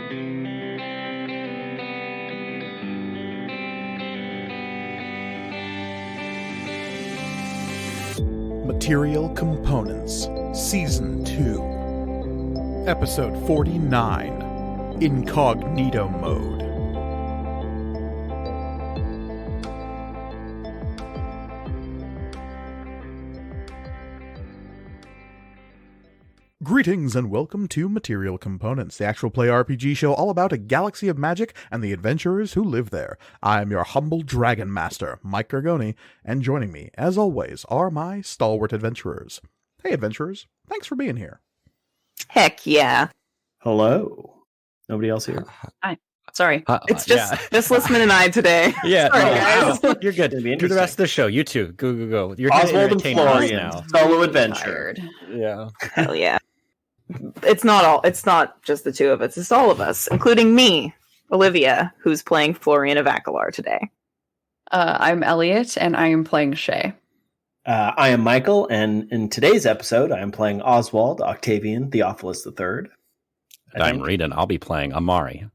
Material Components, Season 2, Episode 49, Incognito Mode. Greetings and welcome to Material Components, the actual play RPG show all about a galaxy of magic and the adventurers who live there. I'm your humble dragon master, Mike Gargoni, and joining me, as always, are my stalwart adventurers. Hey adventurers, thanks for being here. Heck yeah. Hello. Nobody else here? Sorry. It's just Listman and I today. Yeah. Sorry, guys. You're good. Do the rest of the show. You too. Go. You're Oswald and Florian now. Solo adventure. Yeah. Hell yeah. It's not just the two of us. It's all of us, including me, Olivia, who's playing Florian of Akalar today. I'm Elliot, and I am playing Shay. I am Michael, and in today's episode, I am playing Oswald Octavian Theophilus III. I'm Reed, and I'll be playing Amari.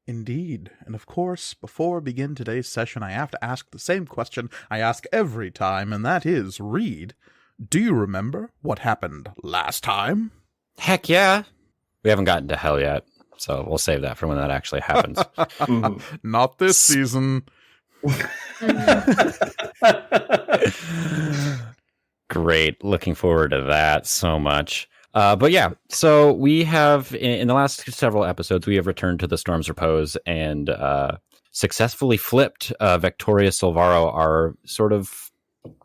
Indeed. And of course, before we begin today's session, I have to ask the same question I ask every time, and that is, Reed, do you remember what happened last time? Heck yeah. We haven't gotten to hell yet, so we'll save that for when that actually happens. Not this season. Great. Looking forward to that so much. But yeah, so we have, in the last several episodes, we have returned to the Storm's Repose and successfully flipped Victoria Silvaro, our sort of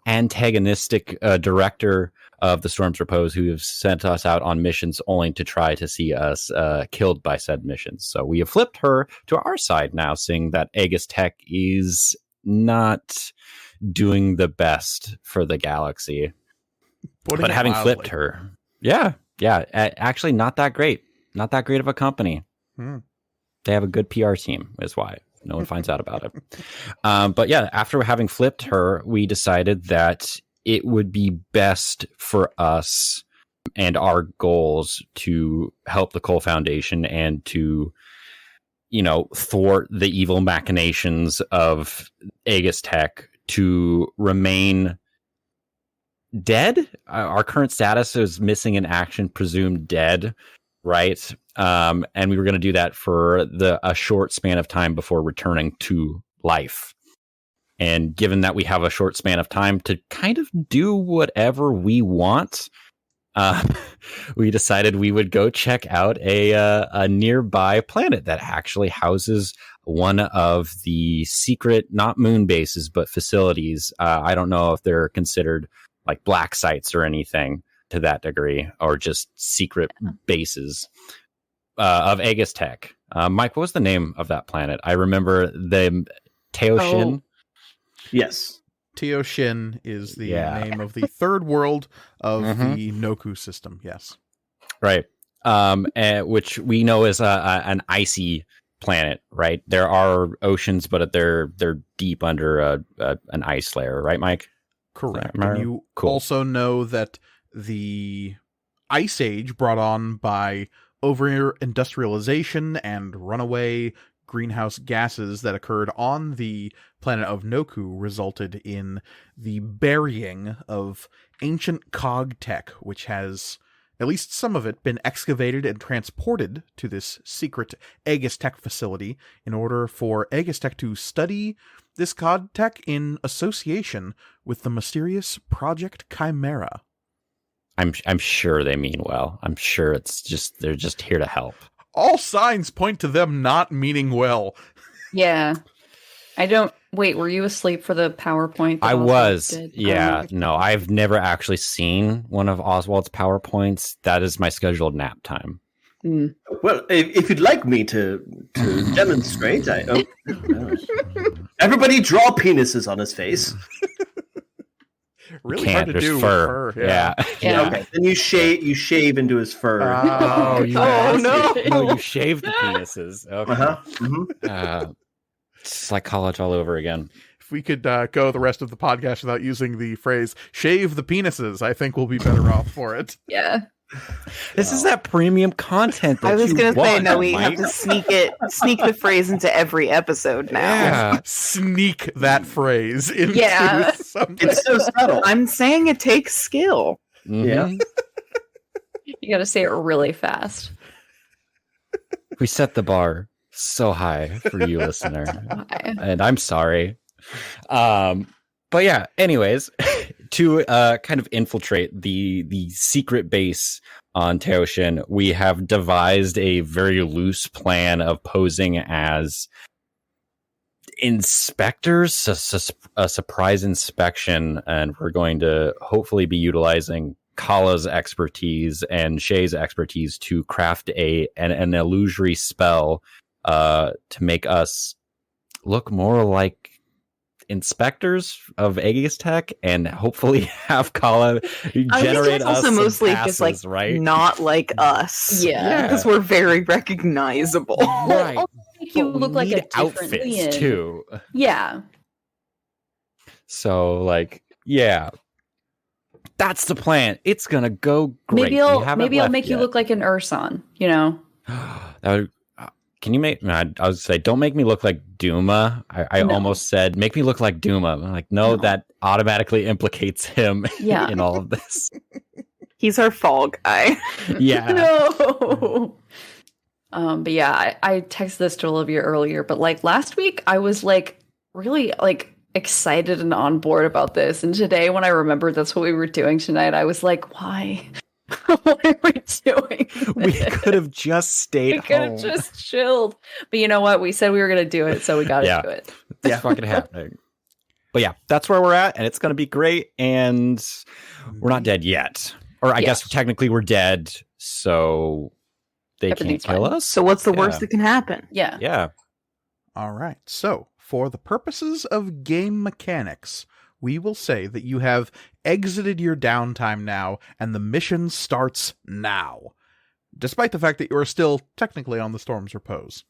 antagonistic director of the Storm's Repose, who have sent us out on missions only to try to see us killed by said missions. So we have flipped her to our side now, seeing that Aegis Tech is not doing the best for the galaxy. But having flipped her, yeah, actually not that great. Not that great of a company. They have a good PR team, is why no one finds out about it. But yeah, after having flipped her, we decided that it would be best for us and our goals to help the Cole Foundation and to, thwart the evil machinations of Aegis Tech to remain dead. Our current status is missing in action, presumed dead, right? And we were going to do that for a short span of time before returning to life. And given that we have a short span of time to kind of do whatever we want, we decided we would go check out a nearby planet that actually houses one of the secret, not moon bases, but facilities. I don't know if they're considered like black sites or anything to that degree, or just secret bases of Aegis Tech. Mike, what was the name of that planet? I remember the Teoshin. Yes. Teoshin is the name of the third world of the Noku system. Yes. Right. Which we know is an icy planet, right? There are oceans, but they're deep under an ice layer, right, Mike? Correct. And you also know that the Ice Age brought on by over-industrialization and runaway greenhouse gases that occurred on the planet of Noku resulted in the burying of ancient cog tech, which has, at least some of it, been excavated and transported to this secret Aegis Tech facility in order for Aegis Tech to study this cog tech in association with the mysterious Project Chimera. I'm sure they mean well. I'm sure they're just here to help. All signs point to them not meaning well. Yeah. Wait, were you asleep for the PowerPoint? I was. Yeah. No, I've never actually seen one of Oswald's PowerPoints. That is my scheduled nap time. Well, if you'd like me to demonstrate, everybody draw penises on his face. Really hard to do with fur. Yeah. Okay. Then you shave into his fur. Oh, no! You shave the penises. Okay. It's like college all over again. If we could go the rest of the podcast without using the phrase "shave the penises," I think we'll be better off for it. Yeah. This is that premium content that I was you going to say, want, no, we Mike. have to sneak the phrase into every episode now. Yeah. Sneak that phrase into Yeah. something. It's so subtle. I'm saying it takes skill. Yeah. Mhm. You got to say it really fast. We set the bar so high for you, listener, and I'm sorry. But yeah, anyways, to kind of infiltrate the secret base on Teoshin, we have devised a very loose plan of posing as inspectors, a surprise inspection, and we're going to hopefully be utilizing Kala's expertise and Shay's expertise to craft an illusory spell to make us look more like inspectors of Aegis Tech, and hopefully have Kala generate us also some mostly passes, just like right? not like us. Yeah. Because we're very recognizable. Right. Also make you But we look like a need different outfits Leon. too. Yeah. So like, yeah, that's the plan. It's gonna go great. Maybe We I'll haven't make left you yet. look like an Urson, you know? That would, can you make? I would say, don't make me look like Duma. I No. almost said, make me look like Duma. I'm like, no, No. that automatically implicates him Yeah. in all of this. He's our fall guy. Yeah. No. But yeah, I texted this to Olivia earlier, but like last week I was like really like excited and on board about this. And today when I remembered that's what we were doing tonight, I was like, why? What are we doing? We could have just stayed We could home. have just chilled. But you know what? We said we were gonna do it, so we gotta Yeah. do it. It's fucking happening. But yeah, that's where we're at, and it's going to be great. And we're not dead yet, or I guess Yes. technically we're dead, so they Everything's can't kill fine. us. So what's the worst Yeah. that can happen? Yeah. Yeah, All right. So, for the purposes of game mechanics, we will say that you have exited your downtime now, and the mission starts now, despite the fact that you are still technically on the Storm's Repose.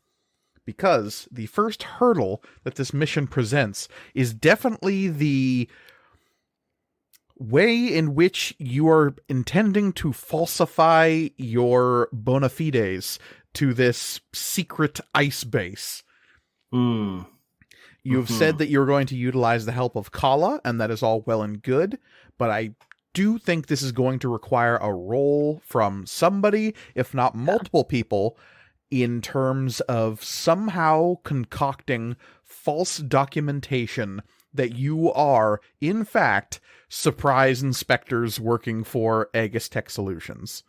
Because the first hurdle that this mission presents is definitely the way in which you are intending to falsify your bona fides to this secret ice base. Mm. You've said that you're going to utilize the help of Kala, and that is all well and good, but I do think this is going to require a role from somebody, if not multiple people, in terms of somehow concocting false documentation that you are, in fact, surprise inspectors working for Aegis Tech Solutions.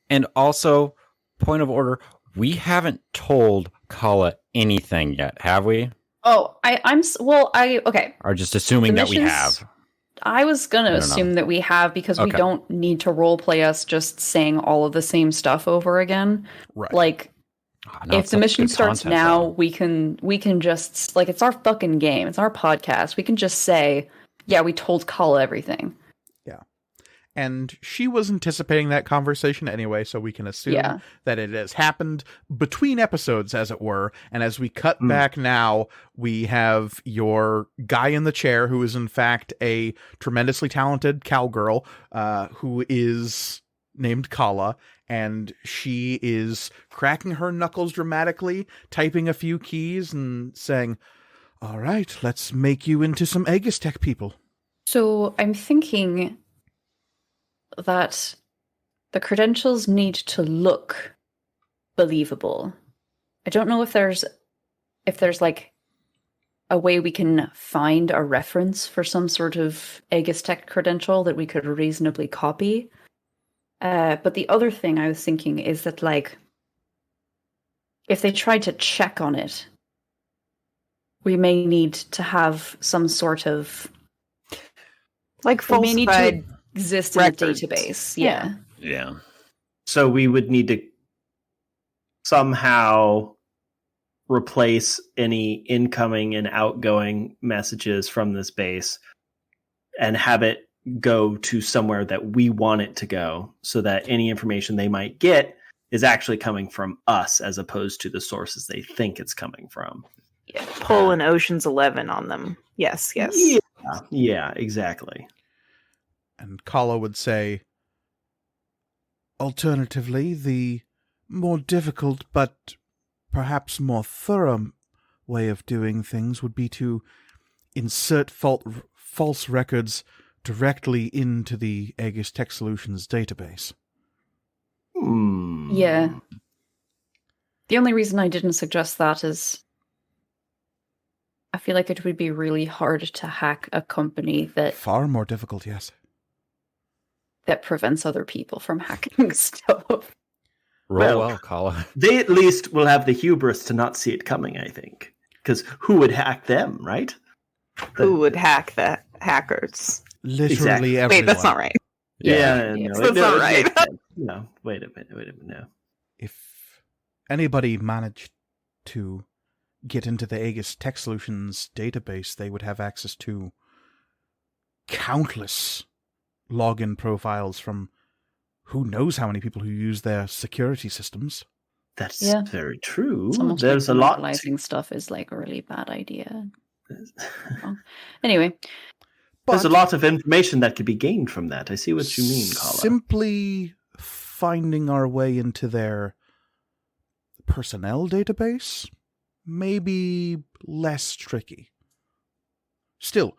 and also, point of order: we haven't told Kala anything yet, have we? Oh, I okay. Or just assuming The that we missions- have? I was gonna I don't assume that we have because we Okay. don't need to role play us just saying all of the same stuff over again. Right. Like No, if it's the such mission good starts content, now, though. we can just like it's our fucking game. It's our podcast. We can just say, yeah, we told Kala everything. And she was anticipating that conversation anyway, so we can assume Yeah. that it has happened between episodes, as it were. And as we cut back now, we have your guy in the chair, who is in fact a tremendously talented cowgirl, who is named Kala, and she is cracking her knuckles dramatically, typing a few keys, and saying, "All right, let's make you into some Aegis Tech people." So I'm thinking that the credentials need to look believable. I don't know if there's like a way we can find a reference for some sort of Aegis Tech credential that we could reasonably copy. But the other thing I was thinking is that like if they tried to check on it, we may need to have some sort of Like we may need to falsified. exist records. in the database. Yeah. Yeah. So we would need to somehow replace any incoming and outgoing messages from this base and have it go to somewhere that we want it to go, so that any information they might get is actually coming from us as opposed to the sources they think it's coming from. Pull an Ocean's 11 on them. Yes, yes. Yeah, exactly. And Kala would say, Alternatively, the more difficult but perhaps more thorough way of doing things would be to insert false records directly into the Aegis Tech Solutions database. Yeah. The only reason I didn't suggest that is I feel like it would be really hard to hack a company that Far more difficult, yes. prevents other people from hacking stuff. Roll well, Kala. They at least will have the hubris to not see it coming, I think. Because who would hack them, right? Who would hack the hackers? Literally Exactly. everyone. Wait, that's not right. Yeah, Yeah. no, That's not it right. makes sense. No, wait a minute, no. If anybody managed to get into the Aegis Tech Solutions database, they would have access to countless login profiles from who knows how many people who use their security systems. That's Yeah. very true. It's almost There's like a lot. monopolizing stuff is like a really bad idea. Anyway, There's a But lot of information that could be gained from that. I see what you mean, Kala. simply finding our way into their personnel database may be less tricky. Still,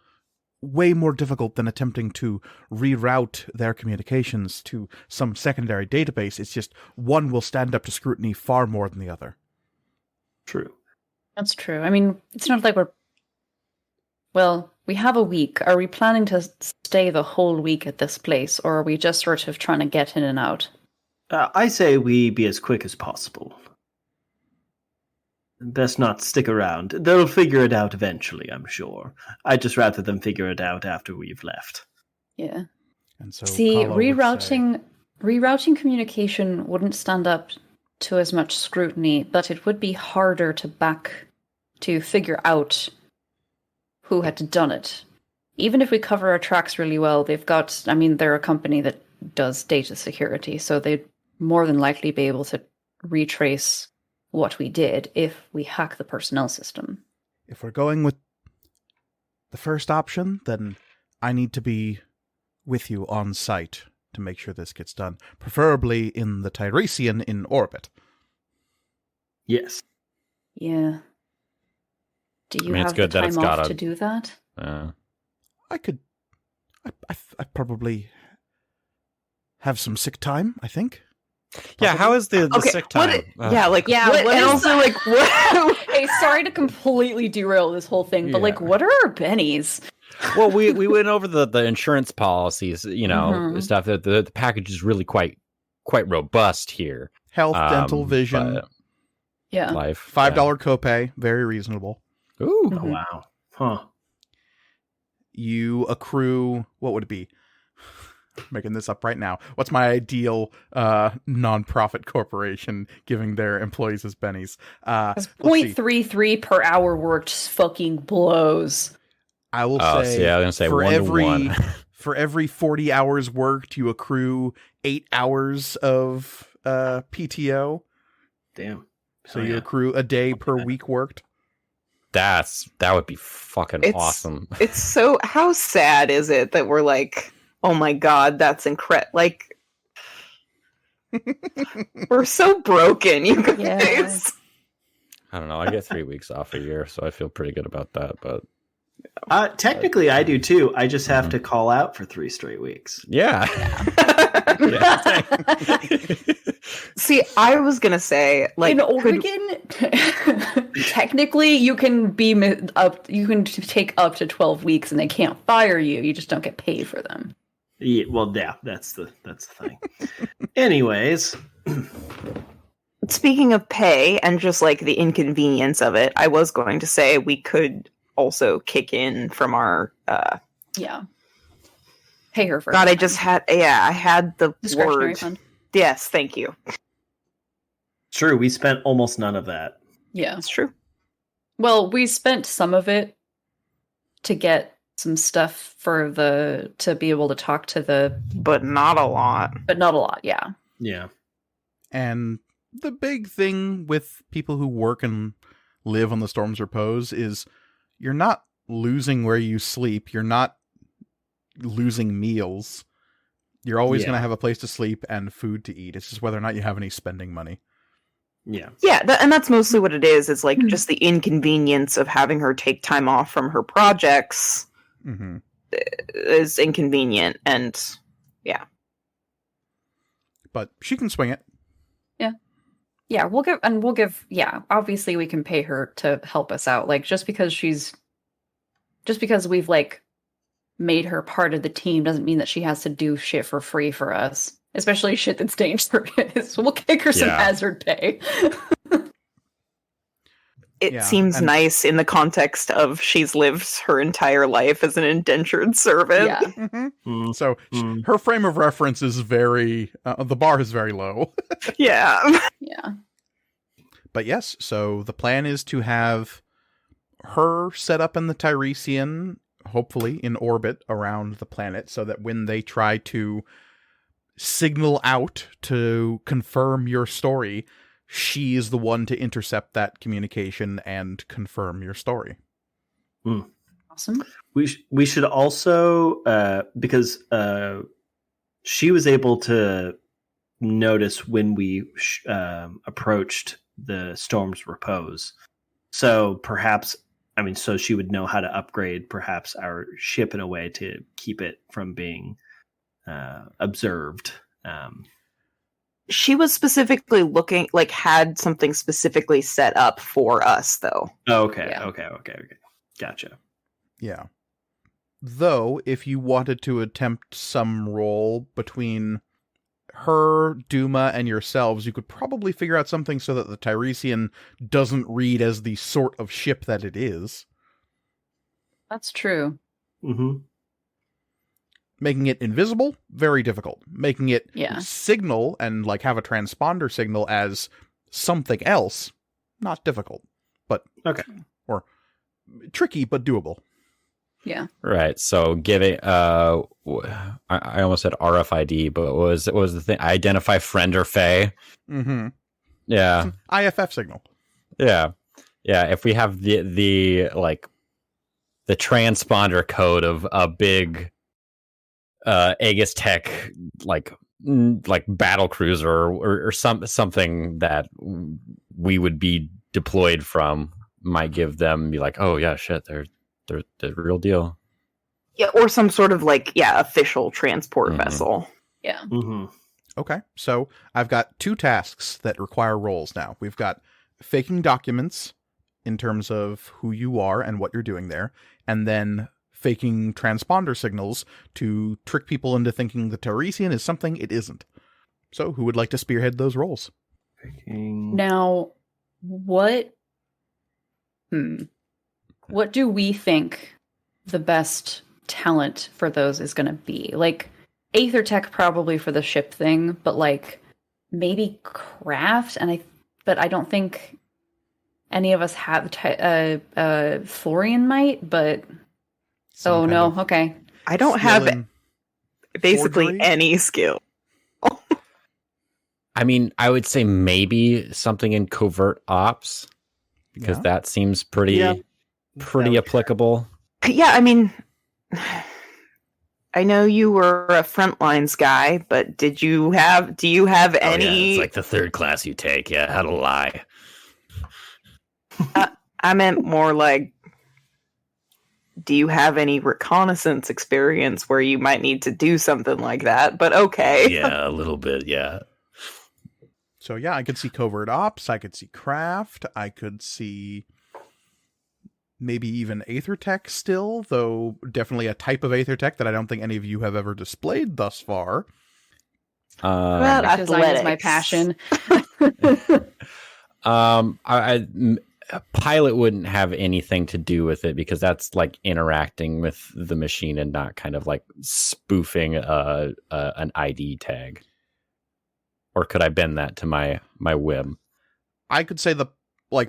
way more difficult than attempting to reroute their communications to some secondary database. It's just one will stand up to scrutiny far more than the other. True. that's true. I mean, it's not like well, we have a week. Are we planning to stay the whole week at this place, or are we just sort of trying to get in and out? I say we be as quick as possible. Best not stick around. They'll figure it out eventually, I'm sure. I'd just rather them figure it out after we've left. Yeah. And so See, Kala would rerouting communication wouldn't stand up to as much scrutiny, but it would be harder to figure out who had done it. Even if we cover our tracks really well, they're a company that does data security, so they'd more than likely be able to retrace what we did if we hack the personnel system. if we're going with the first option, then I need to be with you on site to make sure this gets done, preferably in the Tiresian in orbit. Yes. Yeah. Do you I mean, it's have the good that it's time off got to do that? I could, I probably have some sick time, I think. Yeah, how is the Okay, sick time? and also like what? Hey, sorry to completely derail this whole thing, but like, Yeah. what are our bennies? Well, we went over the insurance policies, Mhm. stuff. That the package is really quite robust here. Health, dental, vision, but Yeah. life, $5 copay, very reasonable. Yeah. Ooh, Mhm. Oh, wow. Huh. You accrue, what would it be? Making this up right now. What's my ideal non-profit corporation giving their employees as bennies? Because Let's see. 0.33 per hour worked fucking blows. I will Oh, say, so yeah, I was gonna say for 1 to every 1. for every 40 hours worked, you accrue 8 hours of PTO. Damn. So Oh, you yeah. accrue a day per week worked. that would be fucking awesome. It's so. How sad is it that we're like, oh my god, that's incredible. Like, we're so broken, you guys. Yeah. I don't know. I get 3 weeks off a year, so I feel pretty good about that. But Technically, I do too. I just have to call out for 3 straight weeks. yeah, See, I was gonna say, like, in Oregon, technically, you can you can take up to 12 weeks, and they can't fire you. You just don't get paid for them. Yeah, well, yeah, that's the thing. Anyways, speaking of pay and just like the inconvenience of it, I was going to say we could also kick in from our. Yeah. Pay her for God, I everything. just had. Yeah, I had the Discretionary word. fund. Yes, thank you. true, we spent almost none of that. Yeah. That's true. Well, we spent some of it to get some stuff to be able to talk to But not a lot. but not a lot. Yeah. Yeah. And the big thing with people who work and live on the Storm's Repose is you're not losing where you sleep. You're not losing meals. You're always going to have a place to sleep and food to eat. It's just whether or not you have any spending money. Yeah. Yeah, and that's mostly what it is. It's like just the inconvenience of having her take time off from her projects is inconvenient, and yeah. But she can swing it. Yeah, we'll give obviously we can pay her to help us out. Like just because we've like made her part of the team doesn't mean that she has to do shit for free for us. Especially shit that's dangerous. We'll kick her some hazard pay. It seems nice in the context of she's lived her entire life as an indentured servant. Yeah. So her frame of reference is very, the bar is very low. Yeah. Yeah. But yes, so the plan is to have her set up in the Tiresian, hopefully in orbit around the planet, so that when they try to signal out to confirm your story, she is the one to intercept that communication and confirm your story. Awesome. We should also because she was able to notice when we approached the Storm's Repose. So perhaps, so she would know how to upgrade perhaps our ship in a way to keep it from being observed. She was specifically looking, like, had something specifically set up for us, though. Okay. Gotcha. Yeah. Though, if you wanted to attempt some role between her, Duma, and yourselves, you could probably figure out something so that the Tiresian doesn't read as the sort of ship that it is. That's true. Mm-hmm. Making it invisible, very difficult. Making it Yeah. signal and like have a transponder signal as something else, not difficult. But okay. Or tricky but doable. Yeah. Right. So giving I almost said RFID, but what was the thing? Identify friend or fae. Mm-hmm. Yeah. IFF signal. Yeah. Yeah. If we have the like the transponder code of a big Aegis Tech like battle cruiser or something that we would be deployed from, might give them be like, oh yeah, shit, they're the real deal. Yeah, or some sort of official transport vessel. Yeah. Mm-hmm. Okay, so I've got 2 tasks that require roles now. We've got faking documents in terms of who you are and what you're doing there, and then faking transponder signals to trick people into thinking the Tiresian is something it isn't. So who would like to spearhead those roles? Now, what do we think the best talent for those is going to be? Like, Aether Tech probably for the ship thing, but like maybe craft, but I don't think any of us have Florian might, but okay. I don't have basically forgery? any skill. I would say maybe something in covert ops, because that seems pretty applicable. Yeah, I know you were a frontlines guy, but do you have any? It's like the 3rd class you take. Yeah, how to lie. I meant more like, do you have any reconnaissance experience where you might need to do something like that? But okay. Yeah, a little bit, yeah. So yeah, I could see covert ops, I could see craft, I could see maybe even Aether Tech still, though definitely a type of Aether Tech that I don't think any of you have ever displayed thus far. Well, design is my passion. Pilot wouldn't have anything to do with it, because that's like interacting with the machine and not kind of like spoofing an ID tag. Or could I bend that to my whim? I could say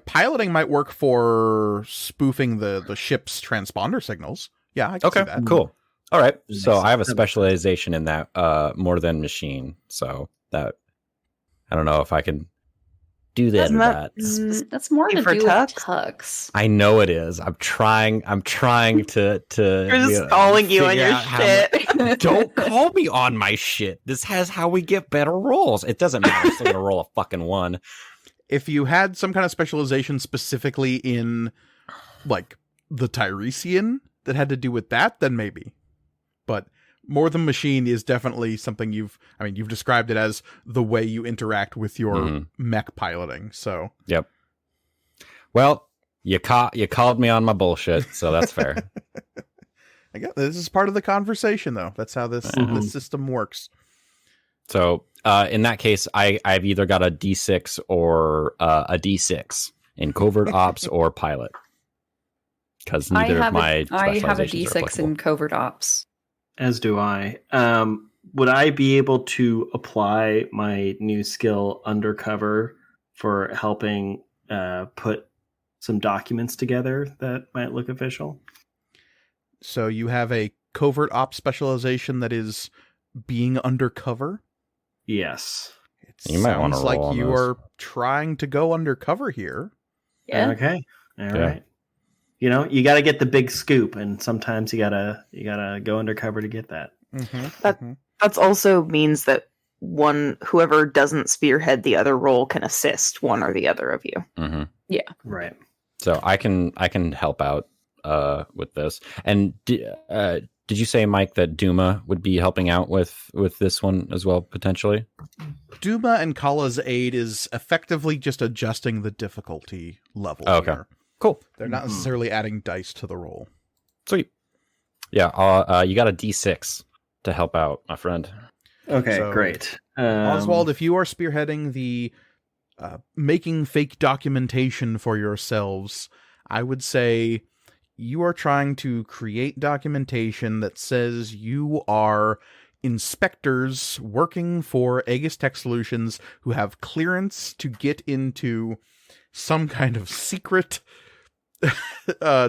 piloting might work for spoofing the ship's transponder signals. Yeah, I can see that. Cool. All right. So I have a specialization in that more than machine. So that, I don't know if I can do that Isn't or that- that. That's more to For do tux? with tux. I know it is. I'm trying to We're just calling you on figure your out how shit. Don't call me on my shit. This has how we get better rolls. It doesn't matter. I'm still gonna roll a fucking 1. If you had some kind of specialization specifically in, like, the Tiresian that had to do with that, then maybe. But more than machine is definitely something you've described it as the way you interact with your mech piloting. So Yep. Well, you called me on my bullshit, so that's fair. I guess this is part of the conversation, though. That's how this system works. So in that case, I've either got a D6 or a D6 in covert ops or pilot, because neither of my I have a specializations are D6 applicable. in covert ops. As do I. Would I be able to apply my new skill undercover for helping put some documents together that might look official? So you have a covert ops specialization that is being undercover? Yes. It You might wanna sounds like roll on you those. are trying to go undercover here. Yeah. Okay. All Yeah. right. You know, you got to get the big scoop, and sometimes you gotta go undercover to get that. That's also means that whoever doesn't spearhead the other role can assist one or the other of you. Mhm. Right. So I can help out with this. And did you say, Mike, that Duma would be helping out with this one as well, potentially? Duma and Kala's aid is effectively just adjusting the difficulty level. Oh, okay. Here. Cool. They're not necessarily adding dice to the roll. Sweet. Yeah, you got a D6 to help out, my friend. Okay, So, great. Oswald, if you are spearheading the making fake documentation for yourselves, I would say you are trying to create documentation that says you are inspectors working for Aegis Tech Solutions who have clearance to get into some kind of secret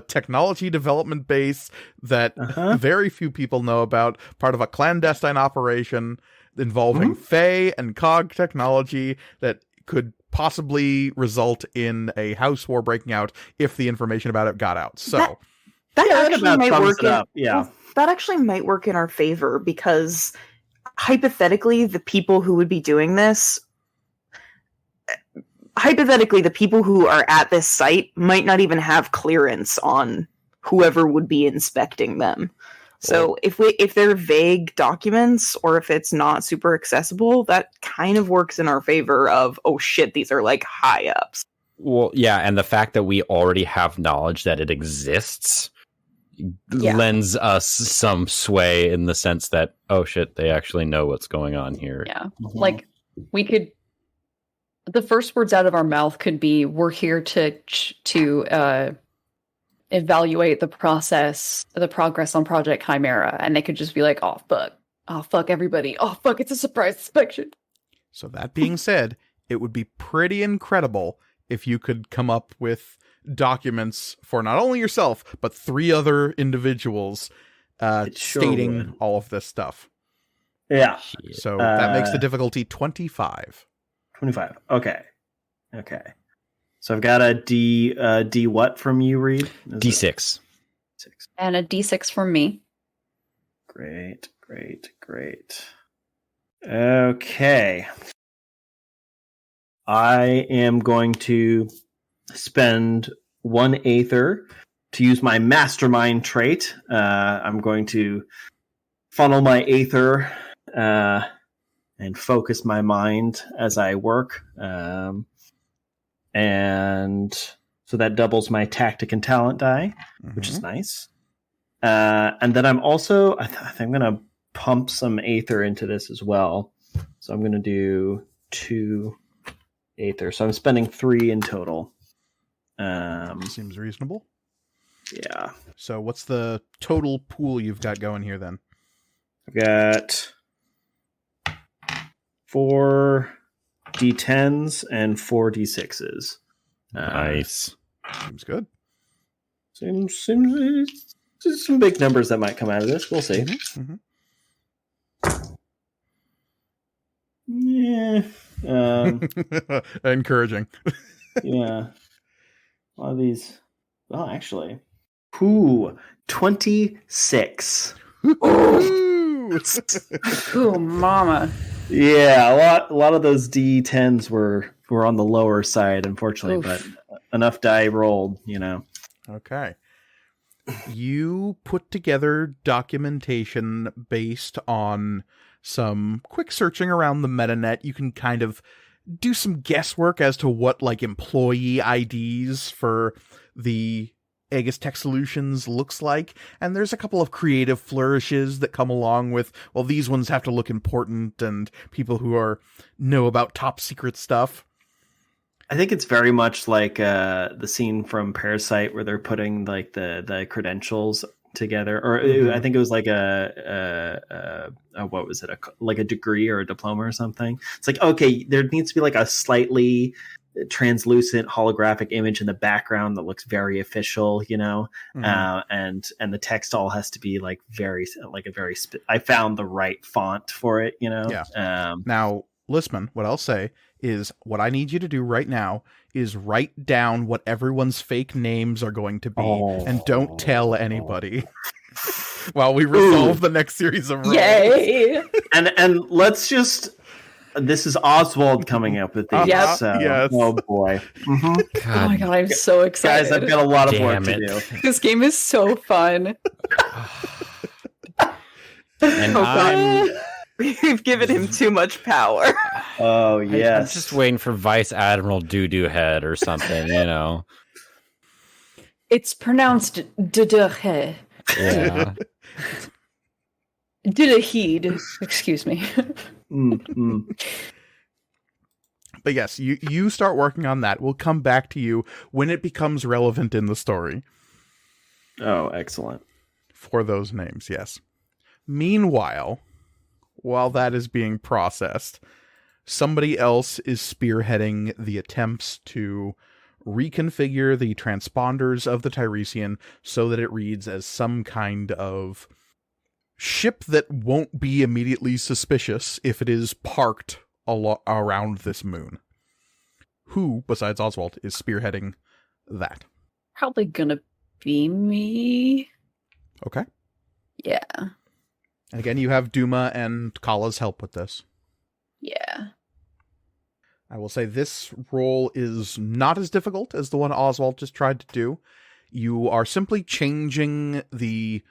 technology development base that very few people know about, part of a clandestine operation involving Fae and Cog technology that could possibly result in a house war breaking out if the information about it got out. So that Yeah, that actually about might sums work it up. Yeah. that actually might work in our favor, because hypothetically the people who would be doing this, the people who are at this site might not even have clearance on whoever would be inspecting them. So if they're vague documents, or if it's not super accessible, that kind of works in our favor of, oh shit, these are like high ups. Well, yeah, and the fact that we already have knowledge that it exists lends us some sway in the sense that, oh shit, they actually know what's going on here. Yeah. Like, we could, the first words out of our mouth could be, we're here to evaluate the progress on Project Chimera, and they could just be like, oh fuck everybody, oh fuck, it's a surprise inspection. So that being said, it would be pretty incredible if you could come up with documents for not only yourself, but 3 other individuals stating would. all of this stuff. Yeah. So that makes the difficulty 25. 25. Okay. So I've got a D what from you, Reed? D6. 6. And a D6 from me. Great. Okay. I am going to spend 1 aether to use my mastermind trait. I'm going to funnel my aether and focus my mind as I work. And so that doubles my tactic and talent die, which is nice. And then I'm also, I think I'm going to pump some aether into this as well. So I'm going to do 2 aether. So I'm spending 3 in total. Seems reasonable. Yeah. So what's the total pool you've got going here then? I've got 4 D10s and 4 D6s. Nice. Seems good. Seems some big numbers that might come out of this. We'll see. Mm-hmm. Yeah. Encouraging. Yeah. A lot of these. Well, actually. Ooh, 26. Ooh, mama. Yeah, a lot of those D10s were on the lower side, unfortunately, Oof. but enough die rolled, Okay. You put together documentation based on some quick searching around the metanet. You can kind of do some guesswork as to what like employee IDs for the Aegis Tech Solutions looks like, and there's a couple of creative flourishes that come along with, well, these ones have to look important and people who know about top secret stuff. I think it's very much like the scene from Parasite where they're putting like the credentials together, or I think it was like what was it, like a degree or a diploma or something. It's like, okay, there needs to be like a slightly translucent holographic image in the background that looks very official, and the text all has to be like very like a very I found the right font for it, Yeah. Now, Listman, what I'll say is what I need you to do right now is write down what everyone's fake names are going to be and don't tell anybody while we resolve the next series of rolls. Yay! And let's just, this is Oswald coming up with these. Yep. So, Yes. Oh boy. Oh my god, I'm so excited. Guys, I've got a lot of work Damn to it. do. This game is so fun. And I'm We've given him too much power. Oh, yes. I'm just waiting for Vice Admiral Doo-Doo Head or something, It's pronounced Duduhe. Yeah. Duduheed. Excuse me. But yes, you start working on that. We'll come back to you when it becomes relevant in the story. Oh, excellent. For those names, yes. Meanwhile, while that is being processed, somebody else is spearheading the attempts to reconfigure the transponders of the Tiresian so that it reads as some kind of ship that won't be immediately suspicious if it is parked around this moon. Who, besides Oswald, is spearheading that? Probably gonna be me. Okay. Yeah. And again, you have Duma and Kala's help with this. Yeah. I will say this role is not as difficult as the one Oswald just tried to do. You are simply changing the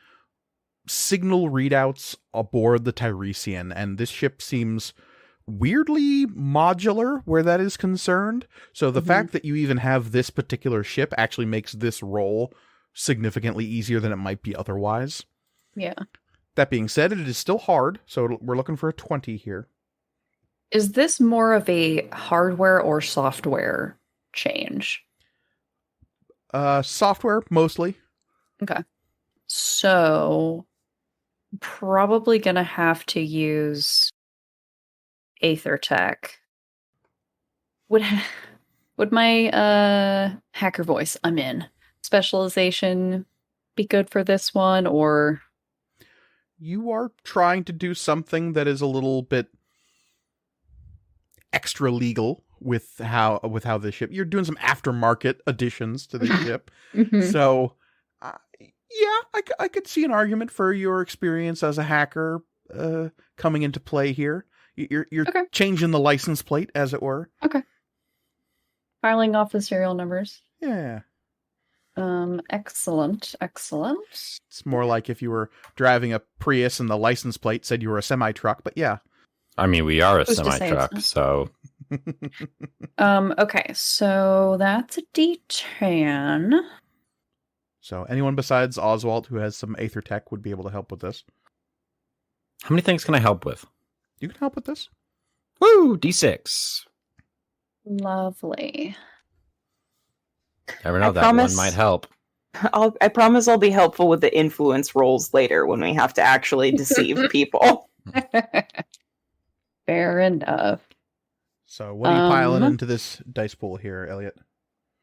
signal readouts aboard the Tiresian, and this ship seems weirdly modular where that is concerned. So the fact that you even have this particular ship actually makes this role significantly easier than it might be otherwise. Yeah. That being said, it is still hard, so we're looking for a 20 here. Is this more of a hardware or software change? Software, mostly. Okay. So, probably gonna have to use Aether Tech. Would my hacker voice, I'm in, specialization be good for this one, or... You are trying to do something that is a little bit extra legal with how this ship. You're doing some aftermarket additions to the ship, so yeah, I could see an argument for your experience as a hacker coming into play here. You're Okay. changing the license plate, as it were. Okay. Filing off the serial numbers. Yeah. Excellent. It's more like if you were driving a Prius and the license plate said you were a semi-truck, but yeah. I mean, we are a Who's to say semi-truck, it's so... Okay, so that's a D10. So anyone besides Oswald who has some Aether Tech would be able to help with this. How many things can I help with? You can help with this. Woo! D6. Lovely. Never know, I that promise- one might help. I promise I'll be helpful with the influence rolls later when we have to actually deceive people. Fair enough. So what are you piling into this dice pool here, Elliot?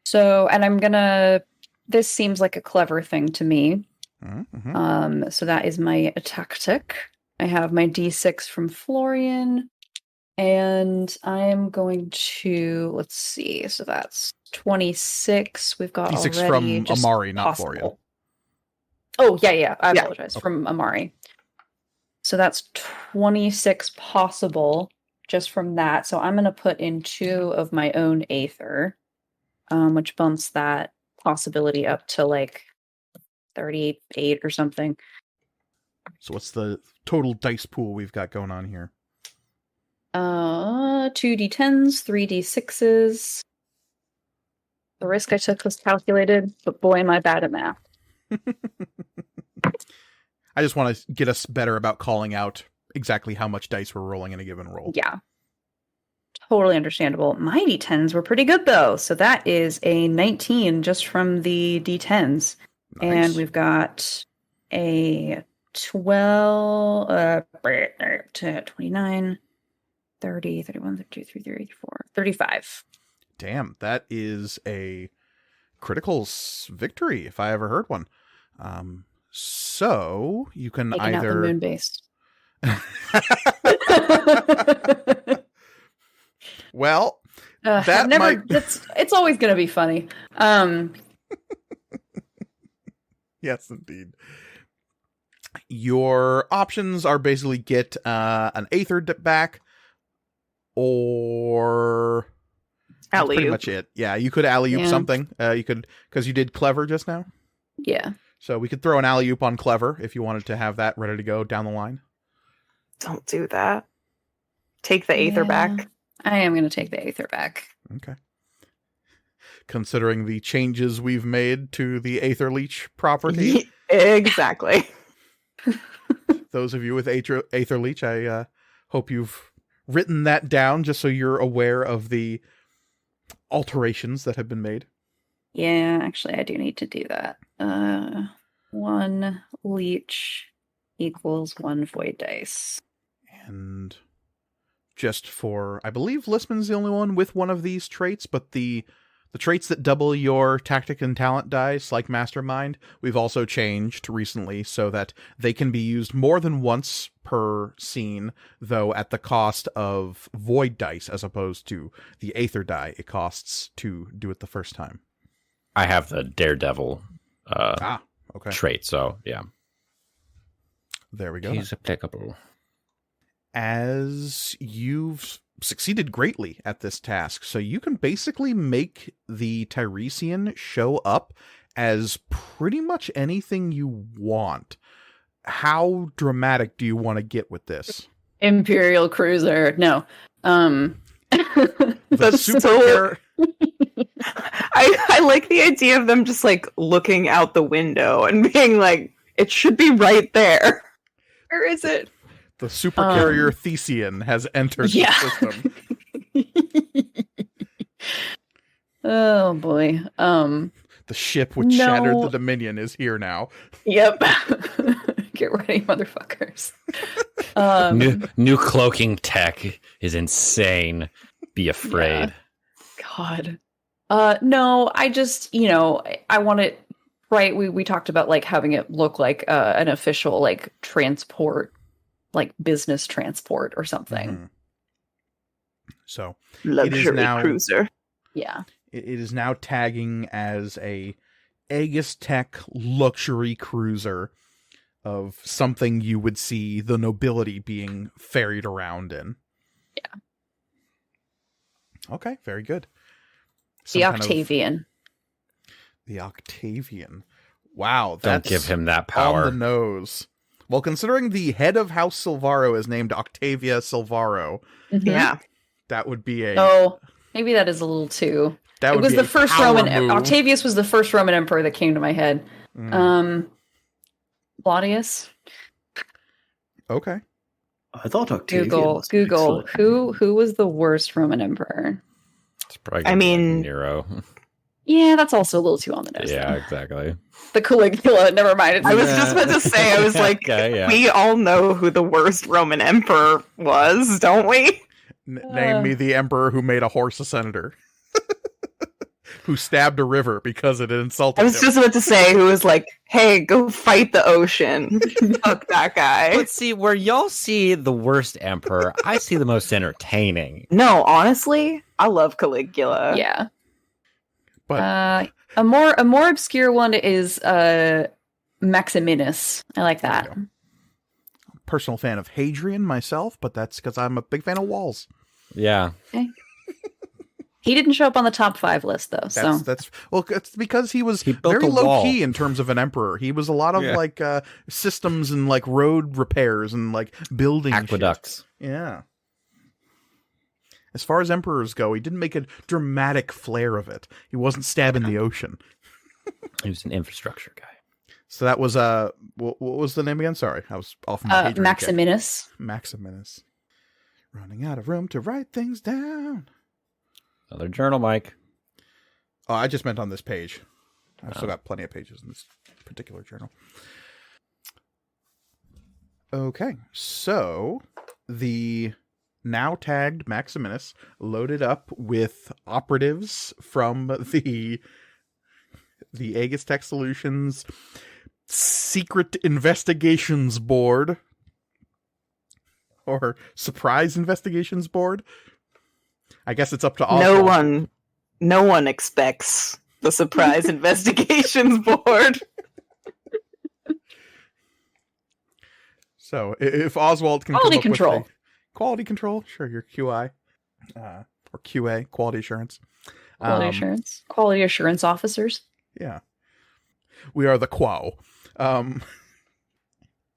So, and this seems like a clever thing to me. Mm-hmm. So that is my tactic. I have my D6 from Florian, And I'm going to, let's see, so that's 26. We've got D6 already from just Amari, not possible. Florian. Oh, yeah. I Yeah. apologize. From Amari. So that's 26 possible just from that. So I'm going to put in 2 of my own Aether, which bumps that possibility up to like 38 or something. So what's the total dice pool we've got going on here? 2d10s, 3d6s. The risk I took was calculated, but boy, am I bad at math. I just want to get us better about calling out exactly how much dice we're rolling in a given roll. Yeah. Totally understandable. My d10s were pretty good, though. So that is a 19 just from the d10s. Nice. And we've got a 12, 29, 30, 31, 32, 33, 34, 35. Damn, that is a critical victory if I ever heard one. So you can Taking out the either moon base. Well, that might... it's always going to be funny. Yes, indeed. Your options are basically get an Aether back, or that's pretty Alley-oop. much it. Yeah, you could alley-oop something. You could, because you did Clever just now. Yeah. So we could throw an alley-oop on Clever if you wanted to have that ready to go down the line. Don't do that. Take the Aether back. I am going to take the Aether back. Okay. Considering the changes we've made to the Aether Leech property. Exactly. Those of you with Aether Leech, I hope you've written that down just so you're aware of the alterations that have been made. Yeah, actually, I do need to do that. 1 leech equals 1 void dice. And just for, I believe Listman's the only one with one of these traits, but the traits that double your tactic and talent dice, like Mastermind, we've also changed recently so that they can be used more than once per scene, though at the cost of void dice as opposed to the Aether die it costs to do it the first time. I have the Daredevil okay. trait, so yeah. There we go. He's applicable. As you've succeeded greatly at this task, so you can basically make the Tiresian show up as pretty much anything you want. How dramatic do you want to get with this? Imperial cruiser. No. That's so... I like the idea of them just like looking out the window and being like, it should be right there. Where is it? The supercarrier Thesian has entered the system. Oh boy. The ship which shattered the Dominion is here now. Yep. Get ready, motherfuckers. New cloaking tech is insane. Be afraid. Yeah. God. No, I just, I want it right. We talked about like having it look like an official like transport, like business transport or something. Mm-hmm. So luxury cruiser. Yeah. It is now tagging as a Aegis Tech luxury cruiser of something you would see the nobility being ferried around in. Yeah. Okay, very good. The Octavian. The Octavian. Wow, that's don't give him that power. On the nose. Well, considering the head of House Silvaro is named Octavia Silvaro, yeah, that would be a. Oh, maybe that is a little too. It was the first Roman. Octavius was the first Roman emperor that came to my head. Claudius. Okay. I thought Octavian. Google. Who was the worst Roman emperor? It's probably Nero. Yeah, that's also a little too on the nose. Yeah, exactly. The Caligula. Never mind. I was just about to say. I was like, we all know who the worst Roman emperor was, don't we? Name me the emperor who made a horse a senator. who stabbed a river because it insulted I was him. just about to say, who was like, hey, go fight the ocean. Fuck that guy. But see, where y'all see the worst emperor, I see the most entertaining. No, honestly, I love Caligula. Yeah. But A more obscure one is Maximinus. I like that. personal fan of Hadrian myself, but that's because I'm a big fan of walls. Yeah. Okay. He didn't show up on the top 5 list though. That's well, it's because he was built very a low wall. key in terms of an emperor. He was a lot of like systems and like road repairs and like building Aqueducts. shit. Yeah. As far as emperors go, he didn't make a dramatic flair of it. He wasn't stabbing the ocean. He was an infrastructure guy. So that was what was the name again? Sorry, I was off my Hadrian Maximinus. kick. Maximinus. Running out of room to write things down. Another journal, Mike. Oh, I just meant on this page. I've still got plenty of pages in this particular journal. Okay, so the now tagged Maximinus loaded up with operatives from the Aegis Tech Solutions Secret Investigations Board or Surprise Investigations Board. I guess it's up to Oswald. No one expects the Surprise Investigations Board. So if Oswald can Quality come up control. with quality control, sure, your QI or QA, quality assurance. Quality assurance officers. Yeah, we are the QAO.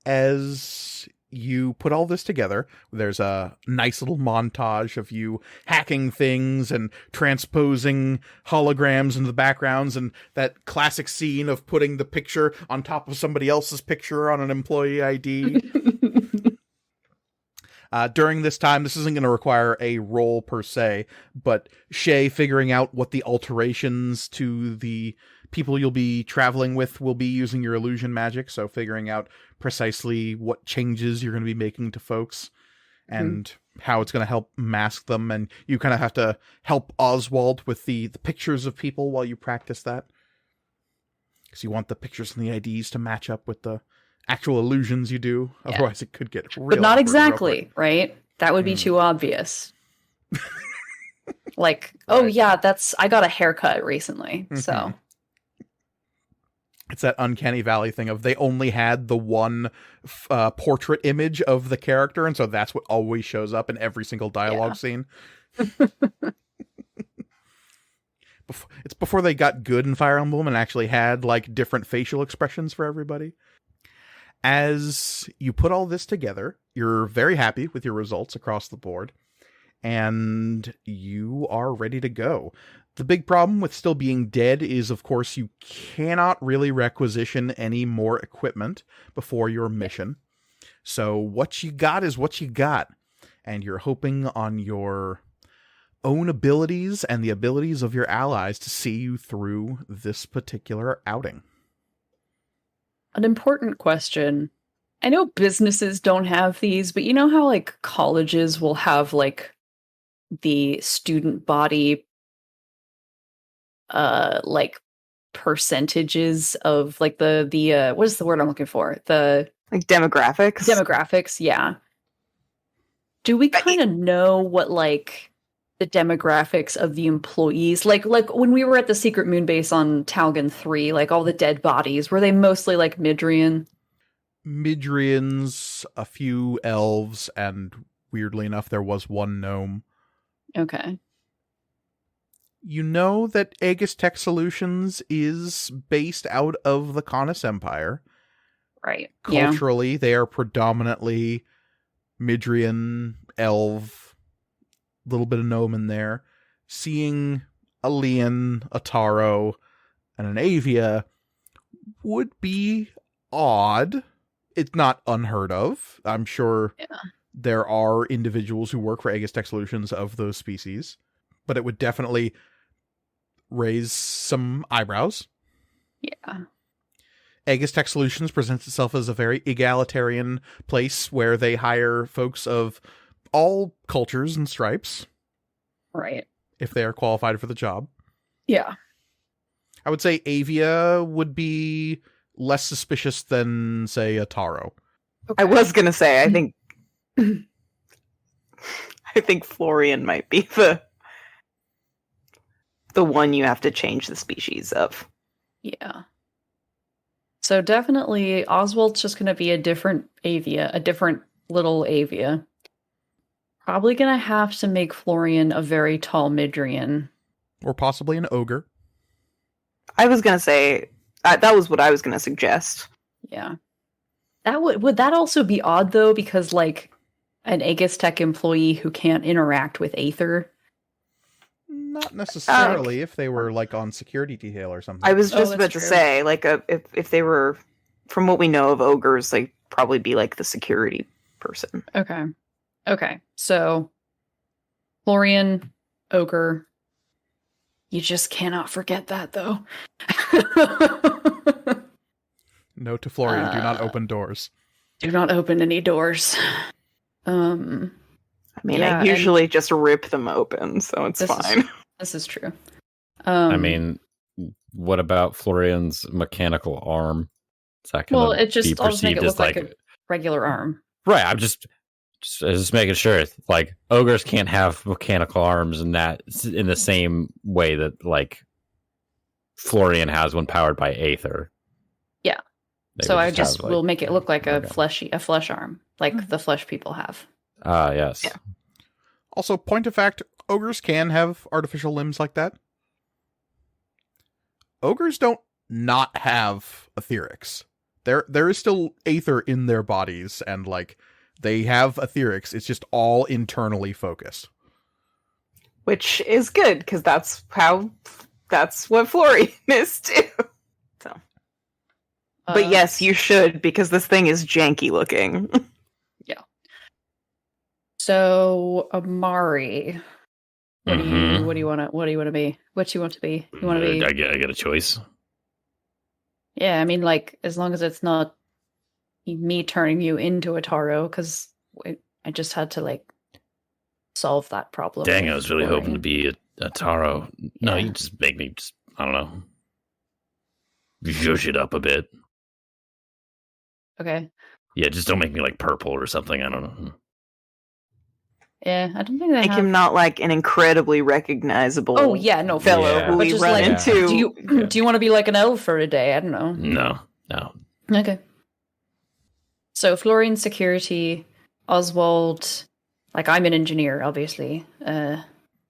As you put all this together, there's a nice little montage of you hacking things and transposing holograms into the backgrounds, and that classic scene of putting the picture on top of somebody else's picture on an employee ID. During this time, this isn't going to require a roll per se, but Shay figuring out what the alterations to the people you'll be traveling with will be using your illusion magic, so figuring out precisely what changes you're going to be making to folks and how it's going to help mask them, and you kind of have to help Oswald with the pictures of people while you practice that, because you want the pictures and the IDs to match up with the actual illusions you do. Yeah. Otherwise it could get real But not awkward real exactly, quick. right? That would be too obvious. Like, oh yeah, I got a haircut recently. So it's that uncanny valley thing of they only had the one portrait image of the character, and so that's what always shows up in every single dialogue scene. It's before they got good in Fire Emblem and actually had like different facial expressions for everybody. As you put all this together, you're very happy with your results across the board, and you are ready to go. The big problem with still being dead is, of course, you cannot really requisition any more equipment before your mission. So what you got is what you got, and you're hoping on your own abilities and the abilities of your allies to see you through this particular outing. an important question. I know businesses don't have these, but you know how like colleges will have like the student body like percentages of like the what is the word I'm looking for? The Like demographics? demographics, yeah. Do we kind of know what like the demographics of the employees like when we were at the secret moon base on Talgan 3, like all the dead bodies, were they mostly like Midrian? Midrians, a few elves, and weirdly enough, there was one gnome. Okay. You know that Aegis Tech Solutions is based out of the Canis Empire. Right. Yeah. Culturally, they are predominantly Midrian, elf, little bit of gnome in there. Seeing a Leon, a Taro, and an Avia would be odd. It's not unheard of. I'm sure there are individuals who work for Aegis Tech Solutions of those species, but it would definitely raise some eyebrows. Yeah. Aegis Tech Solutions presents itself as a very egalitarian place where they hire folks of all cultures and stripes. Right. If they are qualified for the job. Yeah. I would say Avia would be less suspicious than, say, a Taro. I was gonna say, I think Florian might be the one you have to change the species of. Yeah. So definitely Oswald's just going to be a different Avia, a different little Avia. Probably going to have to make Florian a very tall Midrian. Or possibly an ogre. I was gonna say, that was what I was gonna suggest. Yeah. That would that also be odd though, because like an Aegis Tech employee who can't interact with Aether. Not necessarily if they were like on security detail or something. I was just about to true. say, like, if they were, from what we know of ogres, they'd probably be like the security person. Okay. So Florian, ogre. You just cannot forget that though. Note to Florian, do not open doors. Do not open any doors. I mean, Yeah, I usually just rip them open, so it's fine. This is true. I mean, what about Florian's mechanical arm? Is that gonna well, it be just I'll just make it perceived look as like a regular arm. right? I'm just making sure. Like ogres can't have mechanical arms in the same way that like Florian has when powered by Aether. Yeah. They So would I have, just will make it look like a okay. flesh arm, like the flesh people have. Ah, yes. Yeah. Also, point of fact, ogres can have artificial limbs like that. Ogres don't not have etherics. There is still Aether in their bodies, and like they have etherics. It's just all internally focused. Which is good, because that's what Florian is too. So. But yes, you should, because this thing is janky looking. Yeah. So Amari, what do you want to be? What you want to be? You want to be? I get a choice. Yeah, I mean, like as long as it's not me turning you into a Taro, because I just had to like solve that problem. Dang, I was really hoping to be a Taro. No, you just make me just, I don't know, zhuzh it up a bit. Okay. Yeah, just don't make me like purple or something. I don't know. Yeah, I don't think they Make have... him not like an incredibly recognizable fellow who but we just run like, into. Do you want to be like an elf for a day? I don't know. No. Okay. So Florian security, Oswald, like I'm an engineer, obviously.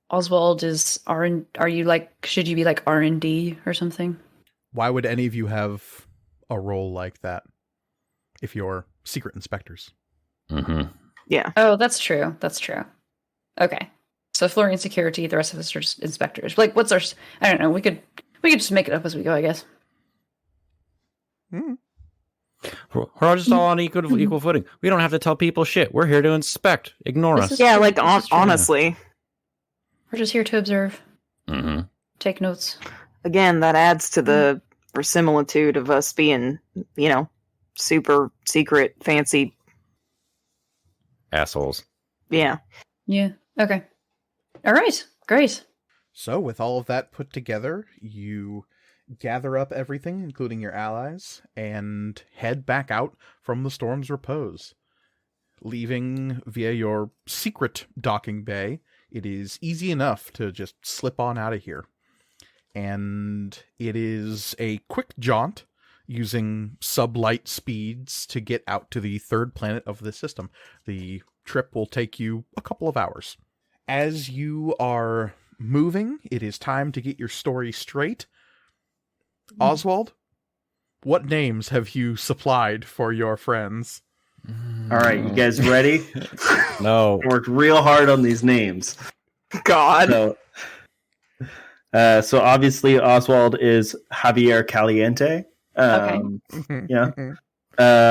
Oswald is are you like, should you be like R&D or something? Why would any of you have a role like that if you're secret inspectors? Mm-hmm. Yeah. Oh, that's true. Okay. So Florian security, the rest of us are just inspectors. Like, what's our? I don't know. We could just make it up as we go, I guess. Mm. We're all just all on equal footing. We don't have to tell people shit. We're here to inspect. Ignore us. Yeah, like honestly. We're just here to observe. Mm-hmm. Take notes. Again, that adds to the verisimilitude of us being, super secret, fancy Assholes. Yeah. Yeah. Okay. All right. Great. So, with all of that put together, you gather up everything, including your allies, and head back out from the Storm's Repose. Leaving via your secret docking bay, it is easy enough to just slip on out of here. And it is a quick jaunt, using sublight speeds to get out to the third planet of the system. The trip will take you a couple of hours. As you are moving, it is time to get your story straight. Oswald, what names have you supplied for your friends? All right, you guys ready? No. Worked real hard on these names. God. So obviously Oswald is Javier Caliente. Yeah.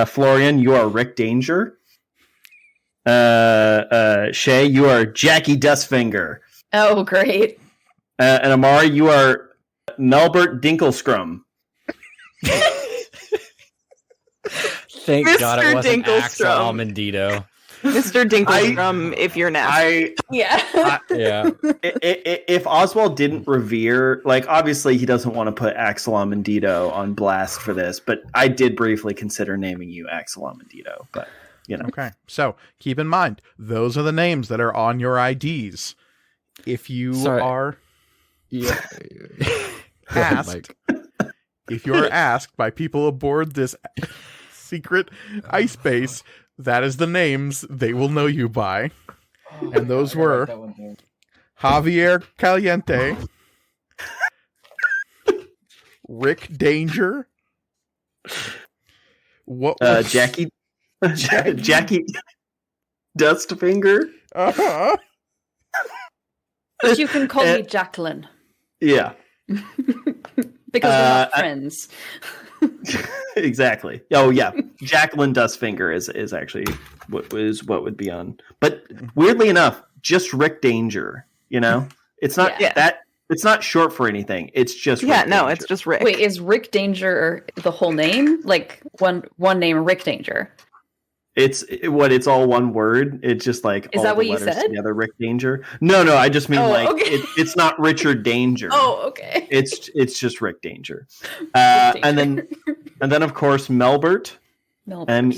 Florian, you are Rick Danger. Shay, you are Jackie Dustfinger. Oh, great. And Amari, you are Melbert Dinklescrum. Thank God it wasn't Dinklestrom. Axel Almondito. Mr. Dinklestrom, if you're nasty. Yeah. Yeah. If Oswald didn't revere, like, obviously he doesn't want to put Axelom and Dito on blast for this, but I did briefly consider naming you Axelom and Dito, but you know. Okay, so keep in mind, those are the names that are on your IDs. If you are asked, if you are asked by people aboard this secret ice base, that is the names they will know you by. And those were Javier Caliente, Rick Danger, Jackie Dustfinger. Uh-huh. But you can call me Jacqueline. Yeah. Because we're not friends. Exactly. Oh yeah, Jacqueline Dustfinger is actually what would be on. But weirdly enough, just Rick Danger. You know, it's not that. It's not short for anything. It's just Rick Danger. It's just Rick. Wait, is Rick Danger the whole name? Like one name, Rick Danger? It's all one word. It's just like is all that the what you letters said? Together, Rick Danger. No, I just mean it's not Richard Danger. Oh, okay. It's just Rick Danger. And then of course Melbert. Melbert.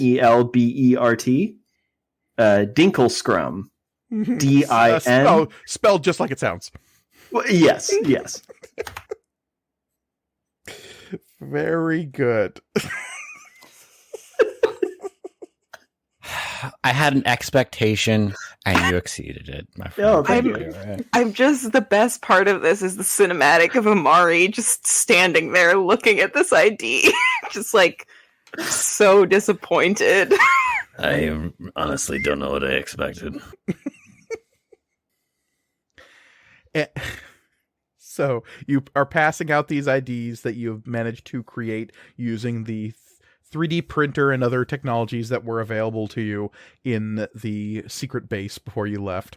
Dinklescrum. Din. Spelled just like it sounds. Well, yes. Very good. I had an expectation, and you exceeded it, my friend. Oh, thank you. I'm just, the best part of this is the cinematic of Amari just standing there looking at this ID, just like so disappointed. I honestly don't know what I expected. So you are passing out these IDs that you've managed to create using the 3D printer and other technologies that were available to you in the secret base before you left.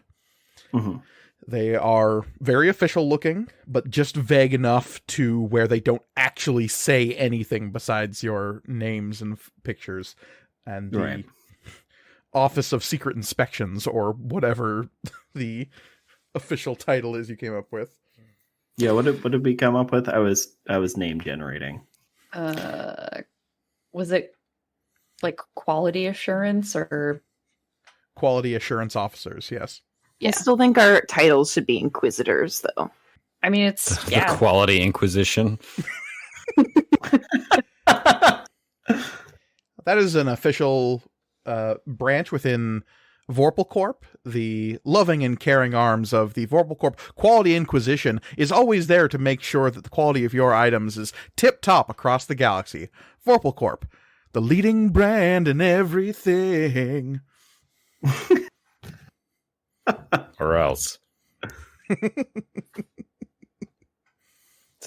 Mm-hmm. They are very official looking, but just vague enough to where they don't actually say anything besides your names and pictures. And the Office of Secret Inspections, or whatever the official title is you came up with. Yeah, what did we come up with? I was name generating. Was it like quality assurance or quality assurance officers? Yes. Yeah. I still think our titles should be inquisitors, though. I mean, it's the quality inquisition. That is an official branch within Vorpal Corp. The loving and caring arms of the Vorpal Corp Quality Inquisition is always there to make sure that the quality of your items is tip-top across the galaxy. Vorpal Corp, the leading brand in everything. Or else. It's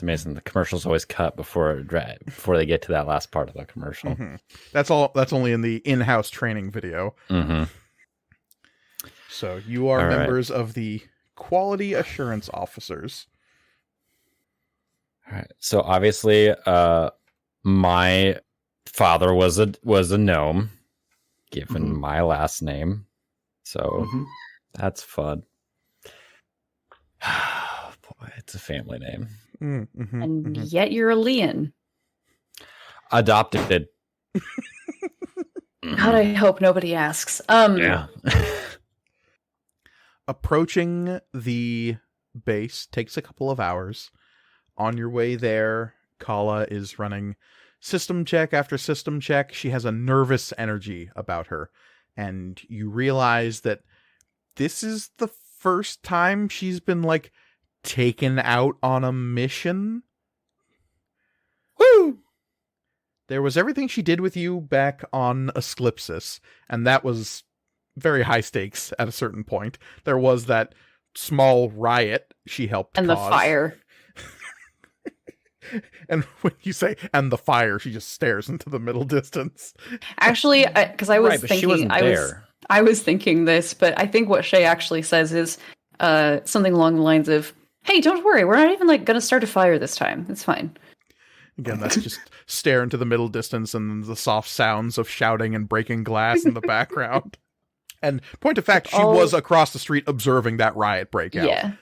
amazing. The commercial's always cut before they get to that last part of the commercial. Mm-hmm. That's only in the in-house training video. Mm-hmm. So you are members of the quality assurance officers. All right. So obviously, my father was a gnome, given my last name. So that's fun. Oh, boy, it's a family name. And yet you're a Leon. Adopted. God, I hope nobody asks. Yeah. Approaching the base takes a couple of hours. On your way there, Kala is running system check after system check. She has a nervous energy about her. And you realize that this is the first time she's been, like, taken out on a mission. Woo! There was everything she did with you back on Asclipsis, and that was very high stakes at a certain point. There was that small riot she helped and cause. The fire. And when you say "and the fire," she just stares into the middle distance. Actually, because I was thinking, I was thinking this, but I think what Shay actually says is something along the lines of, "Hey, don't worry, we're not even going to start a fire this time. It's fine." Again, that's just stare into the middle distance and the soft sounds of shouting and breaking glass in the background. And point of fact, she was across the street observing that riot breakout. Yeah.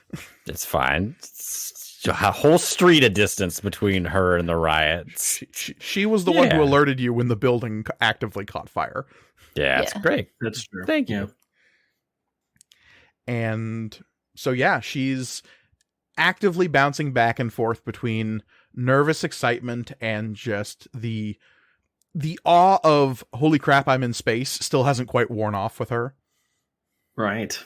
It's fine. It's a whole street of distance between her and the riots. She was the one who alerted you when the building actively caught fire. Yeah, that's great. That's true. Thank you. And so, yeah, she's actively bouncing back and forth between nervous excitement and just the awe of, holy crap, I'm in space, still hasn't quite worn off with her. Right.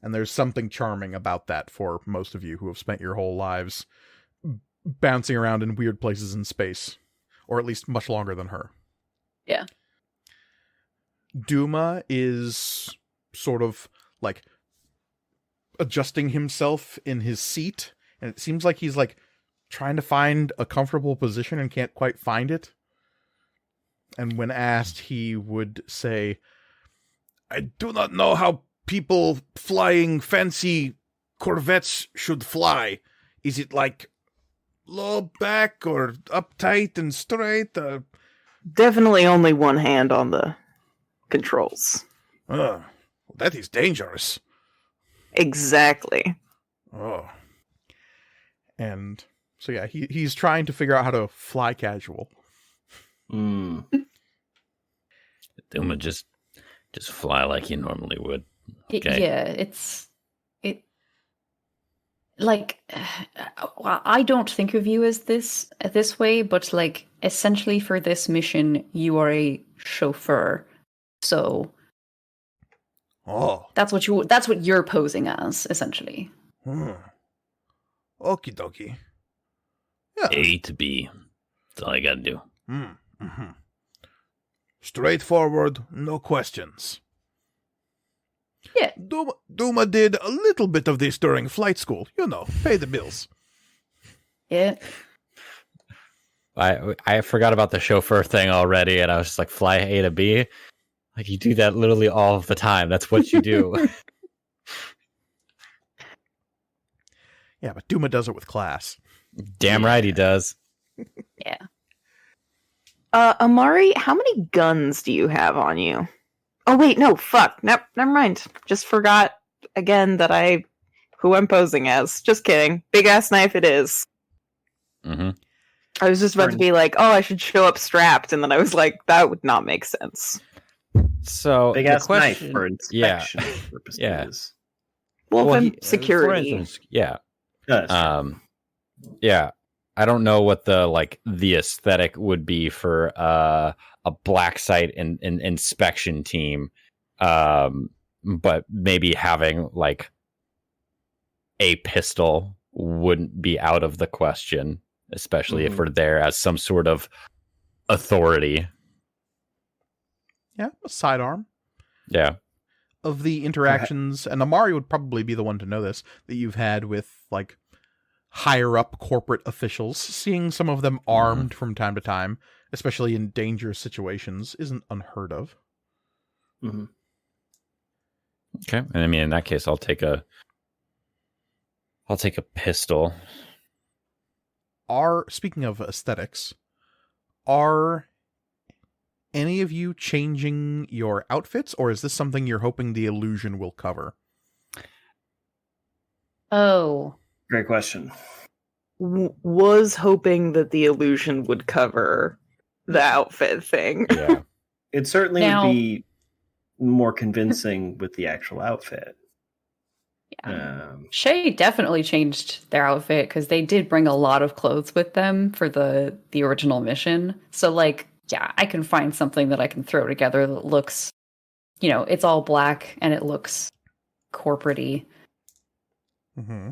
And there's something charming about that for most of you who have spent your whole lives bouncing around in weird places in space. Or at least much longer than her. Yeah. Duma is sort of like adjusting himself in his seat. And it seems like he's like trying to find a comfortable position and can't quite find it. And when asked, he would say, I do not know how people flying fancy corvettes should fly. Is it like low back or uptight and straight? Definitely only one hand on the controls. That is dangerous. Exactly. Oh. And so yeah, he's trying to figure out how to fly casual. Mm. Duma, just fly like you normally would. Okay. It like well, I don't think of you as this way, but like essentially for this mission you are a chauffeur. So that's what you're posing as, essentially. Okie dokie. Yeah. A to B. That's all I gotta do. Mm-hmm. Straightforward, no questions. Yeah. Duma did a little bit of this during flight school. You know, pay the bills. Yeah. I forgot about the chauffeur thing already, and I was just like, fly A to B? Like, you do that literally all the time. That's what you do. Yeah, but Duma does it with class. Damn right he does. Yeah. Amari, how many guns do you have on you? Oh wait, no, fuck. Never mind. Just forgot again that who I'm posing as. Just kidding. Big ass knife it is. Mm-hmm. I was just about to be like, oh, I should show up strapped, and then I was like, that would not make sense. So big ass knife for inspection purposes. Yeah. Well, security. For instance, yeah. Yes. Yeah. I don't know what the aesthetic would be for a black site inspection team, but maybe having like a pistol wouldn't be out of the question, especially if we're there as some sort of authority. Yeah, a sidearm. Yeah. Of the interactions, and Amari would probably be the one to know this, that you've had with like higher up corporate officials, seeing some of them armed from time to time, especially in dangerous situations, isn't unheard of. Mm-hmm. Okay, and I mean, in that case, I'll take a pistol. Speaking of aesthetics, are any of you changing your outfits, or is this something you're hoping the illusion will cover? Oh. Great question. Was hoping that the illusion would cover the outfit thing. Yeah. It certainly would be more convincing with the actual outfit. Yeah. Shay definitely changed their outfit because they did bring a lot of clothes with them for the original mission. So like, yeah, I can find something that I can throw together that looks, it's all black and it looks corporate-y. Mm-hmm.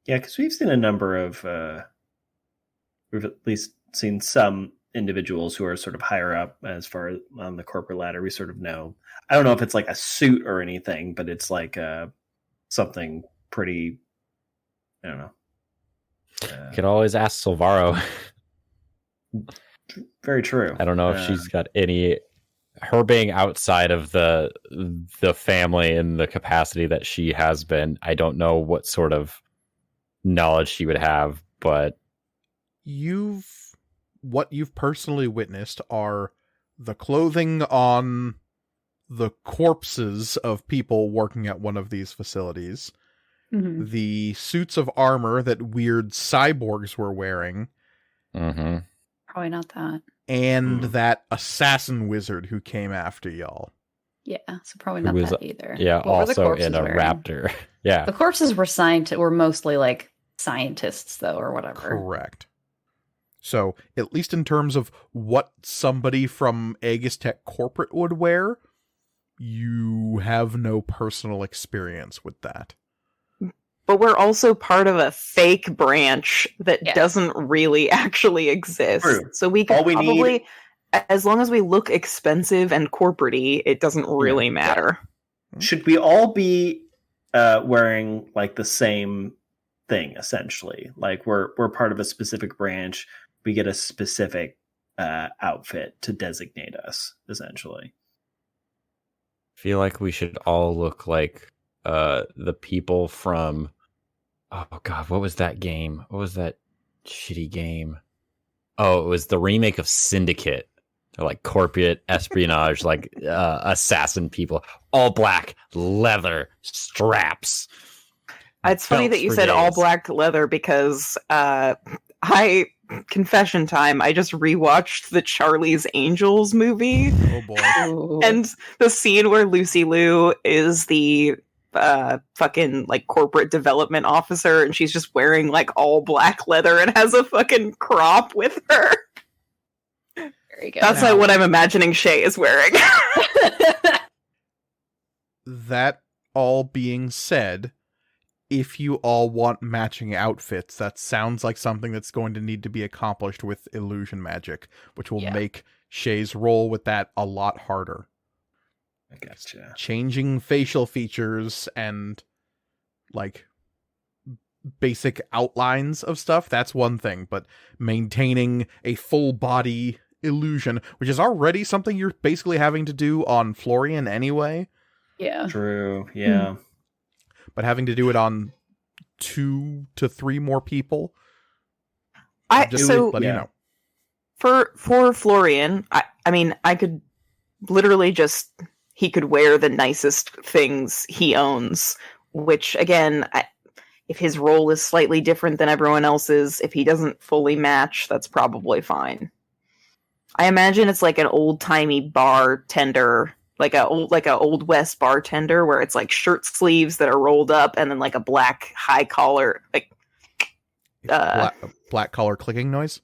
Yeah, because we've seen a number of, we've at least seen some individuals who are sort of higher up as far as on the corporate ladder. We sort of know. I don't know if it's like a suit or anything, but it's like something pretty, I don't know. You could always ask Silvaro. Very true. I don't know if she's got any. Her being outside of the family in the capacity that she has been, I don't know what sort of knowledge she would have, but what you've personally witnessed are the clothing on the corpses of people working at one of these facilities, the suits of armor that weird cyborgs were wearing, Probably not that. and that assassin wizard who came after y'all. Yeah, so probably not that either. Yeah, What were the also corpses in a wearing? raptor. Yeah. The corpses were mostly like scientists, though, or whatever. Correct. So, at least in terms of what somebody from Aegis Tech corporate would wear, you have no personal experience with that. But we're also part of a fake branch that doesn't really actually exist. True. So we could All we probably, as long as we look expensive and corporate-y, it doesn't really matter. Should we all be wearing like the same thing, essentially? Like we're part of a specific branch. We get a specific outfit to designate us, essentially. I feel like we should all look like the people from, oh god, what was that game? What was that shitty game? Oh, it was the remake of Syndicate. They're like corporate espionage, like assassin people, all black, leather, straps. It's funny that you said all black leather because confession time, I just rewatched the Charlie's Angels movie. Oh boy. And the scene where Lucy Liu is the fucking like corporate development officer and she's just wearing like all black leather and has a fucking crop with her. Very good. That's like what I'm imagining Shay is wearing. That all being said, if you all want matching outfits, that sounds like something that's going to need to be accomplished with illusion magic, which will make Shay's role with that a lot harder. I gotcha. Changing facial features and like basic outlines of stuff, that's one thing, but maintaining a full body illusion, which is already something you're basically having to do on Florian anyway. Yeah. True. Yeah. But having to do it on 2 to 3 more people. You know. For Florian, I mean, I could literally he could wear the nicest things he owns, which again, if his role is slightly different than everyone else's, if he doesn't fully match, that's probably fine. I imagine it's like an old-timey bartender, like a old West bartender where it's like shirt sleeves that are rolled up and then like a black high collar, like black collar clicking noise.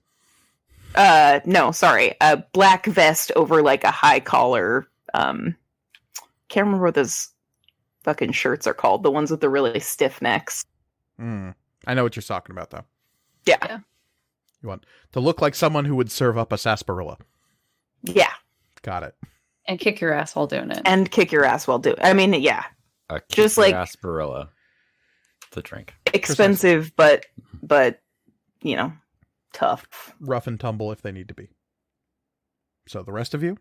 No, sorry, a black vest over like a high collar. Can't remember what those fucking shirts are called. The ones with the really stiff necks. I know what you're talking about, though. Yeah. You want to look like someone who would serve up a sarsaparilla. Yeah. Got it. And kick your ass while doing it. I mean, yeah. Just like sarsaparilla. The drink. Expensive, but you know, tough. Rough and tumble if they need to be. So the rest of you?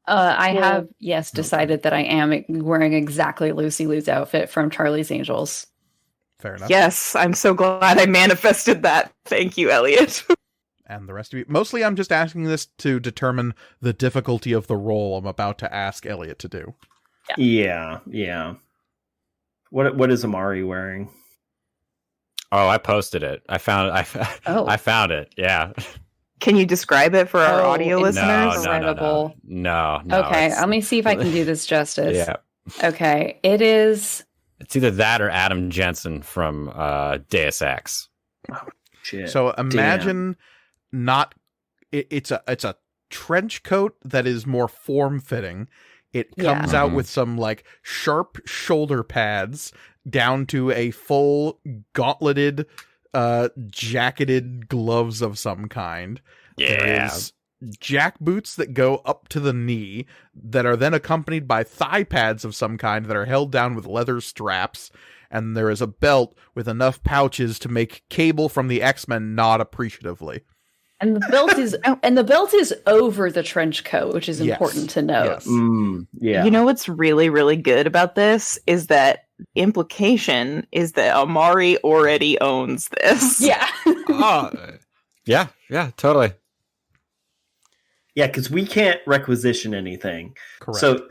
I have, decided that I am wearing exactly Lucy Liu's outfit from Charlie's Angels. Fair enough. Yes, I'm so glad I manifested that. Thank you, Elliot. And the rest of you. Mostly I'm just asking this to determine the difficulty of the role I'm about to ask Elliot to do. Yeah. What is Amari wearing? Oh, I posted it. I found it. Yeah. Can you describe it for our audio listeners? No. Okay, let me see if I can do this justice. Yeah. Okay, it's either that or Adam Jensen from Deus Ex. Oh, shit. So imagine it's a trench coat that is more form-fitting. It comes out with some like sharp shoulder pads down to a full gauntleted jacketed gloves of some kind. Yeah. There's jack boots that go up to the knee that are then accompanied by thigh pads of some kind that are held down with leather straps. And there is a belt with enough pouches to make Cable from the X-Men nod appreciatively. And the belt is over the trench coat, which is important to note. Yes. You know what's really, really good about this is that implication is that Amari already owns this. Yeah. Yeah, totally. Yeah, because we can't requisition anything. Correct. So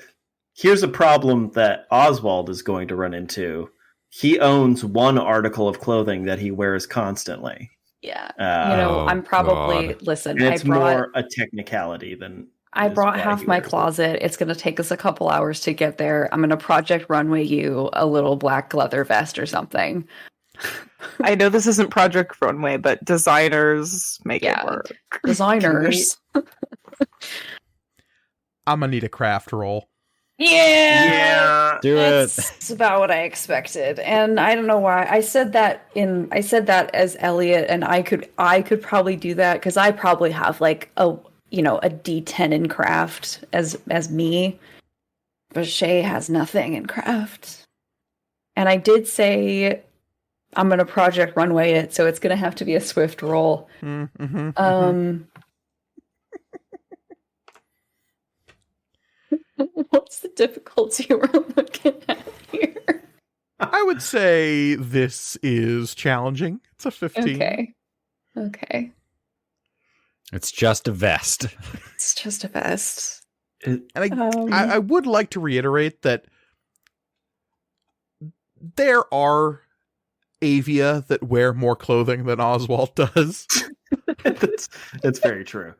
here's a problem that Oswald is going to run into. He owns one article of clothing that he wears constantly. Yeah. Oh, I'm probably God. listen. And it's I brought more a technicality than. I is brought why half he my wears it. closet. It's going to take us a couple hours to get there. I'm going to Project Runway you a little black leather vest or something. I know this isn't Project Runway, but designers make it Yeah. work. Designers. I'm gonna need a craft roll. Yeah. Do it. That's about what I expected. And I don't know why. I said that as Elliot, and I could probably do that because I probably have like a D10 in craft as me. But Shay has nothing in craft. And I did say I'm gonna Project Runway it, so it's gonna have to be a swift roll. What's the difficulty we're looking at here? I would say this is challenging. It's a 15. Okay. It's just a vest. It's just a vest. And I would like to reiterate that there are Avia that wear more clothing than Oswald does. That's very true.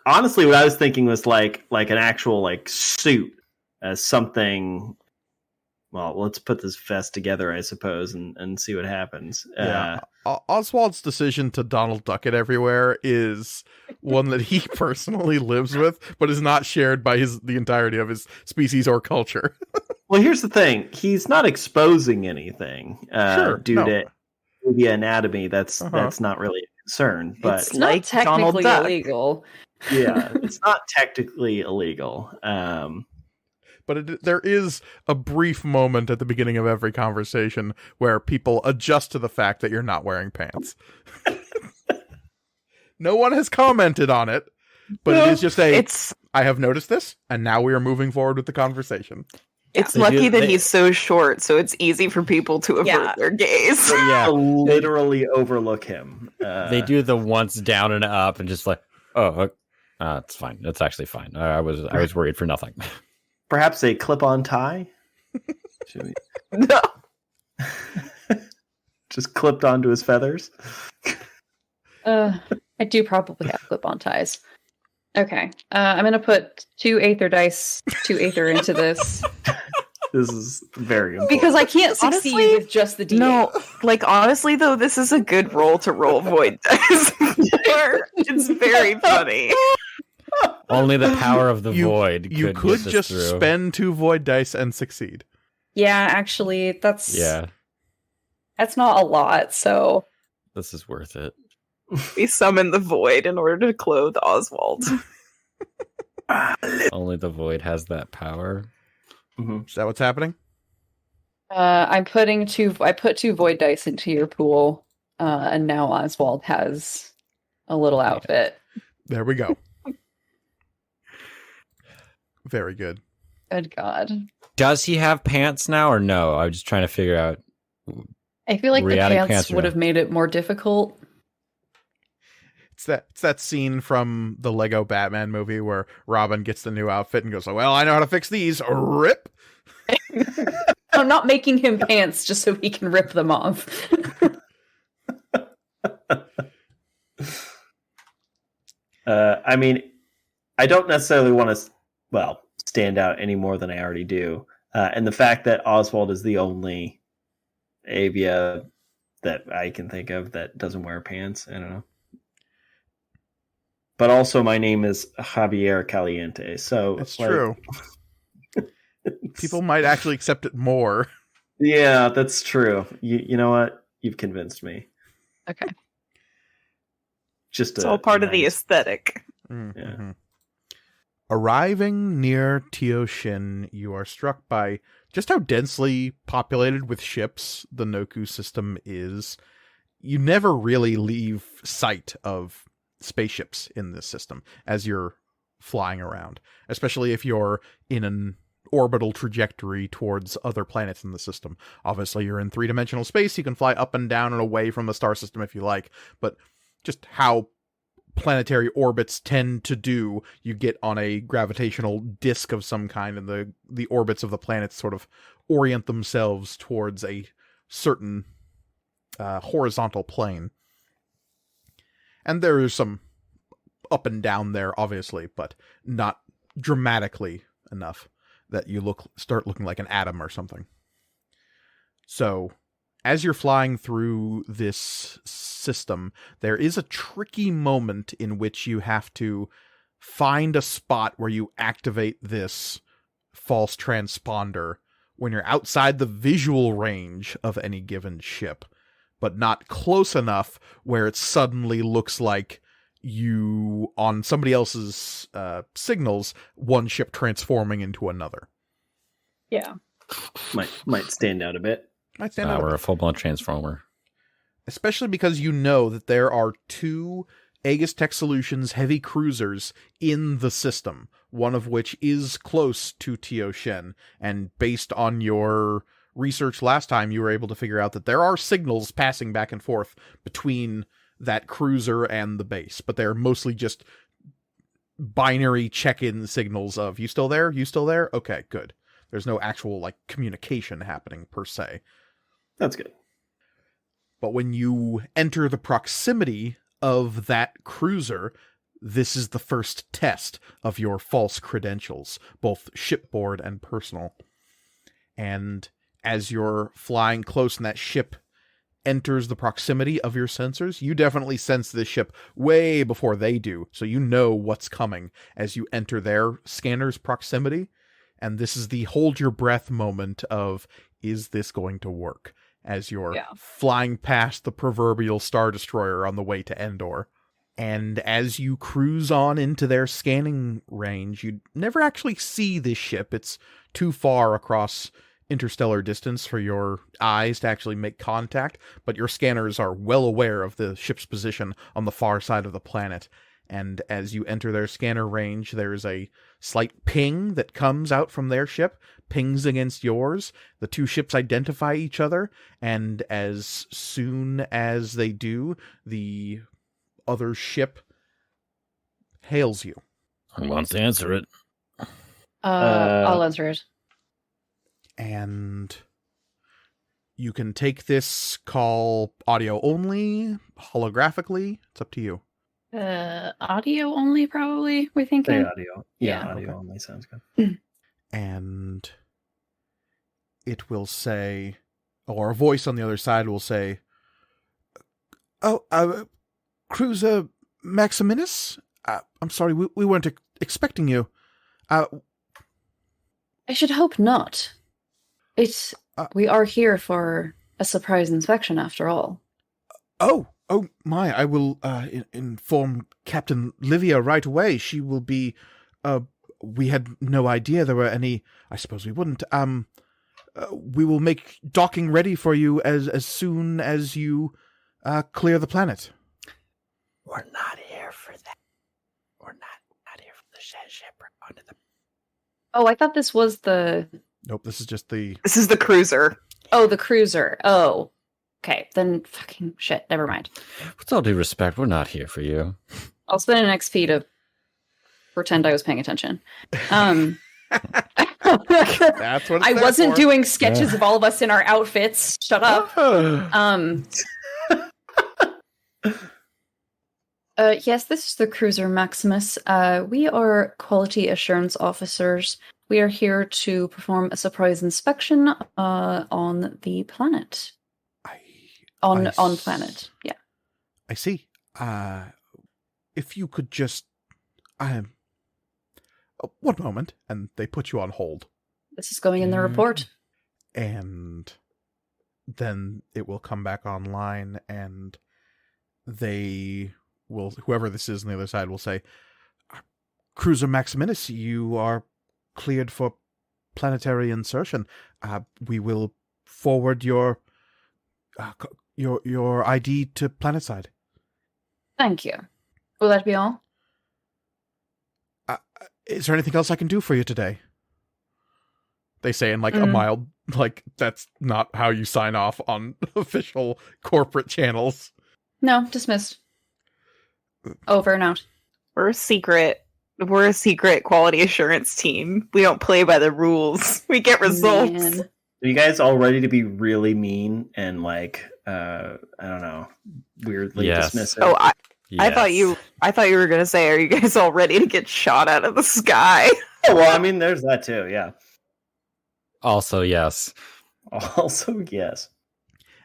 Honestly, what I was thinking was like an actual like suit as something. Well, let's put this vest together, I suppose, and see what happens. Yeah. Oswald's decision to Donald Duck it everywhere is one that he personally lives with, but is not shared by the entirety of his species or culture. Well, here's the thing: he's not exposing anything due to Avia anatomy. That's not really a concern. But It's not like Donald technically Duck. illegal. yeah, it's not technically illegal. But there is a brief moment at the beginning of every conversation where people adjust to the fact that you're not wearing pants. No one has commented on it, but it is just I have noticed this, and now we are moving forward with the conversation. It's lucky that he's so short, so it's easy for people to avert their gaze. Yeah, literally overlook him. They do the once down and up, and just like, it's fine. It's actually fine. I was worried for nothing. Perhaps a clip-on tie? No. Just clipped onto his feathers? I do probably have clip-on ties. Okay. I'm going to put 2 Aether dice, 2 Aether into this. This is very important. Because I can't succeed Honestly, with just the D8. No, like honestly though, this is a good roll to roll void dice. It's very funny. Only the power of the void. You could just spend 2 void dice and succeed. Yeah, actually, that's not a lot, so this is worth it. We summon the void in order to clothe Oswald. Only the void has that power. Mm-hmm. Is that what's happening? I put 2 void dice into your pool, and now Oswald has a little outfit. There we go. Very good. Good God. Does he have pants now or no? I'm just trying to figure out. I feel like the Reality pants would have made it more difficult. It's that scene from the Lego Batman movie where Robin gets the new outfit and goes, "Oh, well, I know how to fix these." Rip. I'm not making him pants just so he can rip them off. I mean, I don't necessarily want to, stand out any more than I already do. And the fact that Oswald is the only Avia that I can think of that doesn't wear pants, I don't know. But also, my name is Javier Caliente, so that's true. People might actually accept it more. Yeah, that's true. You know what? You've convinced me. Okay. It's all part of the aesthetic. Mm-hmm. Yeah. Arriving near Teoshin, you are struck by just how densely populated with ships the Noku system is. You never really leave sight of spaceships in this system as you're flying around, especially if you're in an orbital trajectory towards other planets in the system. Obviously, you're in 3-dimensional space. You can fly up and down and away from the star system if you like, but just how planetary orbits tend to do. You get on a gravitational disk of some kind, and the orbits of the planets sort of orient themselves towards a certain horizontal plane. And there is some up and down there, obviously, but not dramatically enough that you start looking like an atom or something. So, as you're flying through this system, there is a tricky moment in which you have to find a spot where you activate this false transponder when you're outside the visual range of any given ship, but not close enough where it suddenly looks like you, on somebody else's signals, one ship transforming into another. Yeah. Might stand out a bit. We're a full-blown transformer. Especially because you know that there are 2 Aegis Tech Solutions heavy cruisers in the system, one of which is close to Tio Shen, and based on your research last time, you were able to figure out that there are signals passing back and forth between that cruiser and the base, but they're mostly just binary check-in signals of, you still there? You still there? Okay, good. There's no actual, communication happening, per se. That's good. But when you enter the proximity of that cruiser, this is the first test of your false credentials, both shipboard and personal. And as you're flying close and that ship enters the proximity of your sensors, you definitely sense this ship way before they do, so you know what's coming as you enter their scanner's proximity. And this is the hold your breath moment of, is this going to work? As you're flying past the proverbial Star Destroyer on the way to Endor. And as you cruise on into their scanning range, you never actually see this ship. It's too far across interstellar distance for your eyes to actually make contact, but your scanners are well aware of the ship's position on the far side of the planet. And as you enter their scanner range, there's a slight ping that comes out from their ship, pings against yours. The 2 ships identify each other, and as soon as they do, the other ship hails you. Who wants to answer it? I'll answer it. And you can take this call audio only, holographically. It's up to you. Audio only, probably, we're thinking. Say audio. Yeah, audio only sounds good. And it will say, or a voice on the other side will say, Cruiser Maximinus? I'm sorry, we weren't expecting you. I should hope not. We are here for a surprise inspection, after all. Oh my, I will inform Captain Livia right away. She will be, we had no idea there were any, I suppose we wouldn't, we will make docking ready for you as soon as you clear the planet. We're not here for that. We're not here for the ship. We're going to the... Oh, I thought this was the... Nope, this is just the... This is the cruiser. Oh, the cruiser. Oh. Okay, then fucking shit, never mind. With all due respect, we're not here for you. I'll spend an XP to pretend I was paying attention. That's what I wasn't doing sketches of all of us in our outfits. Shut up. Yes, this is the Cruiser Maximus. We are quality assurance officers. We are here to perform a surprise inspection on the planet. On planet, yeah. I see. If you could just... one moment, and they put you on hold. This is going in the report. And then it will come back online, and they will... Whoever this is on the other side will say, Cruiser Maximinus, you are cleared for planetary insertion. We will forward your ID to planetside. Thank you. Will that be all? Is there anything else I can do for you today? They say in a mild, that's not how you sign off on official corporate channels. No, dismissed. Over and out. We're a secret quality assurance team. We don't play by the rules. We get results. Man. Are you guys all ready to be really mean and like I don't know, weirdly Yes. dismissive? Oh, I Yes. thought you were gonna say, are you guys all ready to get shot out of the sky? Oh, well, I mean, there's that too. Yeah. Also, yes. Also, yes.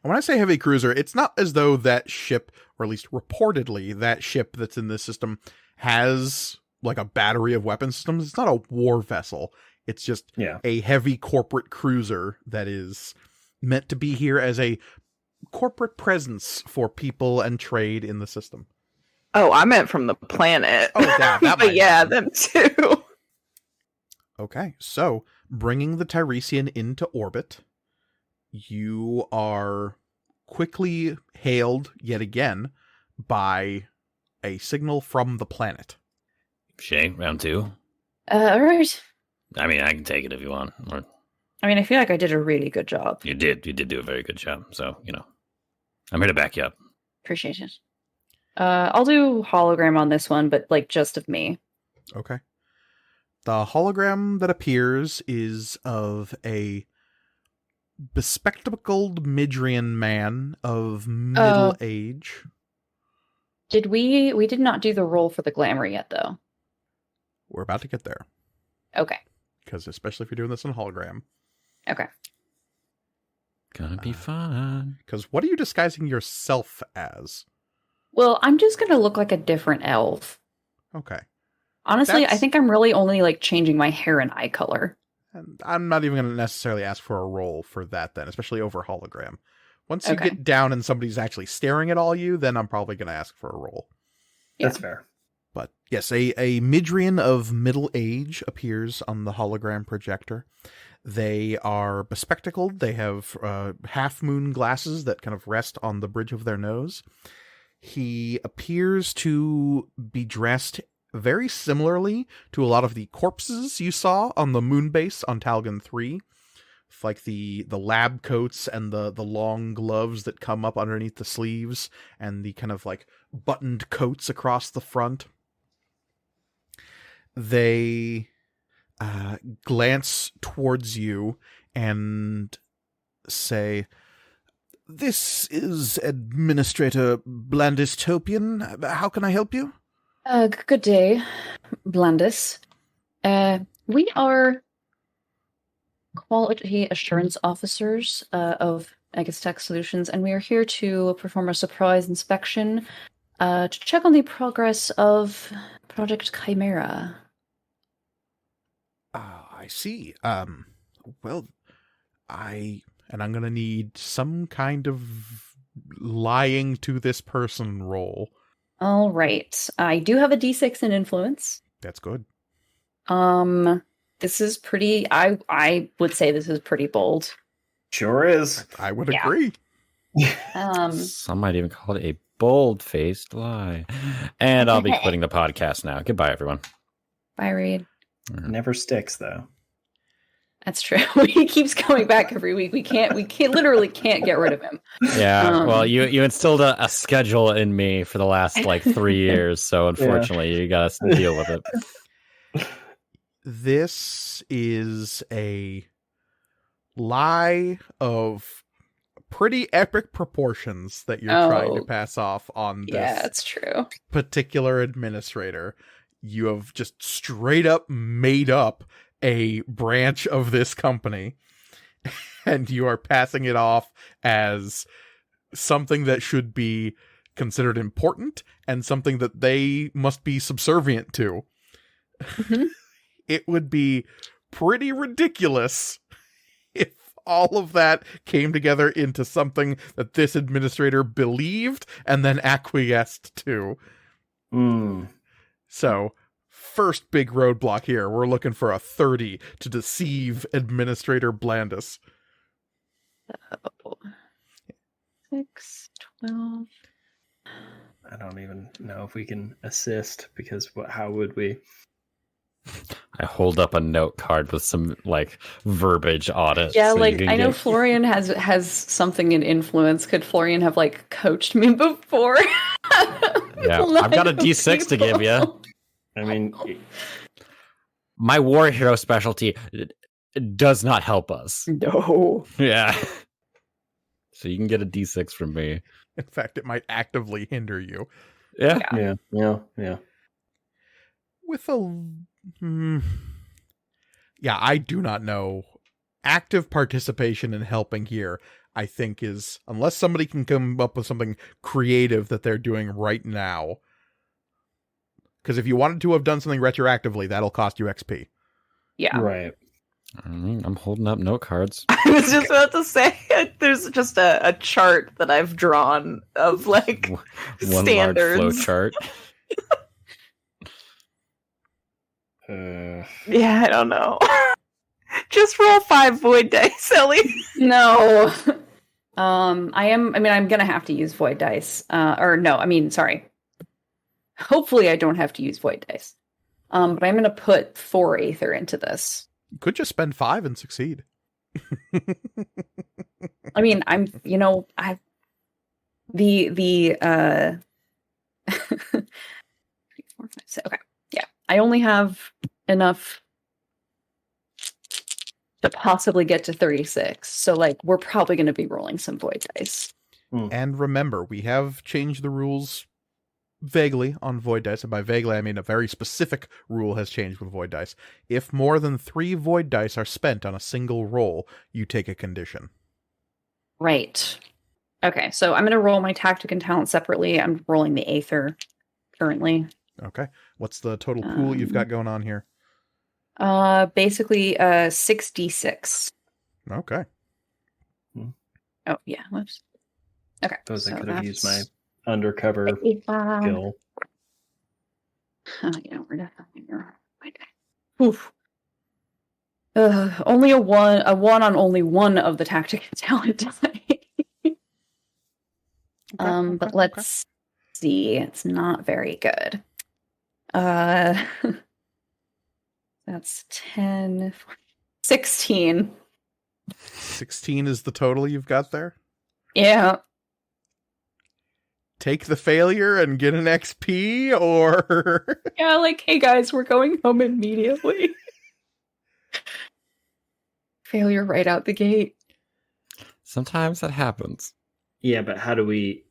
And when I say heavy cruiser, it's not as though that ship, or at least reportedly, that ship that's in this system has like a battery of weapon systems. It's not a war vessel. It's just a heavy corporate cruiser that is meant to be here as a corporate presence for people and trade in the system. Oh, I meant from the planet. Oh, yeah, that but might yeah, be. them too. Okay, so bringing the Tiresian into orbit, you are quickly hailed yet again by a signal from the planet. Shay, round 2. All right. I mean, I can take it if you want. Or I mean, I feel like I did a really good job. you did do a very good job. So, I'm here to back you up. Appreciate it. I'll do hologram on this one, but like just of me. Okay. The hologram that appears is of a bespectacled Midrian man of middle age. Did we did not do the roll for the glamour yet, though. We're about to get there. Okay. Because especially if you're doing this in hologram. Okay. Gonna be fun. Because what are you disguising yourself as? Well, I'm just gonna look like a different elf. Okay. Honestly, That's- I think I'm really only like changing my hair and eye color. And I'm not even going to necessarily ask for a roll for that then, especially over hologram. Once you Okay. get down and somebody's actually staring at all you, then I'm probably going to ask for a roll. That's fair. But yes, a Midrian of middle age appears on the hologram projector. They are bespectacled. They have half-moon glasses that kind of rest on the bridge of their nose. He appears to be dressed very similarly to a lot of the corpses you saw on the moon base on Talgon 3. Like the lab coats and the long gloves that come up underneath the sleeves and the kind of like buttoned coats across the front. They glance towards you and say, "This is Administrator Blandistopian. How can I help you?" Good day, Blandis. We are quality assurance officers of Aegis Tech Solutions, and we are here to perform a surprise inspection to check on the progress of Project Chimera. I see. Well, I'm going to need some kind of lying to this person roll. All right. I do have a D6 in influence. That's good. This is pretty. I would say this is pretty bold. Sure is. I would Yeah. agree. Some might even call it a bold-faced lie. And I'll be quitting the podcast now. Goodbye, everyone. Bye, Reed. Never sticks though. That's true. He keeps coming back every week. We literally can't get rid of him. Yeah, well, you instilled a schedule in me for the last like 3 years, so unfortunately, you got to deal with it. This is a lie of pretty epic proportions that you're trying to pass off on this Yeah, it's true. particular administrator. You have just straight up made up a branch of this company, and you are passing it off as something that should be considered important and something that they must be subservient to. Mm-hmm. It would be pretty ridiculous if all of that came together into something that this administrator believed and then acquiesced to. So, first big roadblock here. We're looking for a 30 to deceive Administrator Blandis. 6, 12. I don't even know if we can assist because how would we? I hold up a note card with some like verbiage on it. Yeah, so like I know Florian has something in influence. Could Florian have like coached me before? Yeah, I've got a D6 to give you. I mean, My war hero specialty does not help us. No. Yeah. So you can get a D6 from me. In fact, it might actively hinder you. Yeah. yeah. With a... Yeah, I do not know. Active participation in helping here, I think, is... Unless somebody can come up with something creative that they're doing right now. Because if you wanted to have done something retroactively, that'll cost you XP. Yeah. Right. I'm holding up note cards. I was just about to say, there's just a chart that I've drawn of like One standards. large flow chart. Yeah, I don't know. Just roll 5 void dice, Ellie. No. I'm gonna have to use void dice. Sorry. Hopefully I don't have to use void dice. But I'm gonna put 4 Aether into this. You could just spend 5 and succeed. I mean, okay. Yeah. I only have enough to possibly get to 36. So like we're probably gonna be rolling some void dice. And remember, we have changed the rules vaguely on void dice, and by vaguely I mean a very specific rule has changed with void dice. If more than 3 void dice are spent on a single roll, you take a condition. Right. Okay, so I'm going to roll my tactic and talent separately. I'm rolling the Aether currently. Okay. What's the total pool you've got going on here? Basically 6d6. Okay. Oh, yeah. Whoops. Okay. Suppose I so could have used my that's undercover 85. skill. Oh, yeah, we're definitely here. Oof. Only a one on only one of the tactic and talent die. But let's see. It's not very good. That's 10, 16. 16 is the total you've got there? Yeah. Take the failure and get an XP, or... Yeah, like, hey guys, we're going home immediately. Failure right out the gate. Sometimes that happens. Yeah, but how do we,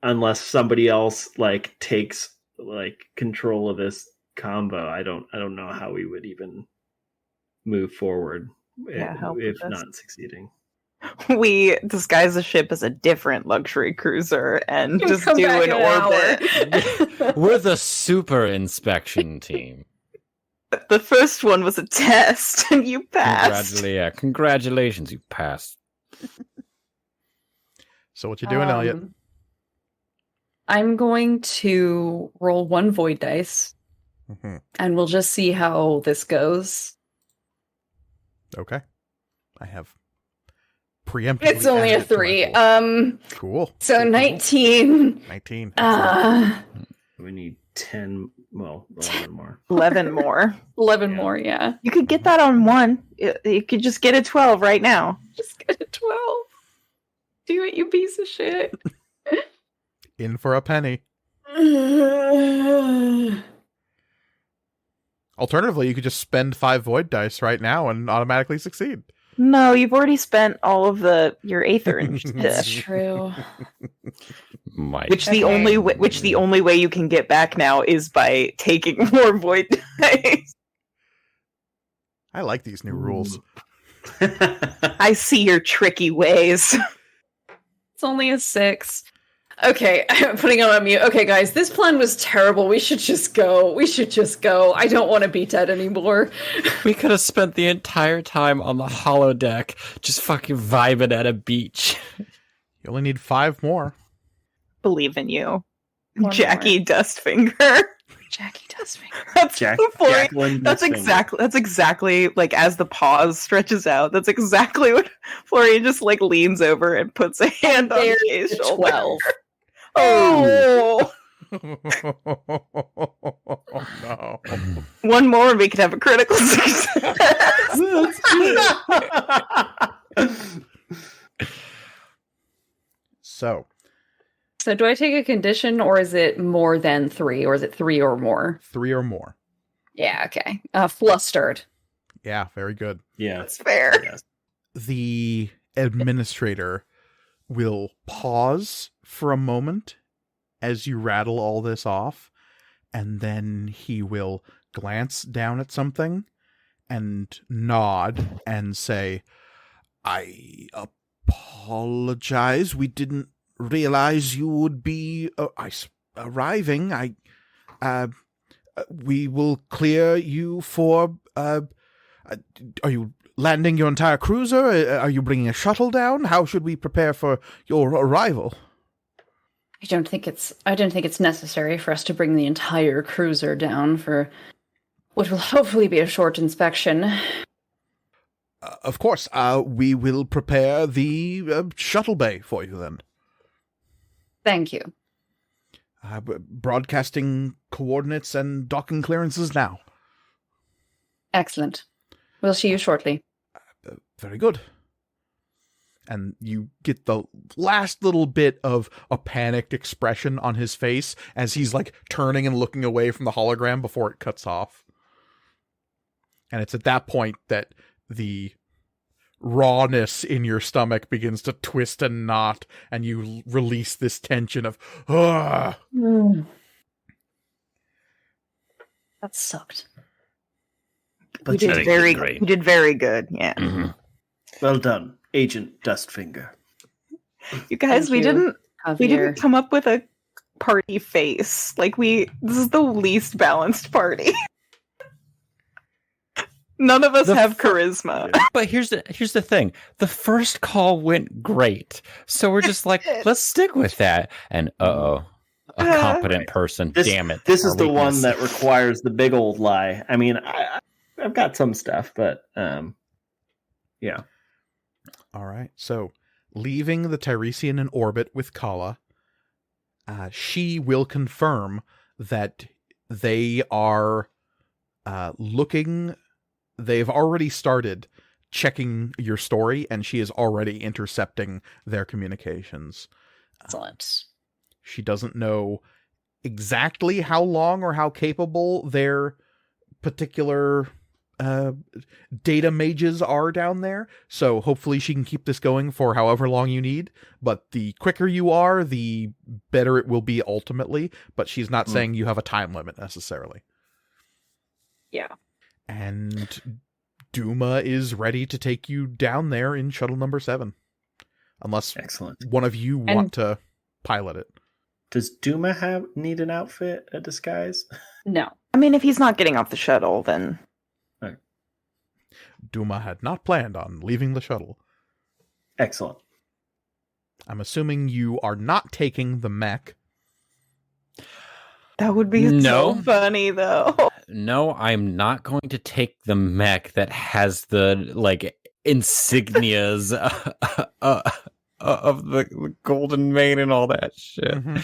unless somebody else like takes like control of this combo, I don't know how we would even move forward if not succeeding. We disguise the ship as a different luxury cruiser and just do an orbit. We're the super inspection team. The first one was a test, and you passed. Congratulations, you passed. So what you doing, Elliot? I'm going to roll 1 void dice, and we'll just see how this goes. Okay. I have preemptively. It's only a 3. Cool. So cool. 19. 19. We need 10. Well, 11 more. 11 more. 11 more, yeah. You could get that on 1. You could just get a 12 right now. Just get a 12. Do it, you piece of shit. In for a penny. Alternatively, you could just spend 5 void dice right now and automatically succeed. No, you've already spent all of your Aether and That's true. Which the only way you can get back now is by taking more void dice. I like these new rules. I see your tricky ways. It's only a 6. Okay, I'm putting it on mute. Okay, guys, this plan was terrible. We should just go. I don't want to be dead anymore. We could have spent the entire time on the holodeck just fucking vibing at a beach. You only need 5 more. Believe in you. One Jackie more. Dustfinger. Jackie Dustfinger. That's exactly like as the pause stretches out. That's exactly what Florian just like leans over and puts a hand on Jay's shoulder. 12. Oh, No. One more and we could have a critical success. So, So do I take a condition, or is it more than 3, or is it 3 or more? 3 or more. Yeah, okay. Flustered. Yeah, very good. Yeah. That's fair. Yes. The administrator will pause for a moment as you rattle all this off, and then he will glance down at something and nod and say, I apologize. We didn't realize you would be arriving. We will clear you for... are you landing your entire cruiser? Are you bringing a shuttle down? How should we prepare for your arrival? I don't think it's necessary for us to bring the entire cruiser down for what will hopefully be a short inspection. Of course, we will prepare the shuttle bay for you then. Thank you. Broadcasting coordinates and docking clearances now. Excellent. We'll see you shortly. Very good. And you get the last little bit of a panicked expression on his face as he's like turning and looking away from the hologram before it cuts off. And it's at that point that the rawness in your stomach begins to twist and knot, and you release this tension of, ugh. That sucked. You did very good. Yeah. Mm-hmm. Well done, Agent Dustfinger. You guys, we didn't come up with a party face. This is the least balanced party. None of us have charisma. But here's the thing. The first call went great. So we're just like, let's stick with that. And a competent person. Damn it. This is the one that requires the big old lie. I mean, I've got some stuff, but yeah. All right. So, leaving the Tiresian in orbit with Kala, she will confirm that they are looking. They've already started checking your story, and she is already intercepting their communications. Excellent. She doesn't know exactly how long or how capable their particular data mages are down there, so hopefully she can keep this going for however long you need, but the quicker you are, the better it will be ultimately, but she's not saying you have a time limit necessarily. Yeah. And Duma is ready to take you down there in shuttle number 7. Unless one of you want to pilot it. Does Duma need an outfit, a disguise? No. I mean, if he's not getting off the shuttle, then... Right. Duma had not planned on leaving the shuttle. Excellent. I'm assuming you are not taking the mech. That would be so funny, though. No, I'm not going to take the mech that has the, insignias of the Golden Maid and all that shit. Mm-hmm.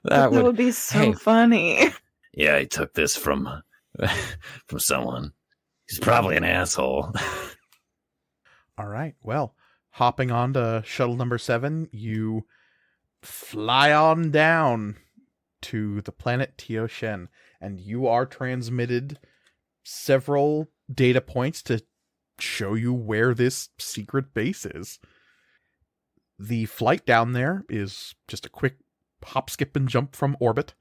That would be so funny. Yeah, I took this from someone. He's probably an asshole. All right. Well, hopping on to shuttle number 7, you fly on down to the planet Teoshen, and you are transmitted several data points to show you where this secret base is. The flight down there is just a quick hop, skip, and jump from orbit.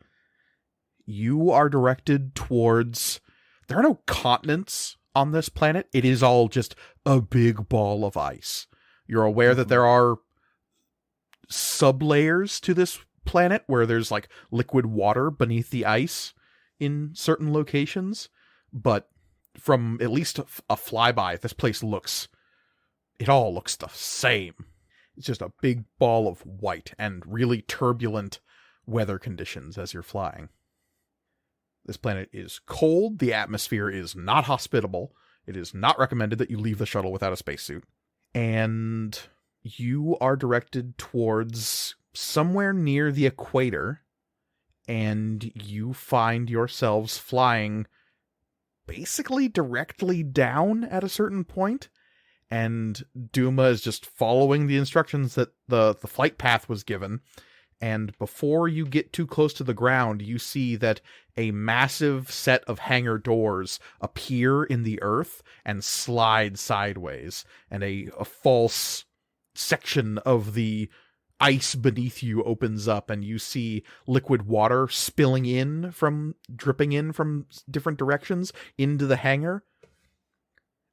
You are directed towards... There are no continents on this planet. It is all just a big ball of ice. You're aware that there are sublayers to this planet where there's liquid water beneath the ice in certain locations, but from at least a flyby, this place it all looks the same. It's just a big ball of white and really turbulent weather conditions as you're flying. This planet is cold. The atmosphere is not hospitable. It is not recommended that you leave the shuttle without a spacesuit. And you are directed towards somewhere near the equator and you find yourselves flying basically directly down at a certain point, and Duma is just following the instructions that the flight path was given. And before you get too close to the ground, you see that a massive set of hangar doors appear in the earth and slide sideways, and a false section of the ice beneath you opens up, and you see liquid water dripping in from different directions into the hangar.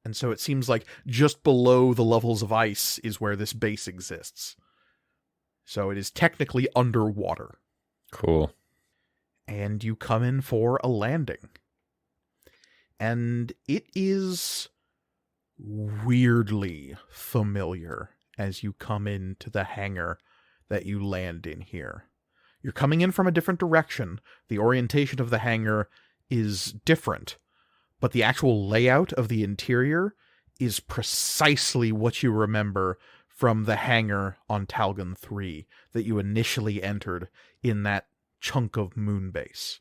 And so it seems like just below the levels of ice is where this base exists. So it is technically underwater. Cool. And you come in for a landing. And it is weirdly familiar as you come into the hangar that you land in here. You're coming in from a different direction. The orientation of the hangar is different, but the actual layout of the interior is precisely what you remember from the hangar on Talgon 3 that you initially entered in that chunk of Moonbase.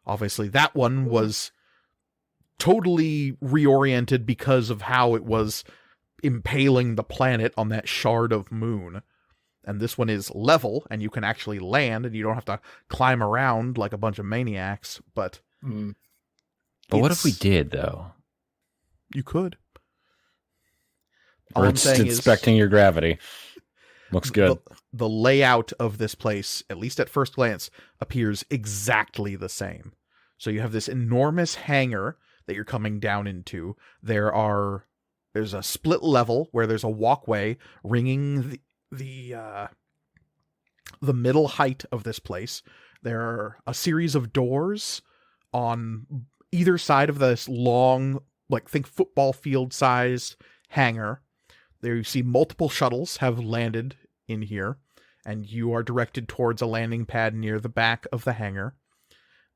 Obviously, that one was totally reoriented because of how it was impaling the planet on that shard of moon. And this one is level, and you can actually land, and you don't have to climb around like a bunch of maniacs, but... But what if we did, though? You could. Or it's inspecting your gravity. Looks good. The layout of this place, at least at first glance, appears exactly the same. So you have this enormous hangar that you're coming down into. There's a split level where there's a walkway ringing the middle height of this place. There are a series of doors on either side of this long, think football field sized hangar. There you see multiple shuttles have landed in here, and you are directed towards a landing pad near the back of the hangar.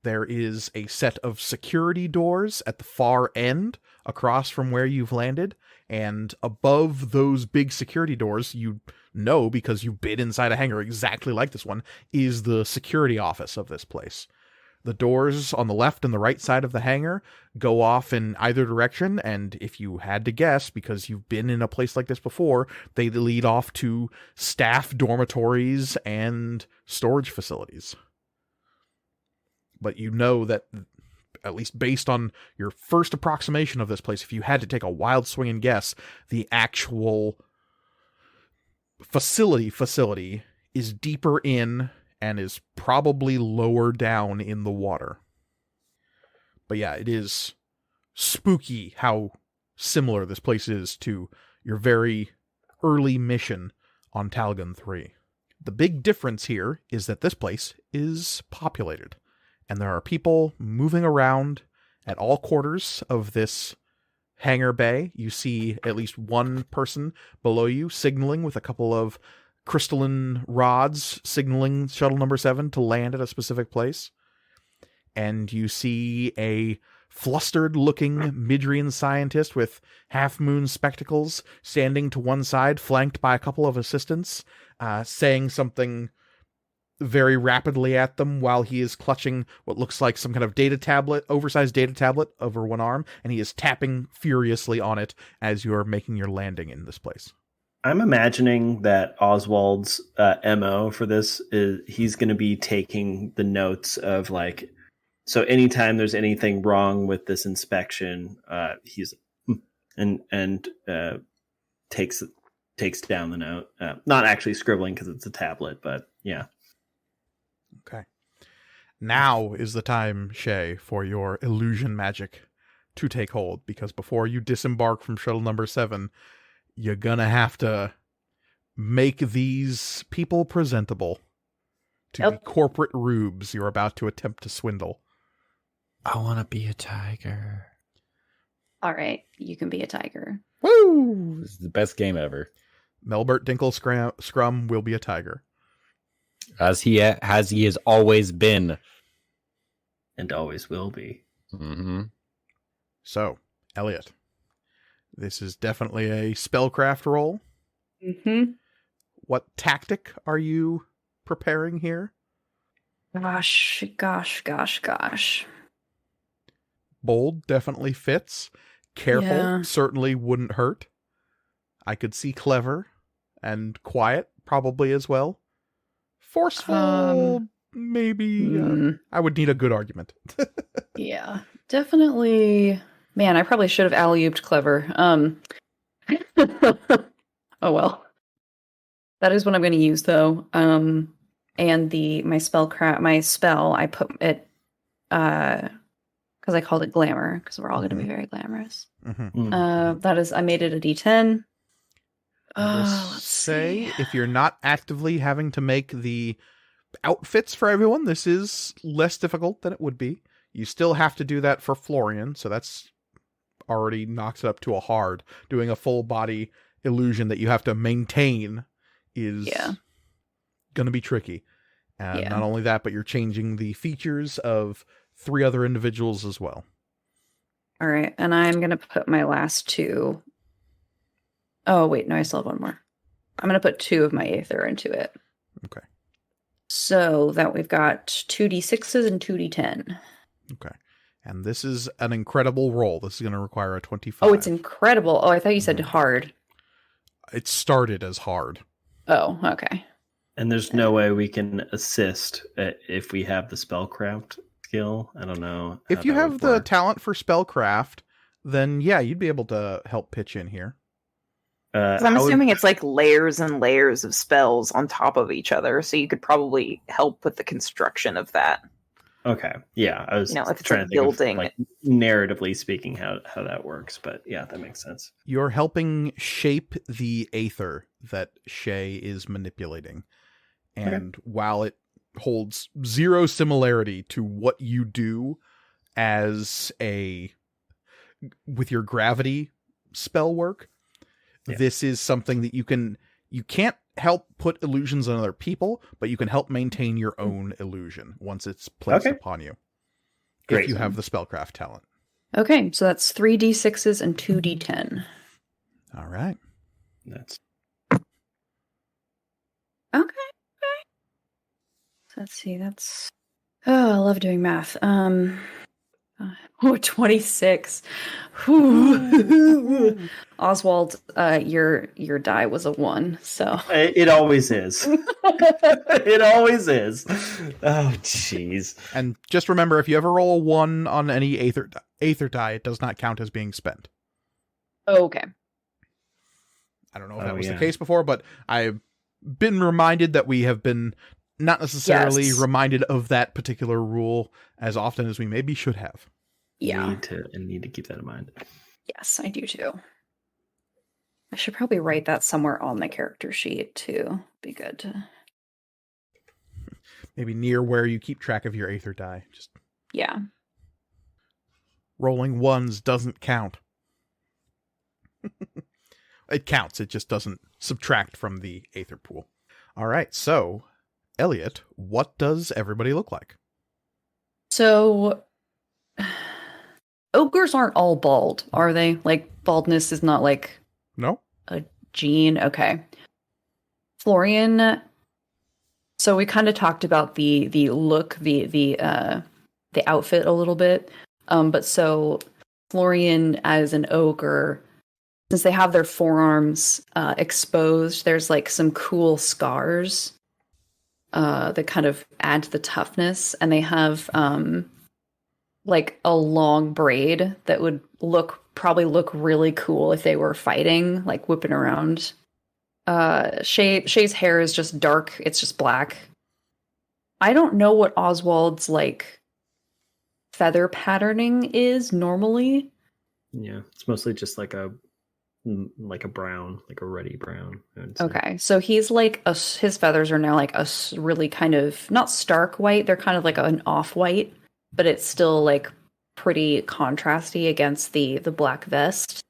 There is a set of security doors at the far end across from where you've landed, and above those big security doors, you know because you've been inside a hangar exactly like this one, is the security office of this place. The doors on the left and the right side of the hangar go off in either direction, and if you had to guess, because you've been in a place like this before, they lead off to staff dormitories and storage facilities. But you know that, at least based on your first approximation of this place, if you had to take a wild swinging guess, the actual facility is deeper in and is probably lower down in the water. But yeah, it is spooky how similar this place is to your very early mission on Talgon 3. The big difference here is that this place is populated, and there are people moving around at all quarters of this hangar bay. You see at least one person below you signaling with a couple of crystalline rods signaling shuttle number 7 to land at a specific place. And you see a flustered-looking Midrian scientist with half-moon spectacles standing to one side, flanked by a couple of assistants, saying something very rapidly at them while he is clutching what looks like some kind of oversized data tablet over one arm, and he is tapping furiously on it as you're making your landing in this place. I'm imagining that Oswald's MO for this is he's going to be taking the notes of so anytime there's anything wrong with this inspection, he's and takes down the note. Not actually scribbling because it's a tablet, but yeah. Okay. Now is the time, Shay, for your illusion magic to take hold, because before you disembark from shuttle number 7, you're gonna have to make these people presentable to the corporate rubes you're about to attempt to swindle. I want to be a tiger. All right, you can be a tiger. Woo! This is the best game ever. Melbert Dinkle Scrum will be a tiger. As he has always been. And always will be. Mm-hmm. So, Elliot, this is definitely a spellcraft roll. Mm-hmm. What tactic are you preparing here? Gosh. Bold definitely fits. Careful Yeah. certainly wouldn't hurt. I could see clever and quiet probably as well. Forceful, maybe. I would need a good argument. Yeah, definitely. Man, I probably should have alley-ooped clever. Oh well. That is what I'm going to use though. And my spell, I put it because I called it glamour because we're all going to be very glamorous. That is, I made it a D10. Let's say if you're not actively having to make the outfits for everyone, this is less difficult than it would be. You still have to do that for Florian, so that's already knocks it up to a hard. Doing a full body illusion that you have to maintain is going to be tricky. And not only that, but you're changing the features of 3 other individuals as well. All right, and I'm going to put my last 2. Oh, wait, no, I still have 1 more. I'm going to put 2 of my Aether into it. Okay. So that we've got 2d6s and 2d10. Okay. And this is an incredible roll. This is going to require a 25. Oh, it's incredible. Oh, I thought you said hard. It started as hard. Oh, okay. And there's no way we can assist if we have the spellcraft skill. I don't know. If you have the talent for spellcraft, then yeah, you'd be able to help pitch in here. I'm assuming it's like layers and layers of spells on top of each other, so you could probably help with the construction of that. Okay, yeah, I was if it's trying like to think building, of, like, narratively speaking, how that works, but yeah, that makes sense. You're helping shape the Aether that Shay is manipulating, and while it holds 0 similarity to what you do with your gravity spell work, this is something that you can't help put illusions on other people, but you can help maintain your own illusion once it's placed upon you. Great. If you have the spellcraft talent. Okay, so that's 3d6s and 2d10. All right. That's okay. So let's see, that's... Oh, I love doing math. 26. Oswald, your die was a 1, so it always is. It always is. Oh, jeez. And just remember, if you ever roll a 1 on any Aether die, it does not count as being spent. Okay. I don't know if that was the case before, but I've been reminded that we have been not necessarily reminded of that particular rule as often as we maybe should have. Yeah. Need to keep that in mind. Yes, I do too. I should probably write that somewhere on my character sheet too. Be good to... Maybe near where you keep track of your Aether die. Just rolling 1s doesn't count. It counts, it just doesn't subtract from the Aether pool. All right, so Elliot, what does everybody look like? So ogres aren't all bald, are they? Like, baldness is not like a gene. Okay. Florian, so we kind of talked about the look, the outfit a little bit. But so Florian as an ogre, since they have their forearms exposed, there's like some cool scars that kind of add to the toughness, and they have like a long braid that would probably look really cool if they were fighting, like whipping around. Shay's hair is just dark, it's just black. I don't know what Oswald's like feather patterning is normally. Yeah, it's mostly just like a brown, like a ruddy brown. Okay, so he's like his feathers are now like a really kind of not stark white. They're kind of like an off white, but it's still like pretty contrasty against the black vest.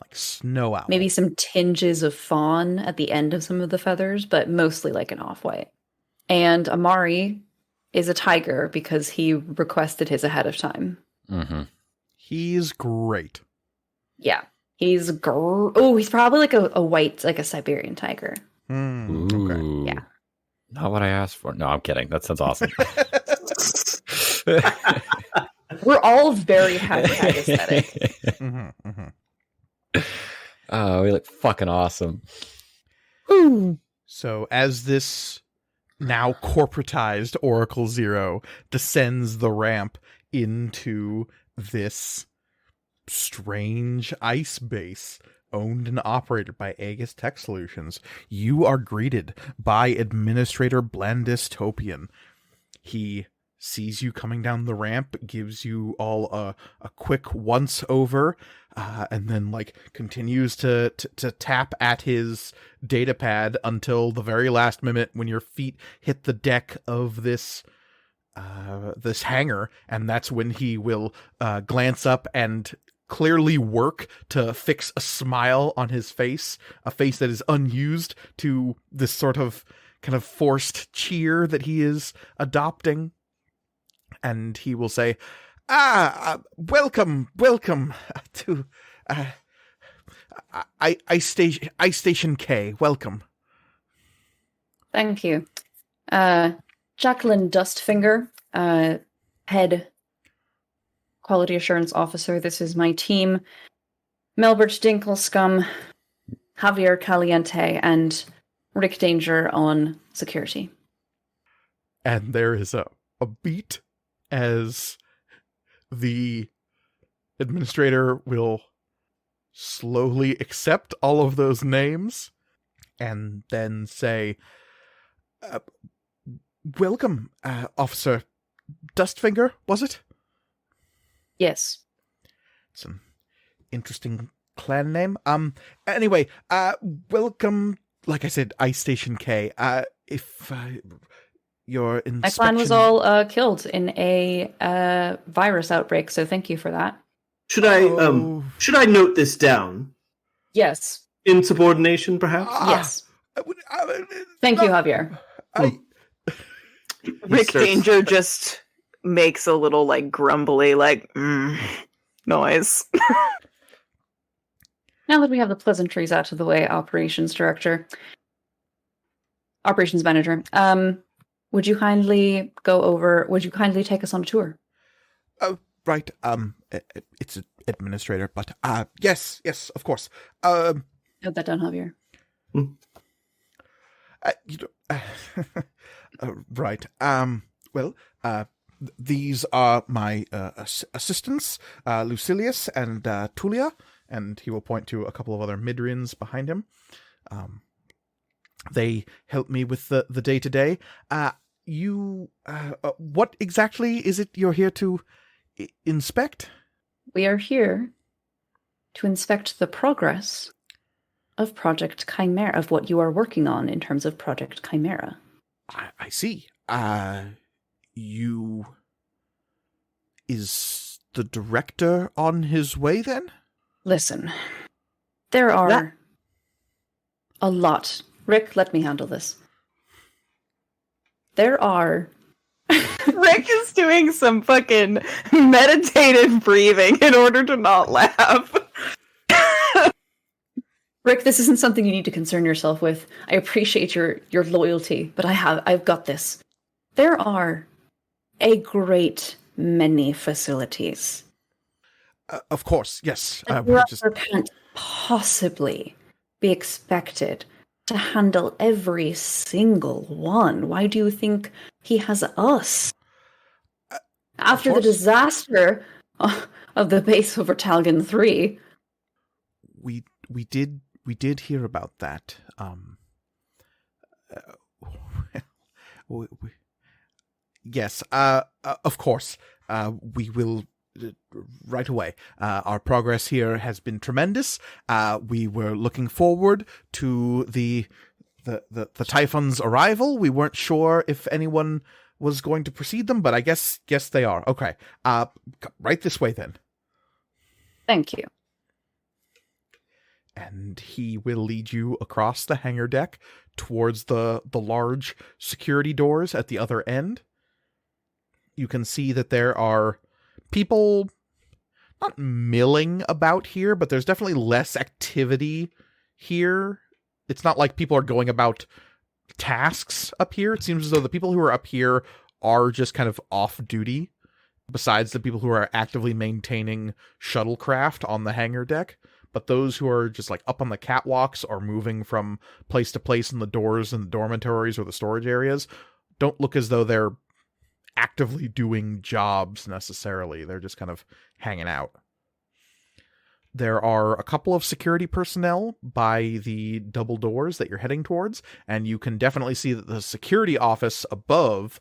Like snow owl. Maybe some tinges of fawn at the end of some of the feathers, but mostly like an off white. And Amari is a tiger because he requested his ahead of time. Mm-hmm. He's great. Yeah. He's probably like a white, like a Siberian tiger. Okay. Yeah. Not what I asked for. No, I'm kidding. That sounds awesome. We're all very hashtag aesthetic. Oh, we look fucking awesome. So as this now corporatized Oracle Zero descends the ramp into this strange ice base owned and operated by Aegis Tech Solutions, you are greeted by Administrator Blandis Topian. He sees you coming down the ramp, gives you all a quick once over, and then like continues to tap at his data pad until the very last minute when your feet hit the deck of this hangar, and that's when he will glance up and clearly work to fix a smile on his face, a face that is unused to this sort of kind of forced cheer that he is adopting. And he will say, welcome to I Station K, welcome. Thank you. Jacqueline Dustfinger, head quality assurance officer. This is my team. Melbert Dinklescum, Javier Caliente, and Rick Danger on security. And there is a beat as the administrator will slowly accept all of those names and then say, welcome, Officer Dustfinger, was it? Yes. It's an interesting clan name. Anyway, welcome, like I said, Ice Station K. If your inspection... My clan was all killed in a virus outbreak, so thank you for that. Should I note this down? Yes. Insubordination, perhaps? Yes. Thank you, Javier. Rick Danger just makes a little like grumbly noise. Now that we have the pleasantries out of the way, operations manager, would you kindly take us on a tour? Oh, right. It's an administrator, but yes, of course. Note that down, Javier. Right. Well, these are my assistants, Lucilius and Tulia, and he will point to a couple of other Midrians behind him. They help me with the day-to-day. What exactly is it you're here to inspect? We are here to inspect the progress of Project Chimera, of what you are working on in terms of Project Chimera. I see. Is the director on his way then? Listen, there are a lot. Rick, let me handle this. There are... Rick is doing some fucking meditative breathing in order to not laugh. Rick, this isn't something you need to concern yourself with. I appreciate your loyalty, but I've got this. There are a great many facilities. Of course, yes. The can't possibly be expected to handle every single one. Why do you think he has us? After the disaster of the base over Talgan 3. We did hear about that. Yes, of course. We will right away. Our progress here has been tremendous. We were looking forward to the Typhon's arrival. We weren't sure if anyone was going to precede them, but I guess they are. Okay. Right this way then. Thank you. And he will lead you across the hangar deck towards the large security doors at the other end. You can see that there are people not milling about here, but there's definitely less activity here. It's not like people are going about tasks up here. It seems as though the people who are up here are just kind of off duty, besides the people who are actively maintaining shuttlecraft on the hangar deck. But those who are just like up on the catwalks or moving from place to place in the doors and the dormitories or the storage areas don't look as though they're actively doing jobs necessarily. They're just kind of hanging out. There are a couple of security personnel by the double doors that you're heading towards, and you can definitely see that the security office above,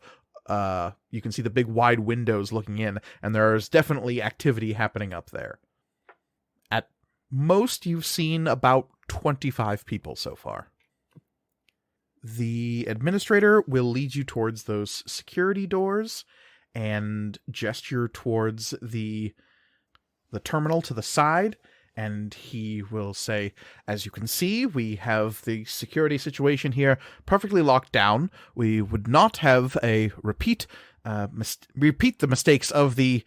you can see the big wide windows looking in, and there's definitely activity happening up there. At most, you've seen about 25 people so far. The administrator will lead you towards those security doors and gesture towards the terminal to the side, and he will say, as you can see, we have the security situation here perfectly locked down. We would not have a repeat the mistakes of the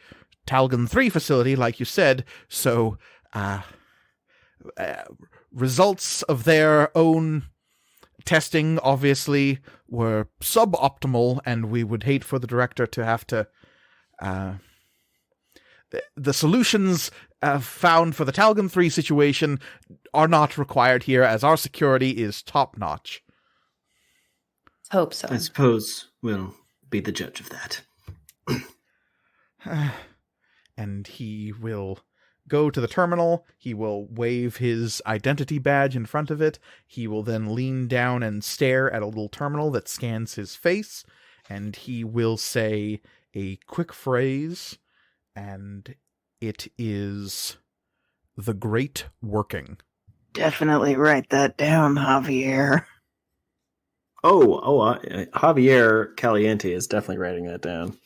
Talgon 3 facility, like you said, so results of their own testing obviously were suboptimal, and we would hate for the director to have to the solutions found for the Talgon 3 situation are not required here, as our security is top-notch. Hope so. I suppose we'll be the judge of that. And he will go to the terminal, he will wave his identity badge in front of it, he will then lean down and stare at a little terminal that scans his face, and he will say a quick phrase, and it is the great working. Definitely write that down, Javier. Javier Caliente is definitely writing that down.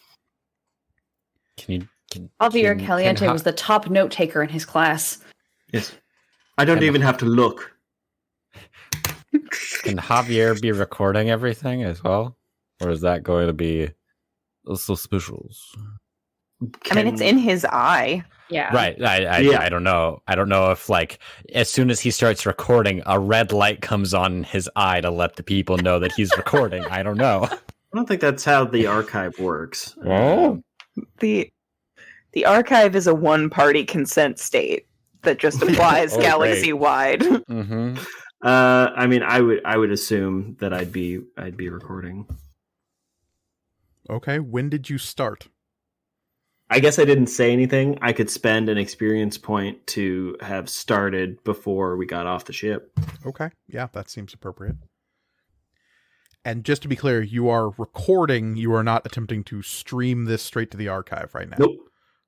Javier Caliente was the top note taker in his class. Yes. I don't even have to look. Can Javier be recording everything as well? Or is that going to be suspicious? I mean, it's in his eye. Yeah. Right. I don't know. I don't know if, like, as soon as he starts recording, a red light comes on in his eye to let the people know that he's recording. I don't know. I don't think that's how the archive works. Oh. The archive is a one-party consent state that just applies galaxy-wide. Mm-hmm. I mean, I would assume that I'd be recording. Okay, when did you start? I guess I didn't say anything. I could spend an experience point to have started before we got off the ship. Okay, yeah, that seems appropriate. And just to be clear, you are recording, you are not attempting to stream this straight to the archive right now? Nope.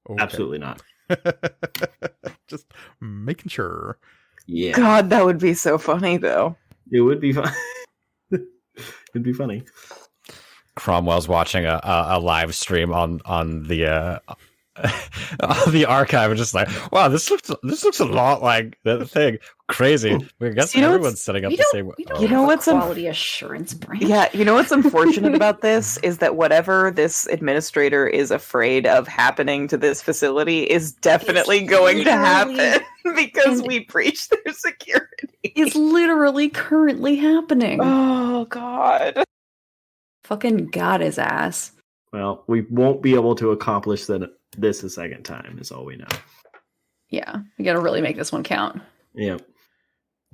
Okay. Absolutely not. Just making sure. Yeah. God, that would be so funny, though. It would be fun. It'd be funny. Cromwell's watching a live stream on the the archive and just like, wow, this looks a lot like that thing. Crazy. I guess everyone's setting up the same way. You know what's quality assurance branch? Yeah, you know what's unfortunate about this is that whatever this administrator is afraid of happening to this facility is definitely going to happen because we breached their security. It's literally currently happening. Oh, God. Fucking got his ass. Well, we won't be able to accomplish this a second time, is all we know. Yeah, we gotta really make this one count. Yep.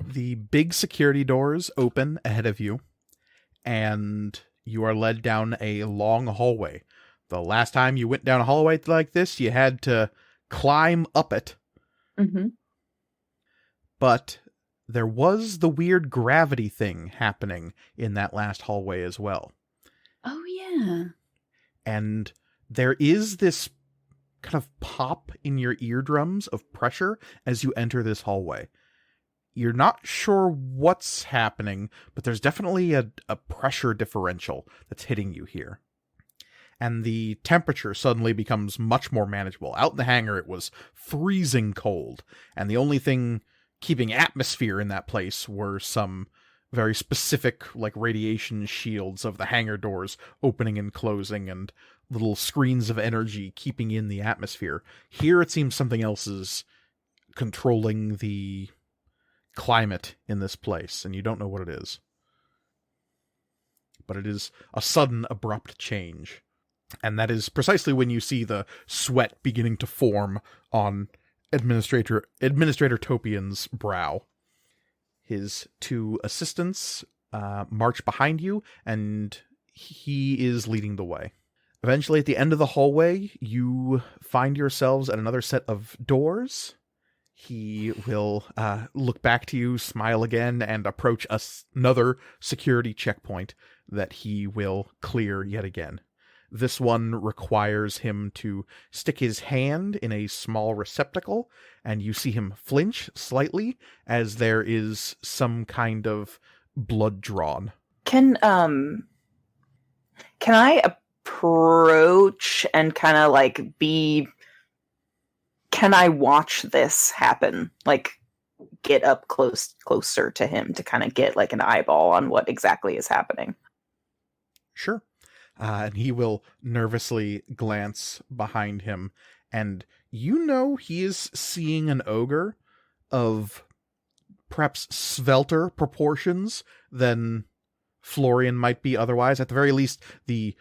The big security doors open ahead of you, and you are led down a long hallway. The last time you went down a hallway like this, you had to climb up it. Mm-hmm. But there was the weird gravity thing happening in that last hallway as well. Oh, yeah. And there is this kind of pop in your eardrums of pressure as you enter this hallway. You're not sure what's happening, but there's definitely a pressure differential that's hitting you here. And the temperature suddenly becomes much more manageable. Out in the hangar, it was freezing cold, and the only thing keeping atmosphere in that place were some very specific, like, radiation shields of the hangar doors opening and closing and little screens of energy keeping in the atmosphere. Here it seems something else is controlling the climate in this place, and you don't know what it is. but it is a sudden, abrupt change. And that is precisely when you see the sweat beginning to form on Administrator Topian's brow. His two assistants march behind you, and he is leading the way. Eventually, at the end of the hallway, you find yourselves at another set of doors. He will look back to you, smile again, and approach another security checkpoint that he will clear yet again. This one requires him to stick his hand in a small receptacle, and you see him flinch slightly as there is some kind of blood drawn. Can I approach and kind of like be... Can I watch this happen? Like, get up closer to him to kind of get like an eyeball on what exactly is happening. Sure. And he will nervously glance behind him, and you know he is seeing an ogre of perhaps svelter proportions than Florian might be otherwise. At the very least, the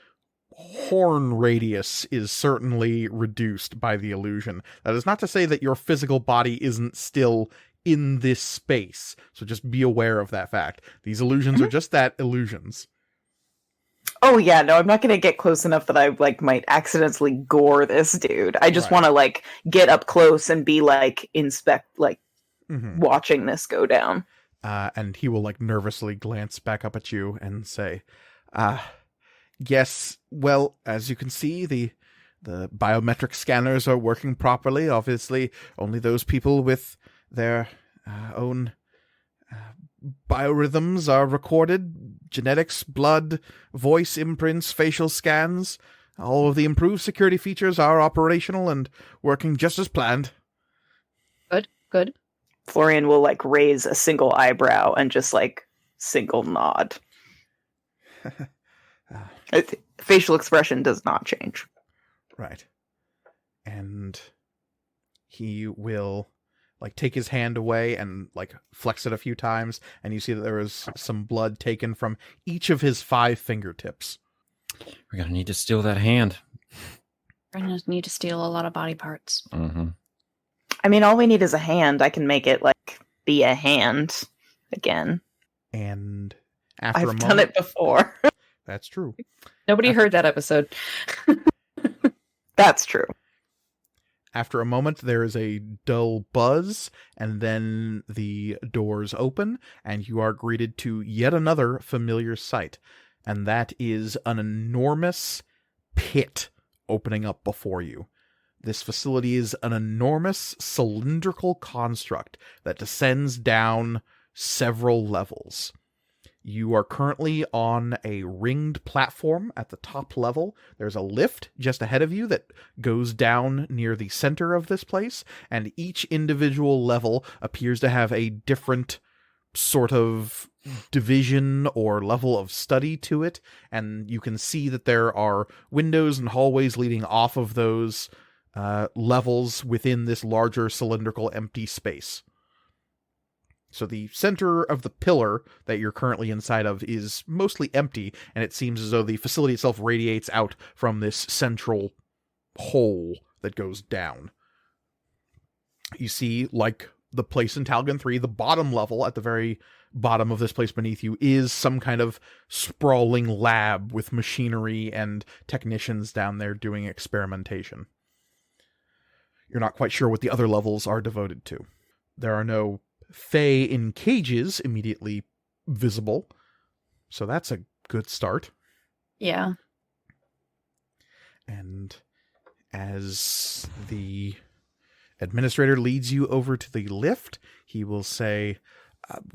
horn radius is certainly reduced by the illusion. That is not to say that your physical body isn't still in this space, so just be aware of that fact. These illusions are just that, illusions. Oh yeah, no, I'm not gonna get close enough that I like might accidentally gore this dude. I just want to like get up close and be like watching this go down. And he will like nervously glance back up at you and say, yes, well, as you can see, the biometric scanners are working properly. Obviously, only those people with their own biorhythms are recorded. Genetics, blood, voice imprints, facial scans. All of the improved security features are operational and working just as planned. Good. Florian will like raise a single eyebrow and just like single nod. Facial expression does not change. Right. And he will like take his hand away and like flex it a few times, and you see that there is some blood taken from each of his 5 fingertips. We're gonna need to steal that hand. We're gonna need to steal a lot of body parts. Mm-hmm. I mean, all we need is a hand. I can make it like be a hand again. And after I've done it before. That's true. Nobody heard that episode. That's true. After a moment, there is a dull buzz, and then the doors open, and you are greeted to yet another familiar sight, and that is an enormous pit opening up before you. This facility is an enormous cylindrical construct that descends down several levels. You are currently on a ringed platform at the top level. There's a lift just ahead of you that goes down near the center of this place, and each individual level appears to have a different sort of division or level of study to it, and you can see that there are windows and hallways leading off of those levels within this larger cylindrical empty space. So the center of the pillar that you're currently inside of is mostly empty, and it seems as though the facility itself radiates out from this central hole that goes down. You see, like the place in Talgon 3, the bottom level at the very bottom of this place beneath you is some kind of sprawling lab with machinery and technicians down there doing experimentation. You're not quite sure what the other levels are devoted to. There are no Fae in cages immediately visible, so that's a good start. Yeah. And as the administrator leads you over to the lift, he will say,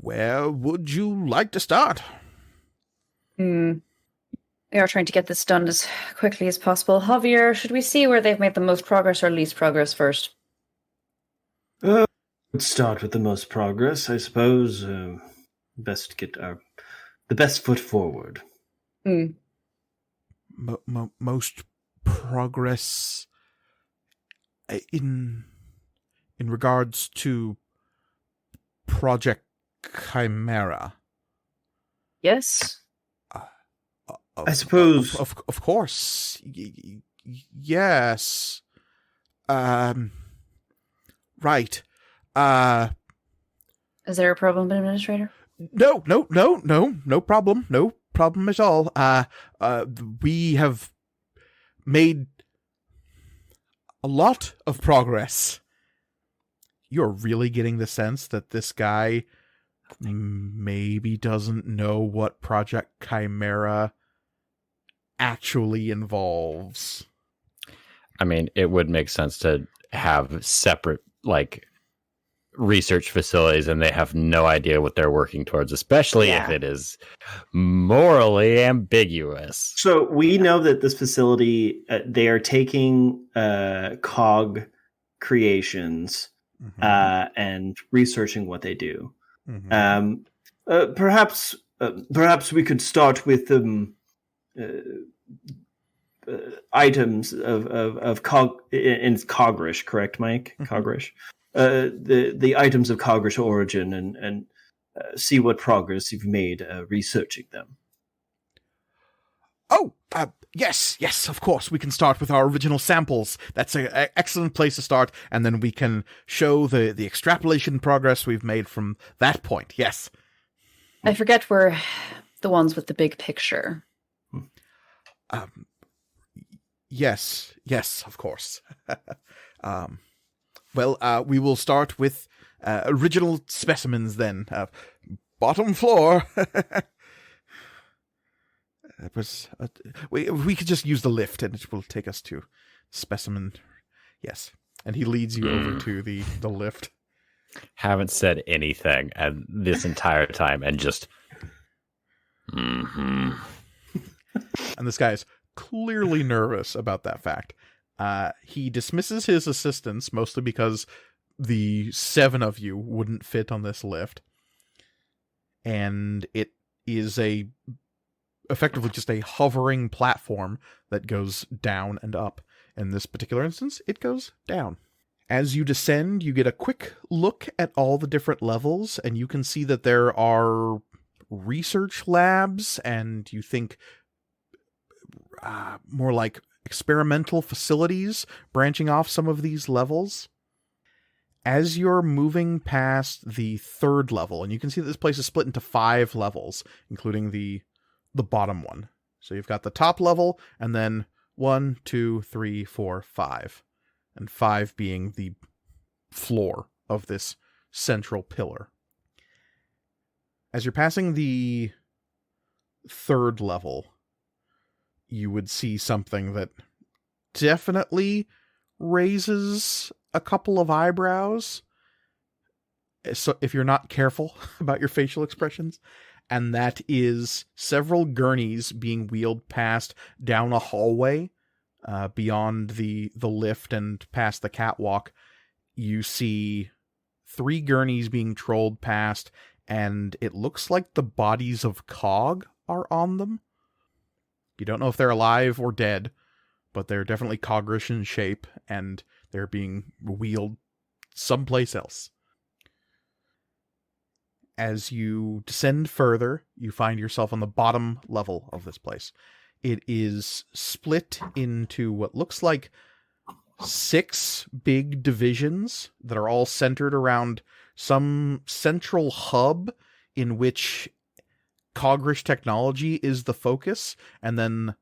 where would you like to start? We are trying to get this done as quickly as possible. Javier, should we see where they've made the most progress or least progress first? Let's start with the most progress, I suppose. Best get the best foot forward. Most progress in regards to Project Chimera. Yes. I suppose. Of course. Yes. Right. Is there a problem, Administrator? No problem. No problem at all. We have made a lot of progress. You're really getting the sense that this guy maybe doesn't know what Project Chimera actually involves. I mean, it would make sense to have separate, research facilities, and they have no idea what they're working towards, especially if it is morally ambiguous. So we know that this facility, they are taking cog creations and researching what they do. Perhaps we could start with items of cog in Cogrish, correct, Mike? Cogrish. The items of Cogrish origin and see what progress you've made researching them. Oh, yes, of course. We can start with our original samples. That's an excellent place to start, and then we can show the extrapolation progress we've made from that point. Yes. I forget we're the ones with the big picture. Yes, of course. Well, we will start with original specimens then. Bottom floor. That was we could just use the lift, and it will take us to specimen. Yes, and he leads you over to the lift. Haven't said anything and this entire time, and just. And this guy is clearly nervous about that fact. He dismisses his assistants mostly because the 7 of you wouldn't fit on this lift, and it is effectively just a hovering platform that goes down and up. In this particular instance, it goes down. As you descend, you get a quick look at all the different levels, and you can see that there are research labs, and you think more like experimental facilities branching off some of these levels. As you're moving past the 3rd level, and you can see that this place is split into 5 levels, including the bottom one. So you've got the top level, and then 1, 2, 3, 4, 5. And 5 being the floor of this central pillar. As you're passing the 3rd level, you would see something that definitely raises a couple of eyebrows. So if you're not careful about your facial expressions, and that is several gurneys being wheeled past down a hallway beyond the lift and past the catwalk. You see 3 gurneys being trolled past, and it looks like the bodies of Cog are on them. You don't know if they're alive or dead, but they're definitely Cogrish in shape, and they're being wheeled someplace else. As you descend further, you find yourself on the bottom level of this place. It is split into what looks like 6 big divisions that are all centered around some central hub in which Cogrish technology is the focus, and then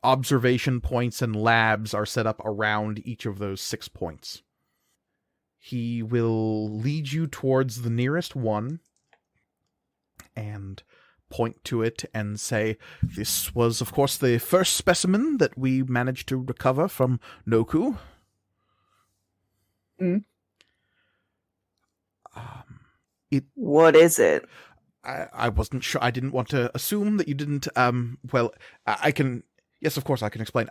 observation points and labs are set up around each of those 6 points. He will lead you towards the nearest one and point to it and say, "This was, of course, the first specimen that we managed to recover from Noku." What is it? I wasn't sure. I didn't want to assume that you didn't. Well, I can. Yes, of course, I can explain.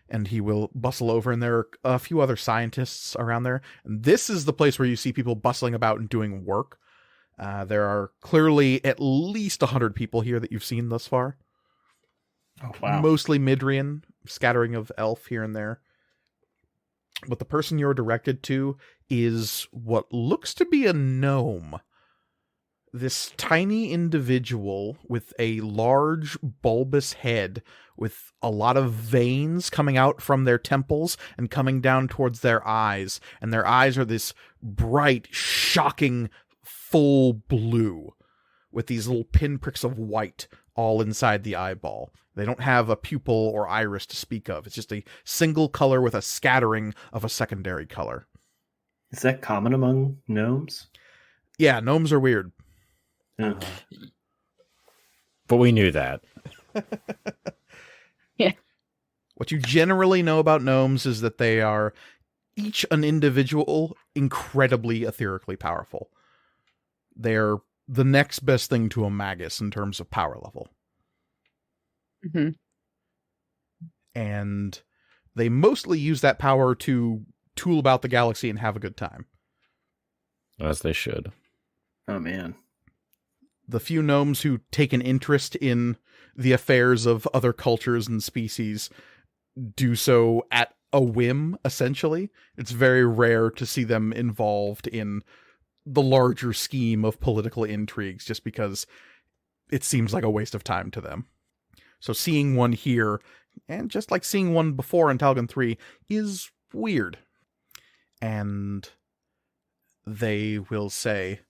And he will bustle over, and there are a few other scientists around there. And this is the place where you see people bustling about and doing work. There are clearly at least 100 people here that you've seen thus far. Oh, wow. Mostly Midrian, scattering of elf here and there. But the person you're directed to is what looks to be a gnome. this tiny individual with a large bulbous head with a lot of veins coming out from their temples and coming down towards their eyes. And their eyes are this bright, shocking, full blue with these little pinpricks of white all inside the eyeball. They don't have a pupil or iris to speak of. It's just a single color with a scattering of a secondary color. Is that common among gnomes? Yeah, gnomes are weird. Uh, But we knew that. Yeah. What you generally know about gnomes is that they are each an individual incredibly etherically powerful. They're the next best thing to a magus in terms of power level. Mm-hmm. And they mostly use that power to tool about the galaxy and have a good time. As they should. oh man. The few gnomes who take an interest in the affairs of other cultures and species do so at a whim, essentially. It's very rare to see them involved in the larger scheme of political intrigues just because it seems like a waste of time to them. So seeing one here, and just like seeing one before in Talgon 3, is weird. And they will say,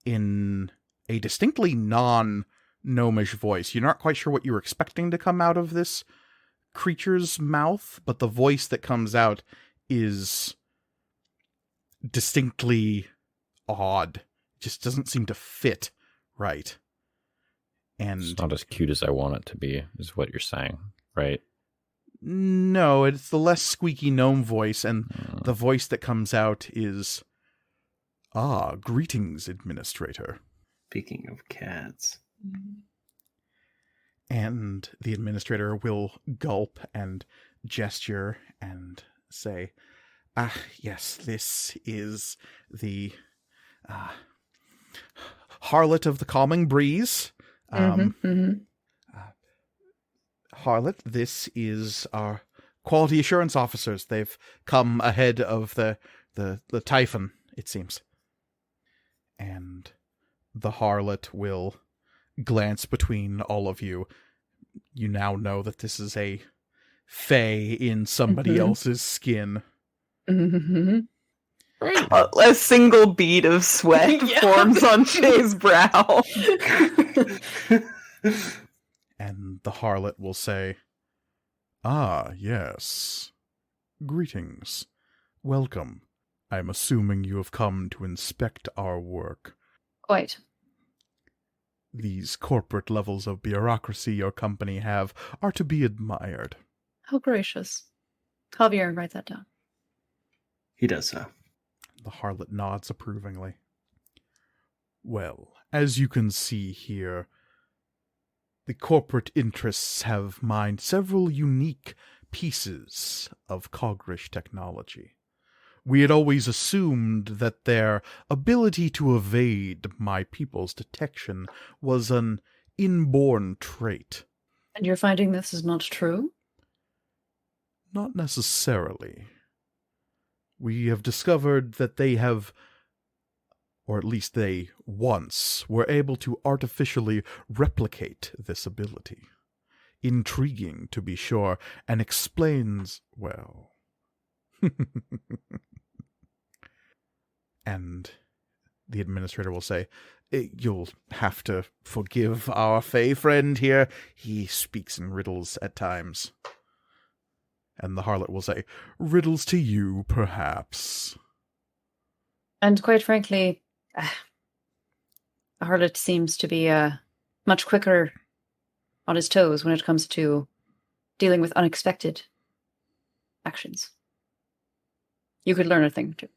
in a distinctly non-gnomish voice, you're not quite sure what you were expecting to come out of this creature's mouth, but the voice that comes out is distinctly odd. Just doesn't seem to fit right. And It's not as cute as I want it to be, is what you're saying, right? no, it's the less squeaky gnome voice, and the voice that comes out is, greetings, Administrator. Speaking of cats. And the Administrator will gulp and gesture and say, yes, this is the Harlot of the Calming Breeze. Harlot, this is our quality assurance officers. They've come ahead of the Typhon, it seems. And the Harlot will glance between all of you. You now know that this is a fae in somebody else's skin. Mm-hmm. A single bead of sweat forms on Shay's brow. And the Harlot will say, yes. Greetings. Welcome. I'm assuming you have come to inspect our work. Quite. These corporate levels of bureaucracy your company have are to be admired. How gracious. Javier, write that down. He does so. The Harlot nods approvingly. Well, as you can see here, the corporate interests have mined several unique pieces of Cogrish technology. We had always assumed that their ability to evade my people's detection was an inborn trait. And you're finding this is not true? Not necessarily. We have discovered that they have, or at least they once, were able to artificially replicate this ability. Intriguing, to be sure, and explains, well... And the Administrator will say, you'll have to forgive our Fey friend here. He speaks in riddles at times. And the Harlot will say, riddles to you, perhaps. And quite frankly, the Harlot seems to be much quicker on his toes when it comes to dealing with unexpected actions. You could learn a thing or two.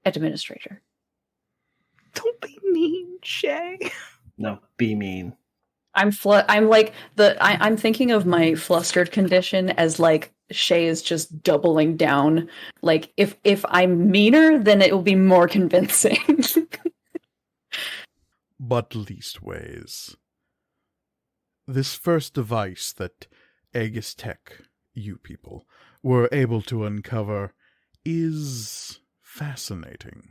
Administrator. Don't be mean, Shay. No, be mean. I'm thinking of my flustered condition as like Shay is just doubling down. Like if I'm meaner, then it will be more convincing. But leastways, this first device that Aegis Tech, you people, were able to uncover is fascinating.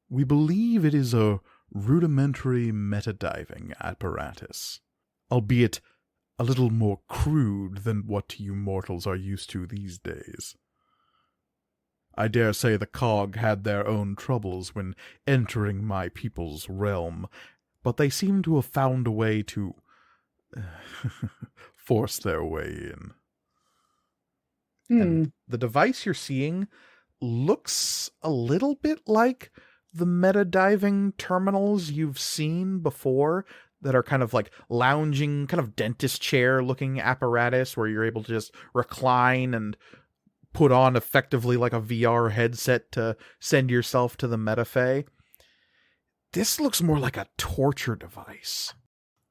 We believe it is a rudimentary metadiving apparatus, albeit a little more crude than what you mortals are used to these days. I dare say the cog had their own troubles when entering my people's realm, but they seem to have found a way to force their way in. And the device you're seeing looks a little bit like the metadiving terminals you've seen before that are kind of like lounging, kind of dentist chair looking apparatus where you're able to just recline and put on effectively like a VR headset to send yourself to the metafey. This looks more like a torture device.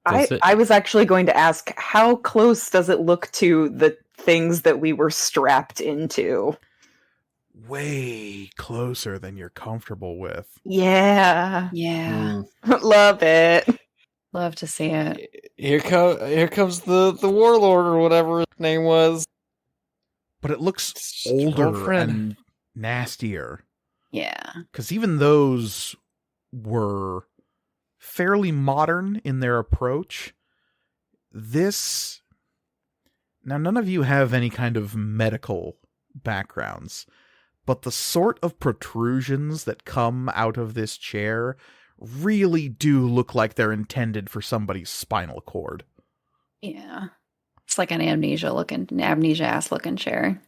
I was actually going to ask, how close does it look to the things that we were strapped into? Way closer than you're comfortable with. Yeah. Yeah. Love it. Love to see it. Here comes the warlord or whatever his name was. But it looks It's just your older old friend. and nastier. Yeah. Because even those were fairly modern in their approach. This... Now, none of you have any kind of medical backgrounds, but the sort of protrusions that come out of this chair really do look like they're intended for somebody's spinal cord. Yeah. It's like an amnesia-ass looking chair.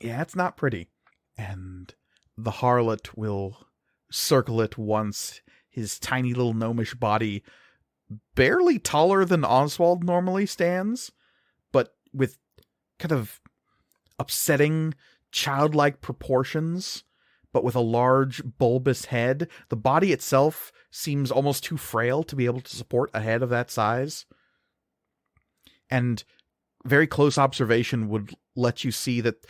Yeah, it's not pretty. And the harlot will circle it once, his tiny little gnomish body, barely taller than Oswald normally stands, but with kind of upsetting, childlike proportions, but with a large, bulbous head. The body itself seems almost too frail to be able to support a head of that size. And very close observation would let you see that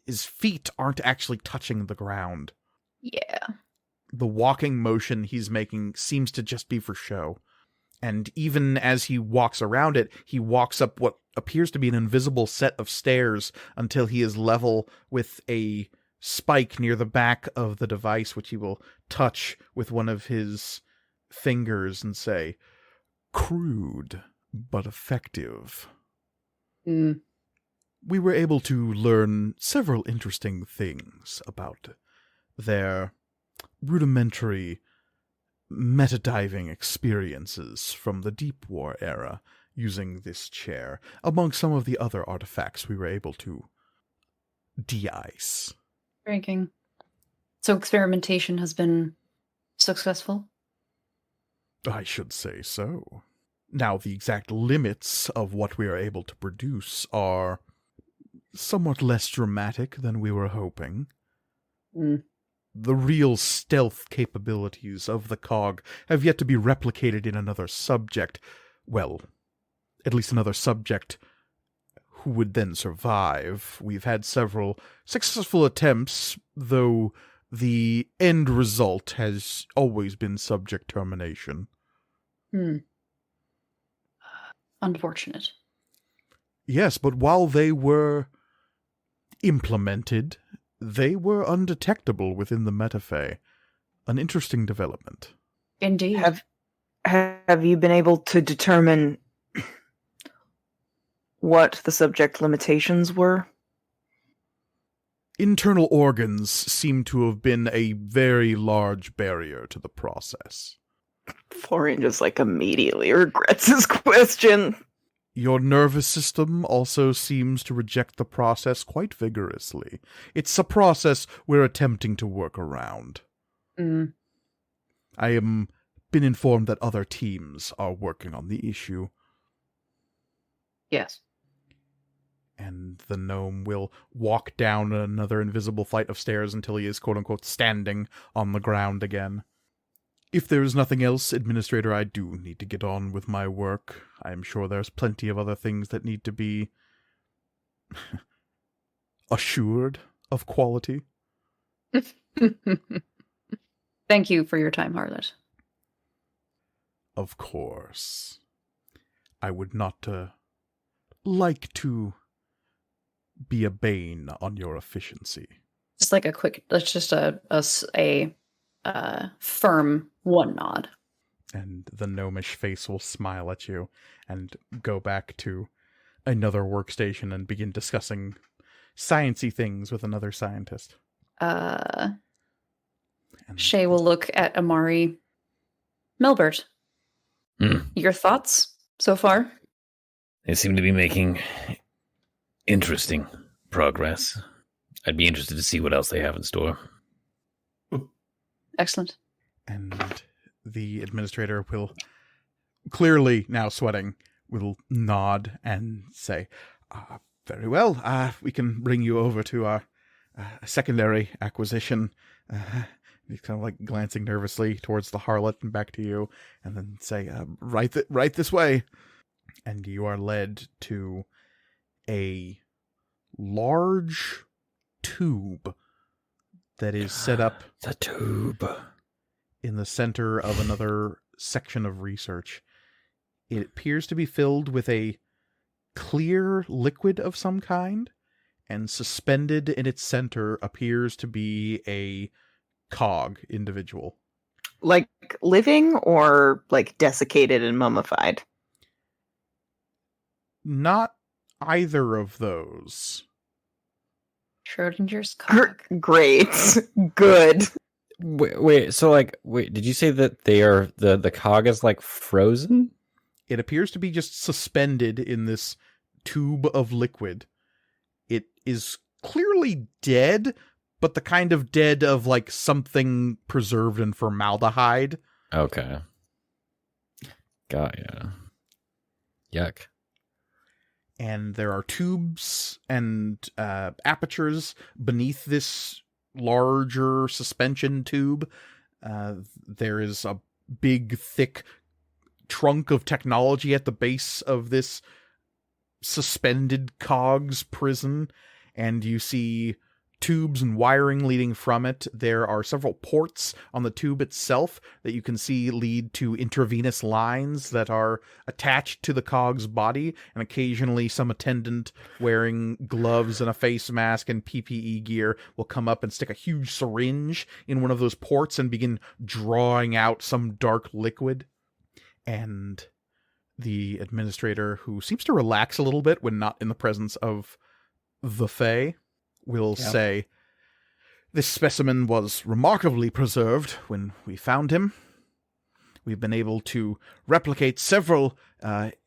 his feet aren't actually touching the ground. Yeah. The walking motion he's making seems to just be for show. And even as he walks around it, he walks up what appears to be an invisible set of stairs until he is level with a spike near the back of the device, which he will touch with one of his fingers and say, "Crude, but effective." We were able to learn several interesting things about their rudimentary metadiving experiences from the Deep War era using this chair, among some of the other artifacts we were able to de-ice. Ranking. So experimentation has been successful? I should say so. Now, the exact limits of what we are able to produce are somewhat less dramatic than we were hoping. The real stealth capabilities of the cog have yet to be replicated in another subject. Well, at least another subject who would then survive. We've had several successful attempts, though the end result has always been subject termination. Unfortunate. Yes, but while they were implemented, they were undetectable within the metafey. An interesting development. Indeed. Have you been able to determine what the subject limitations were? Internal organs seem to have been a very large barrier to the process. Florian just immediately regrets his question. Your nervous system also seems to reject the process quite vigorously. It's a process we're attempting to work around. I am been informed that other teams are working on the issue. Yes. And the gnome will walk down another invisible flight of stairs until he is quote-unquote standing on the ground again. If there is nothing else, Administrator, I do need to get on with my work. I am sure there's plenty of other things that need to be assured of quality. Thank you for your time, Harlot. Of course. I would not like to be a bane on your efficiency. Just like a quick, that's just a firm one nod. And the gnomish face will smile at you and go back to another workstation and begin discussing sciencey things with another scientist. Shay will look at Amari. Melbert, your thoughts so far? They seem to be making interesting progress. I'd be interested to see what else they have in store. Excellent. And the administrator will, clearly now sweating, will nod and say, very well, we can bring you over to our secondary acquisition. He's kind of like glancing nervously towards the harlot and back to you, and then say, right this way. And you are led to a large tube that is set up The tube. in the center of another section of research. It appears to be filled with a clear liquid of some kind, and suspended in its center appears to be a cog individual. Like living or like desiccated and mummified? Not either of those. Schrodinger's cock. Great. Good. Wait, did you say that they are, the cog is like frozen? It appears to be just suspended in this tube of liquid. It is clearly dead, but the kind of dead of like something preserved in formaldehyde. Okay. Got ya. Yuck. And there are tubes and apertures beneath this larger suspension tube. There is a big, thick trunk of technology at the base of this suspended cogs prison, and you see tubes and wiring leading from it. There are several ports on the tube itself that you can see lead to intravenous lines that are attached to the cog's body, and occasionally some attendant wearing gloves and a face mask and PPE gear will come up and stick a huge syringe in one of those ports and begin drawing out some dark liquid. And the administrator, who seems to relax a little bit when not in the presence of the Fae, will say, this specimen was remarkably preserved when we found him. We've been able to replicate several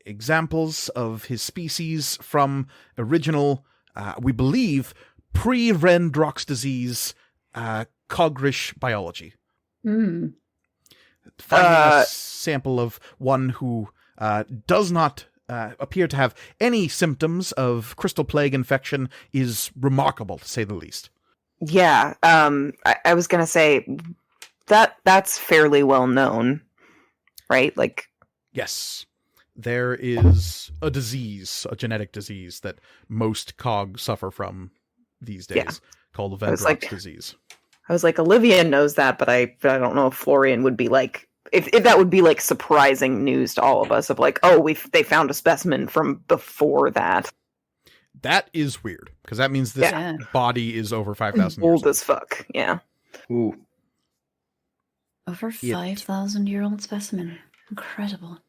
examples of his species from original, we believe, pre-Rendrox disease cogrish biology. Finding a sample of one who does not appear to have any symptoms of crystal plague infection is remarkable, to say the least. Yeah, I was gonna say that's fairly well known, right? Like, yes, there is a disease, a genetic disease that most cogs suffer from these days, called the Vendrox disease. I was like, Olivia knows that, but I don't know if Florian would be like, if that would be like surprising news to all of us of like, oh, they found a specimen from before that. That is weird, because that means this body is over 5,000 years old as fuck. Yeah. Ooh. Over 5,000-year-old specimen. Incredible.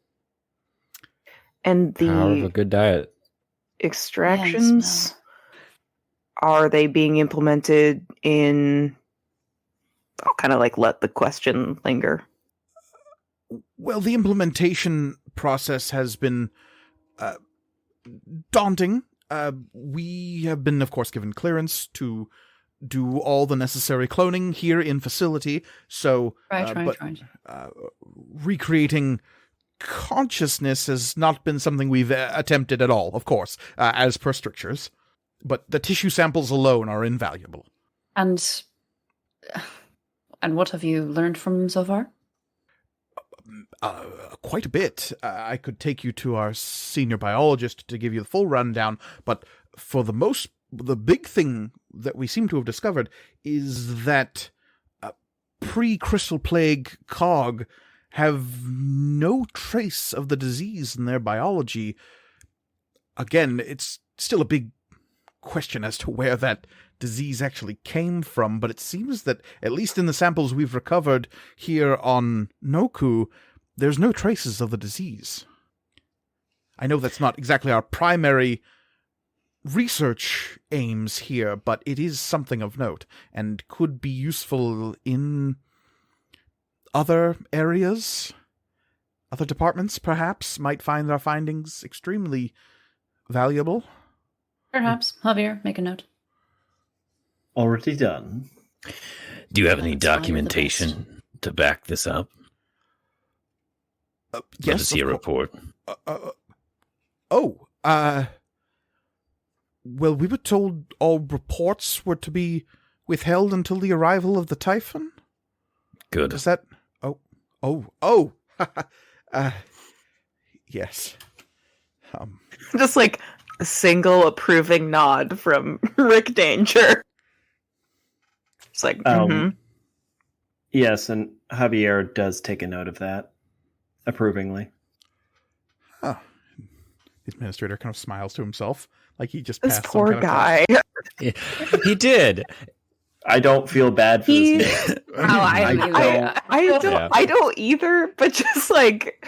And the Power of a good diet. Extractions, are they being implemented in... I'll kind of like let the question linger. Well, the implementation process has been daunting. We have been, of course, given clearance to do all the necessary cloning here in facility. So, recreating consciousness has not been something we've attempted at all, of course, as per strictures. But the tissue samples alone are invaluable. And what have you learned from them so far? Quite a bit. I could take you to our senior biologist to give you the full rundown, but for the big thing that we seem to have discovered is that pre-crystal plague cog have no trace of the disease in their biology. Again, it's still a big question as to where that disease actually came from, but it seems that, at least in the samples we've recovered here on Noku, there's no traces of the disease. I know that's not exactly our primary research aims here, but it is something of note, and could be useful in other areas. Other departments, perhaps, might find our findings extremely valuable. Perhaps. Javier, make a note. Already done. Do you have any That's why you're the documentation to back this up? Yes. Let us see a report. Well, we were told all reports were to be withheld until the arrival of the Typhon. Good. Is that... Yes. Just like a single approving nod from Rick Danger. It's like, Yes, and Javier does take a note of that approvingly. Huh. The administrator kind of smiles to himself, like he just this passed poor some kind guy. He did. I don't feel bad for He- this man. Oh, I don't either, but just like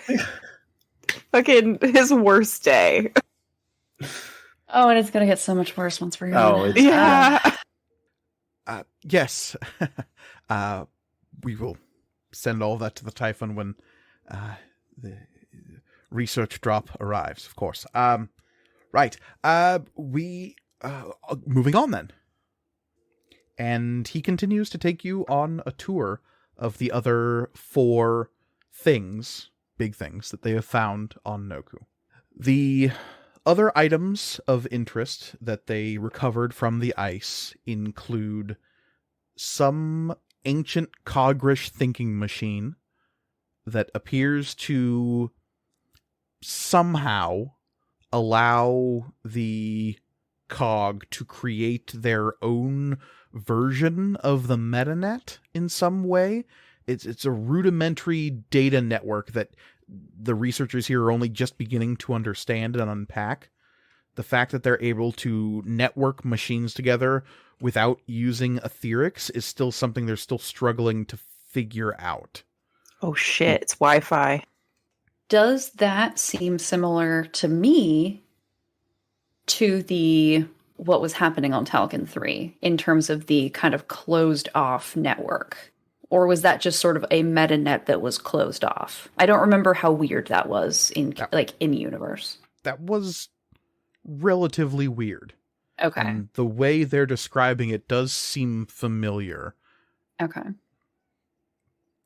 fucking his worst day. Oh, and it's gonna get so much worse once we're here. Oh, it's Yeah. Yes. We will send all that to the Typhon when the research drop arrives, of course. Right. We moving on then. And he continues to take you on a tour of the other 4 big things that they have found on Noku. The other items of interest that they recovered from the ice include some ancient cogrish thinking machine that appears to somehow allow the cog to create their own version of the metanet in some way. It's a rudimentary data network that the researchers here are only just beginning to understand and unpack. The fact that they're able to network machines together without using etherics is still something they're still struggling to figure out. Oh shit, it's Wi-Fi. Does that seem similar to me to what was happening on Talcon 3 in terms of the kind of closed off network? Or was that just sort of a metanet that was closed off? I don't remember how weird that was in universe. That was relatively weird. Okay. And the way they're describing it does seem familiar. Okay.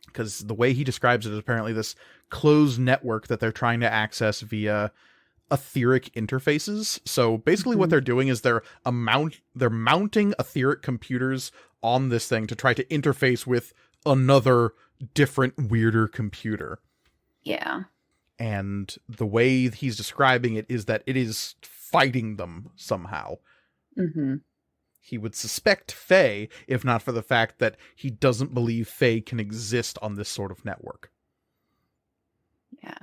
Because the way he describes it is apparently this closed network that they're trying to access via etheric interfaces. So basically what they're doing is they're mounting etheric computers on this thing to try to interface with another different, weirder computer. Yeah. And the way he's describing it is that it is fighting them somehow. Mm-hmm. He would suspect Faye, if not for the fact that he doesn't believe Faye can exist on this sort of network. Yeah.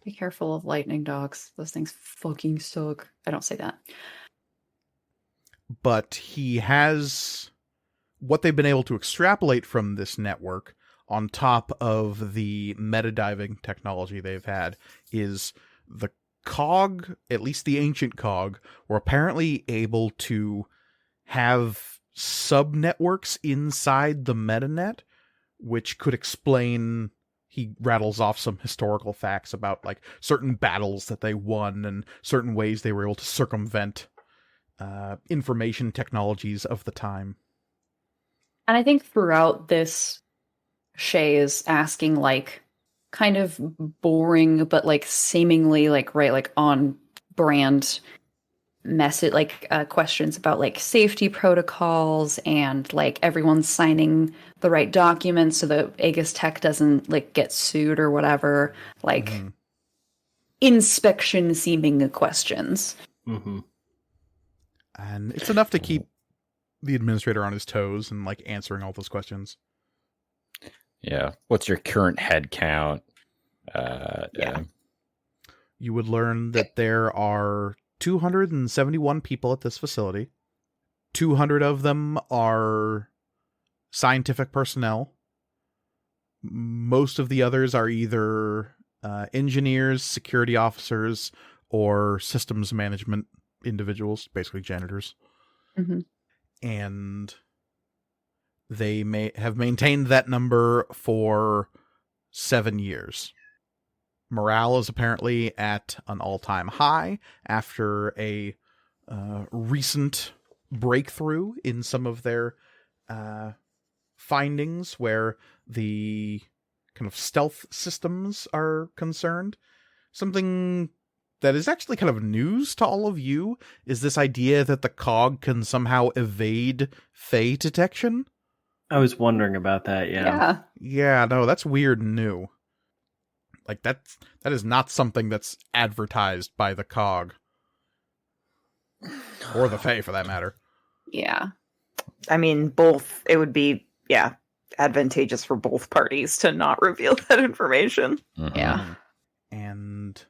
Be careful of lightning dogs. Those things fucking suck. I don't say that. But he has what they've been able to extrapolate from this network on top of the metadiving technology they've had is the cog, at least the ancient cog, were apparently able to have sub-networks inside the metanet, which could explain... He rattles off some historical facts about like certain battles that they won and certain ways they were able to circumvent information technologies of the time. And I think throughout this, Shay is asking like kind of boring, but like seemingly like on brand message, questions about like safety protocols and like everyone's signing the right documents so that Aegis Tech doesn't like get sued or whatever. Like inspection seeming questions. Mm-hmm. And it's enough to keep the administrator on his toes and like answering all those questions. Yeah. What's your current head count? You would learn that there are 271 people at this facility. 200 of them are scientific personnel. Most of the others are either engineers, security officers, or systems management individuals, basically janitors. Mm-hmm. And they may have maintained that number for 7 years. Morale is apparently at an all-time high after a recent breakthrough in some of their findings where the kind of stealth systems are concerned. Something that is actually kind of news to all of you is this idea that the cog can somehow evade Fey detection. I was wondering about that, yeah. Yeah, no, that's weird and new. Like, that is not something that's advertised by the cog. Or the Fey, for that matter. Yeah. I mean, both, it would be, advantageous for both parties to not reveal that information. Mhm. Yeah. And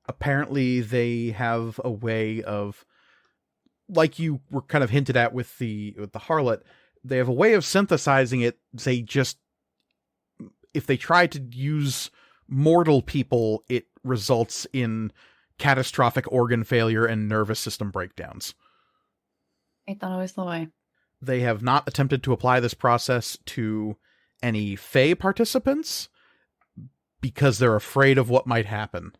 apparently they have a way of, like you were kind of hinted at with the harlot, they have a way of synthesizing it. If they try to use mortal people, it results in catastrophic organ failure and nervous system breakdowns. Ain't that always the way? They have not attempted to apply this process to any Fey participants because they're afraid of what might happen.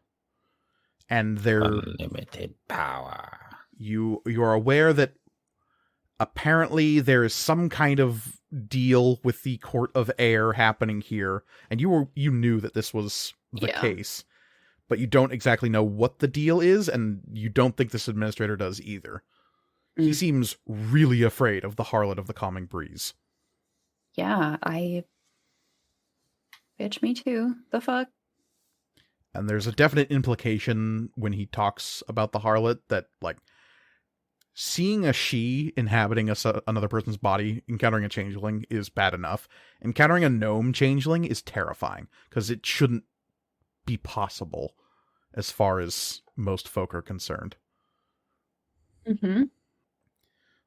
And they're Unlimited power. you are aware that apparently there is some kind of deal with the Court of Air happening here, and you knew that this was the case, but you don't exactly know what the deal is, and you don't think this administrator does either. He seems really afraid of the harlot of the calming breeze. Yeah, Bitch, me too. The fuck? And there's a definite implication when he talks about the harlot that, like, seeing a she inhabiting another person's body, encountering a changeling, is bad enough. Encountering a gnome changeling is terrifying, because it shouldn't be possible as far as most folk are concerned. Mm-hmm.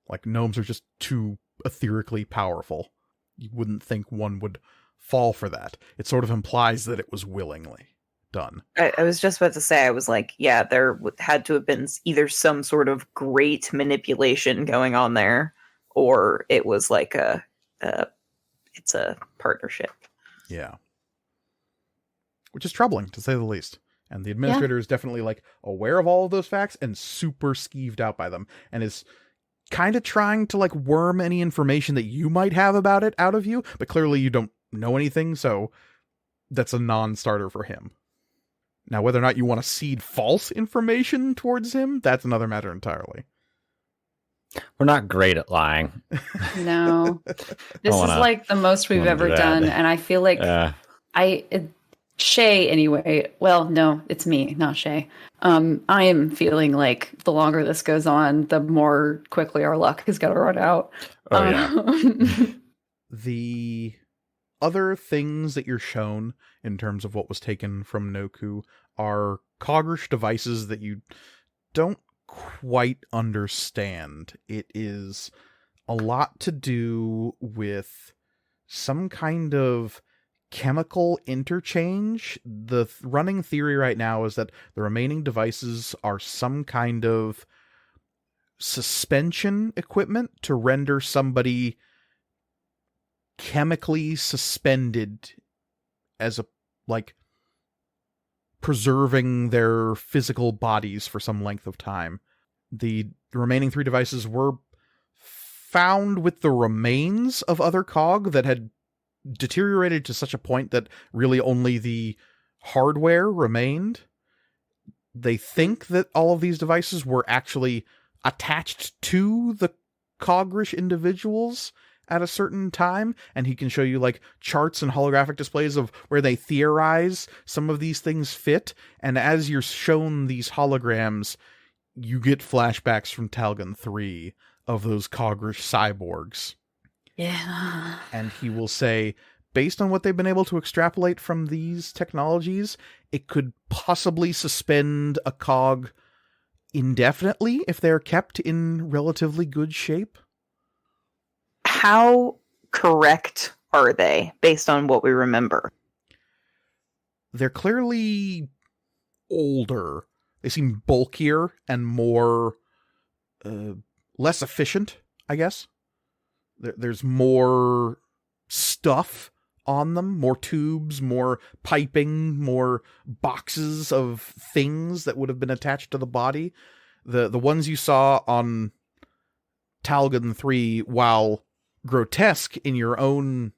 Like, gnomes are just too etherically powerful. You wouldn't think one would fall for that. It sort of implies that it was willingly done. I was just about to say, I was like, there had to have been either some sort of great manipulation going on there, or it was like it's a partnership. Yeah. Which is troubling, to say the least. And the administrator is definitely, like, aware of all of those facts and super skeeved out by them, and is kind of trying to, like, worm any information that you might have about it out of you, but clearly you don't know anything, so that's a non-starter for him. Now, whether or not you want to seed false information towards him, that's another matter entirely. We're not great at lying. No. This is like the most we've ever done, and I feel like Shay anyway. Well, no, it's me, not Shay. I am feeling like the longer this goes on, the more quickly our luck is going to run out. The other things that you're shown in terms of what was taken from Noku are cogrish devices that you don't quite understand. It is a lot to do with some kind of chemical interchange. The running theory right now is that the remaining devices are some kind of suspension equipment to render somebody chemically suspended as a, like, preserving their physical bodies for some length of time. The remaining 3 devices were found with the remains of other cog that had deteriorated to such a point that really only the hardware remained. They think that all of these devices were actually attached to the cogrish individuals at a certain time, and he can show you, like, charts and holographic displays of where they theorize some of these things fit, and as you're shown these holograms, you get flashbacks from Talgon 3 of those cogrish cyborgs. Yeah. And he will say, based on what they've been able to extrapolate from these technologies, it could possibly suspend a cog indefinitely if they're kept in relatively good shape. How correct are they based on what we remember? They're clearly older. They seem bulkier and more less efficient, I guess. There's more stuff on them, more tubes, more piping, more boxes of things that would have been attached to the body. The ones you saw on Talgon 3, while grotesque in your own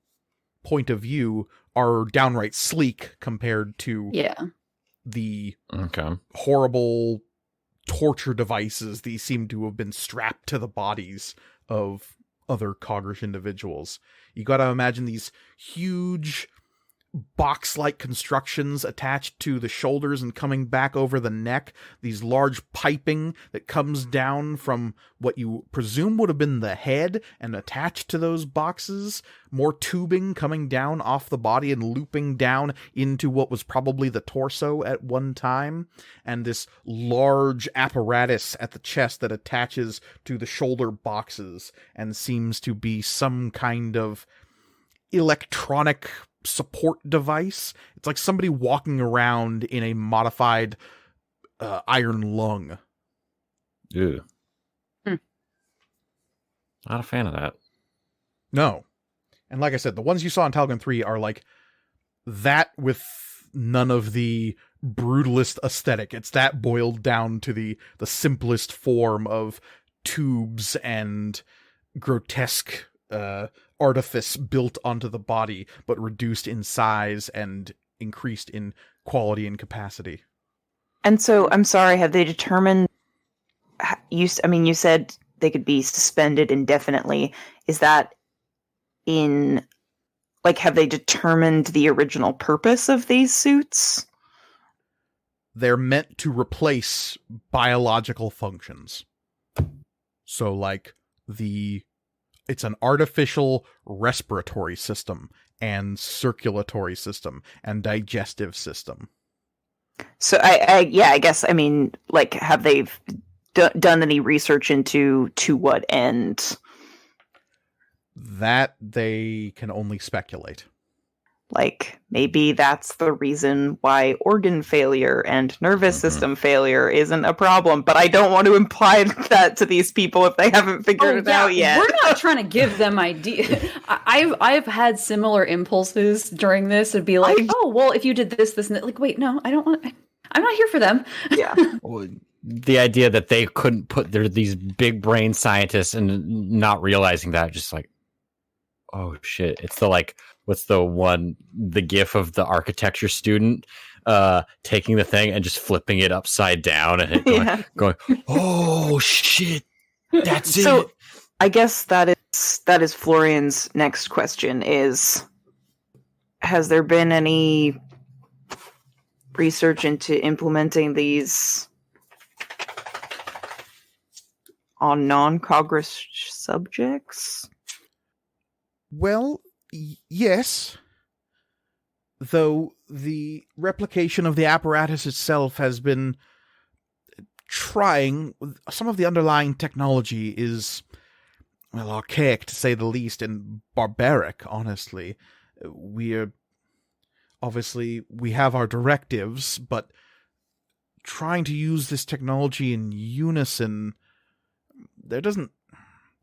point of view, are downright sleek compared to the horrible torture devices these seem to have been strapped to the bodies of other Cogrish individuals. You gotta imagine these huge box-like constructions attached to the shoulders and coming back over the neck, these large piping that comes down from what you presume would have been the head and attached to those boxes, more tubing coming down off the body and looping down into what was probably the torso at one time, and this large apparatus at the chest that attaches to the shoulder boxes and seems to be some kind of electronic support device. It's like somebody walking around in a modified iron lung. Ew. Not a fan of that. No. And like I said, the ones you saw in Talgon 3 are like that with none of the brutalist aesthetic. It's that boiled down to the simplest form of tubes and grotesque artifice built onto the body, but reduced in size and increased in quality and capacity. And so, I'm sorry, have they determined... you said they could be suspended indefinitely. Is that in... like, have they determined the original purpose of these suits? They're meant to replace biological functions. So, like, it's an artificial respiratory system and circulatory system and digestive system. So I guess, like, have they done any research into to what end? That they can only speculate. Like, maybe that's the reason why organ failure and nervous system failure isn't a problem, but I don't want to imply that to these people if they haven't figured it out yet. We're not trying to give them ideas. I've had similar impulses during this to be like, oh, well, if you did this, and that. Like, wait, no, I don't want... I'm not here for them. Yeah. The idea that they couldn't put these big brain scientists and not realizing that, just like, oh shit. It's the like, what's the gif of the architecture student taking the thing and just flipping it upside down and it going, oh shit, that's it. So I guess that is Florian's next question is, has there been any research into implementing these on non-Cogrish subjects? Well, yes. Though the replication of the apparatus itself has been trying. Some of the underlying technology is, well, archaic to say the least, and barbaric, honestly. We have our directives, but trying to use this technology in unison,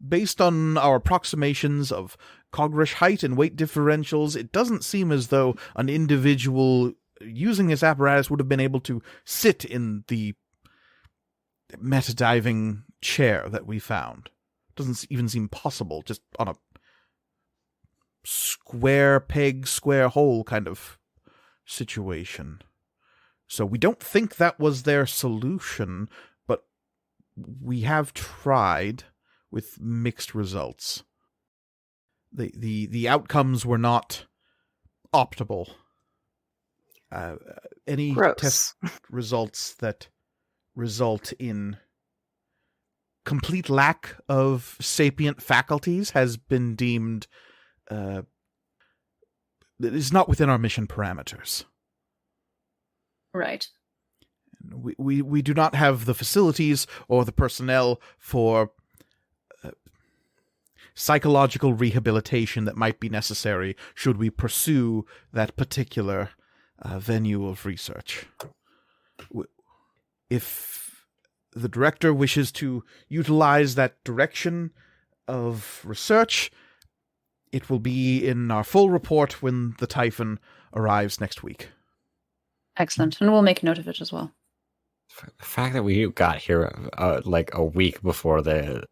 based on our approximations of Cogrish height and weight differentials, it doesn't seem as though an individual using this apparatus would have been able to sit in the metadiving chair that we found. Doesn't even seem possible, just on a square peg, square hole kind of situation. So we don't think that was their solution, but we have tried with mixed results. The outcomes were not optimal. Any Gross. test results that result in complete lack of sapient faculties has been deemed it is not within our mission parameters. Right. We do not have the facilities or the personnel for psychological rehabilitation that might be necessary should we pursue that particular venue of research. If the director wishes to utilize that direction of research, it will be in our full report when the Typhon arrives next week. Excellent. And we'll make note of it as well. The fact that we got here like a week before the...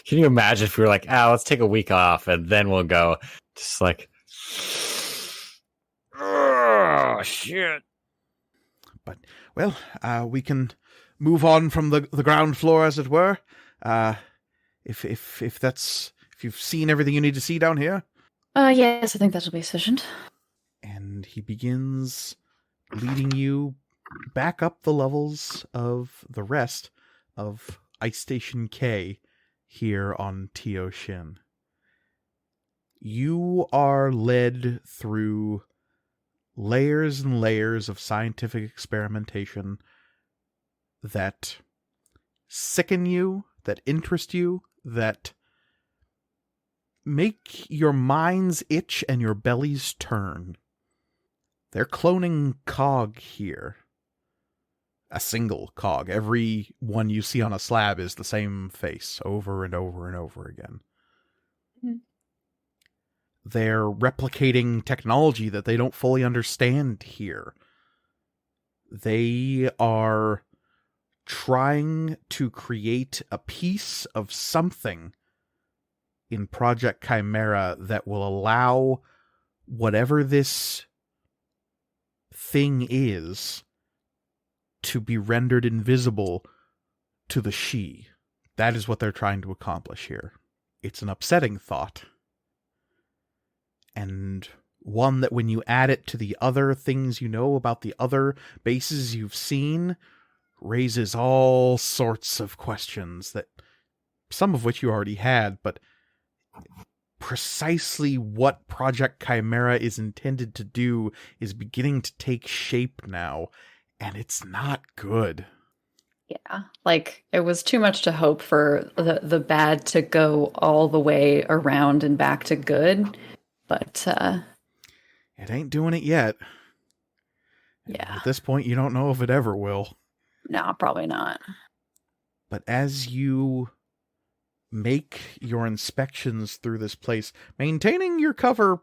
Can you imagine if we were like, let's take a week off and then we'll go? Just like... Oh, shit. But, well, we can move on from the ground floor, as it were. If you've seen everything you need to see down here. Yes, I think that'll be sufficient. And he begins leading you back up the levels of the rest of Ice Station K here on Tio Shin. You are led through layers and layers of scientific experimentation that sicken you, that interest you, that make your minds itch and your bellies turn. They're cloning cog here. A single cog. Every one you see on a slab is the same face over and over and over again. Mm-hmm. They're replicating technology that they don't fully understand here. They are trying to create a piece of something in Project Chimera that will allow whatever this thing is to be rendered invisible to the She. That is what they're trying to accomplish here. It's an upsetting thought. And one that when you add it to the other things you know about the other bases you've seen, raises all sorts of questions that some of which you already had, but precisely what Project Chimera is intended to do is beginning to take shape now, and it's not good. Yeah, like it was too much to hope for the bad to go all the way around and back to good, but it ain't doing it yet. Yeah. At this point, you don't know if it ever will. No, probably not. But as you make your inspections through this place, maintaining your cover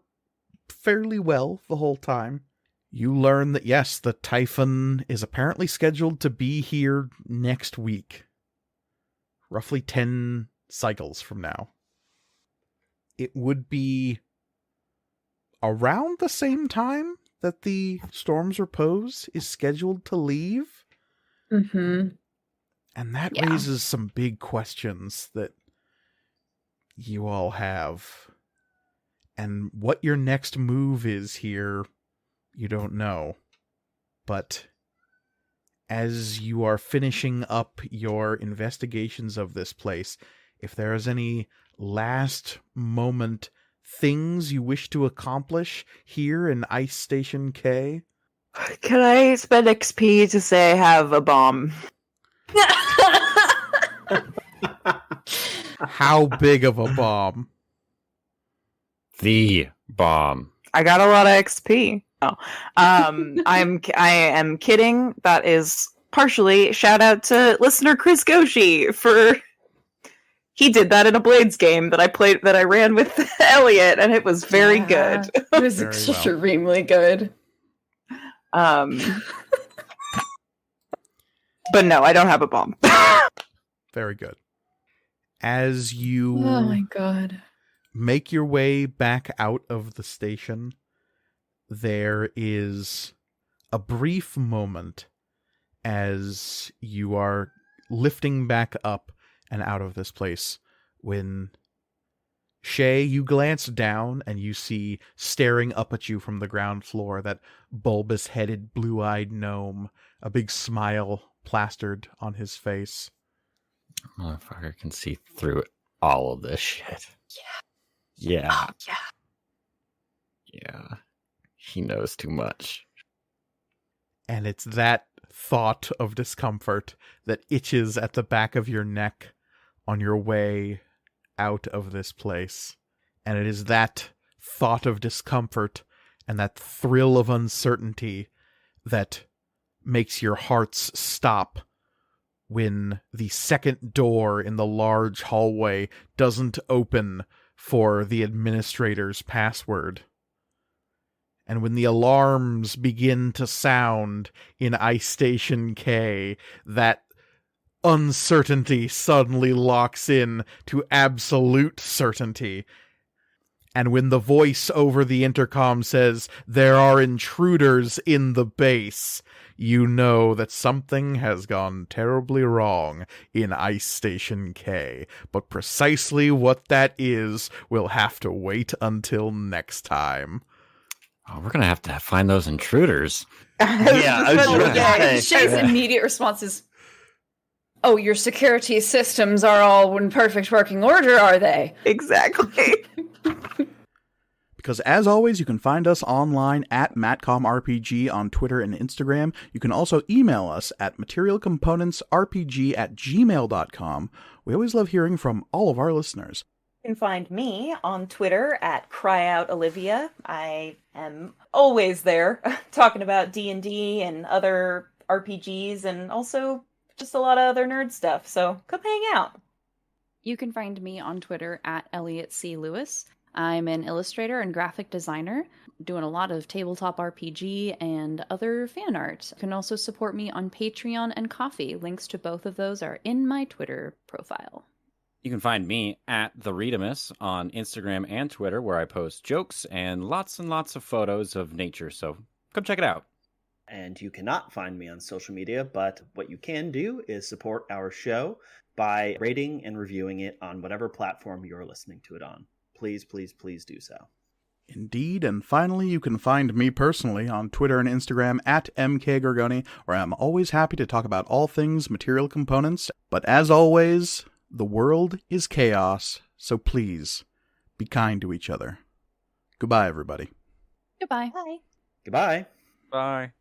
fairly well the whole time, you learn that yes, the Typhon is apparently scheduled to be here next week. Roughly 10 cycles from now. It would be around the same time that the Storm's Repose is scheduled to leave. Mm-hmm. And that raises some big questions that you all have. And what your next move is here, you don't know. But as you are finishing up your investigations of this place, if there is any last moment things you wish to accomplish here in Ice Station K? Can I spend XP to say I have a bomb? How big of a bomb? The bomb. I got a lot of XP. No. I am kidding. That is partially shout out to listener Chris Goshi for he did that in a Blades game that I ran with Elliot, and it was very good. It was extremely good. But no, I don't have a bomb. Very good. As you oh my god, make your way back out of the station, there is a brief moment as you are lifting back up and out of this place when Shay, you glance down and you see staring up at you from the ground floor that bulbous-headed, blue-eyed gnome, a big smile plastered on his face. Motherfucker can see through all of this shit. Yeah. Oh, yeah. Yeah. He knows too much. And it's that thought of discomfort that itches at the back of your neck on your way out of this place. And it is that thought of discomfort and that thrill of uncertainty that makes your hearts stop when the second door in the large hallway doesn't open for the administrator's password. And when the alarms begin to sound in Ice Station K, that uncertainty suddenly locks in to absolute certainty. And when the voice over the intercom says, "There are intruders in the base," you know that something has gone terribly wrong in Ice Station K. But precisely what that is, we'll have to wait until next time. Oh, we're going to have to find those intruders. Yeah, I was gonna say. Shay's immediate response is, "Oh, your security systems are all in perfect working order, are they?" Exactly. Because as always, you can find us online at MatcomRPG on Twitter and Instagram. You can also email us at materialcomponentsrpg@gmail.com. We always love hearing from all of our listeners. You can find me on Twitter at CryOutOlivia. I am always there talking about D&D and other RPGs and also just a lot of other nerd stuff. So come hang out. You can find me on Twitter at Elliot C. Lewis. I'm an illustrator and graphic designer, doing a lot of tabletop RPG and other fan art. You can also support me on Patreon and Ko-fi. Links to both of those are in my Twitter profile. You can find me at The Readamus on Instagram and Twitter, where I post jokes and lots of photos of nature. So come check it out. And you cannot find me on social media, but what you can do is support our show by rating and reviewing it on whatever platform you're listening to it on. Please, please, please do so. Indeed, and finally, you can find me personally on Twitter and Instagram at MKGorgoni, where I'm always happy to talk about all things material components. But as always, the world is chaos, so please, be kind to each other. Goodbye, everybody. Goodbye. Bye. Goodbye. Bye.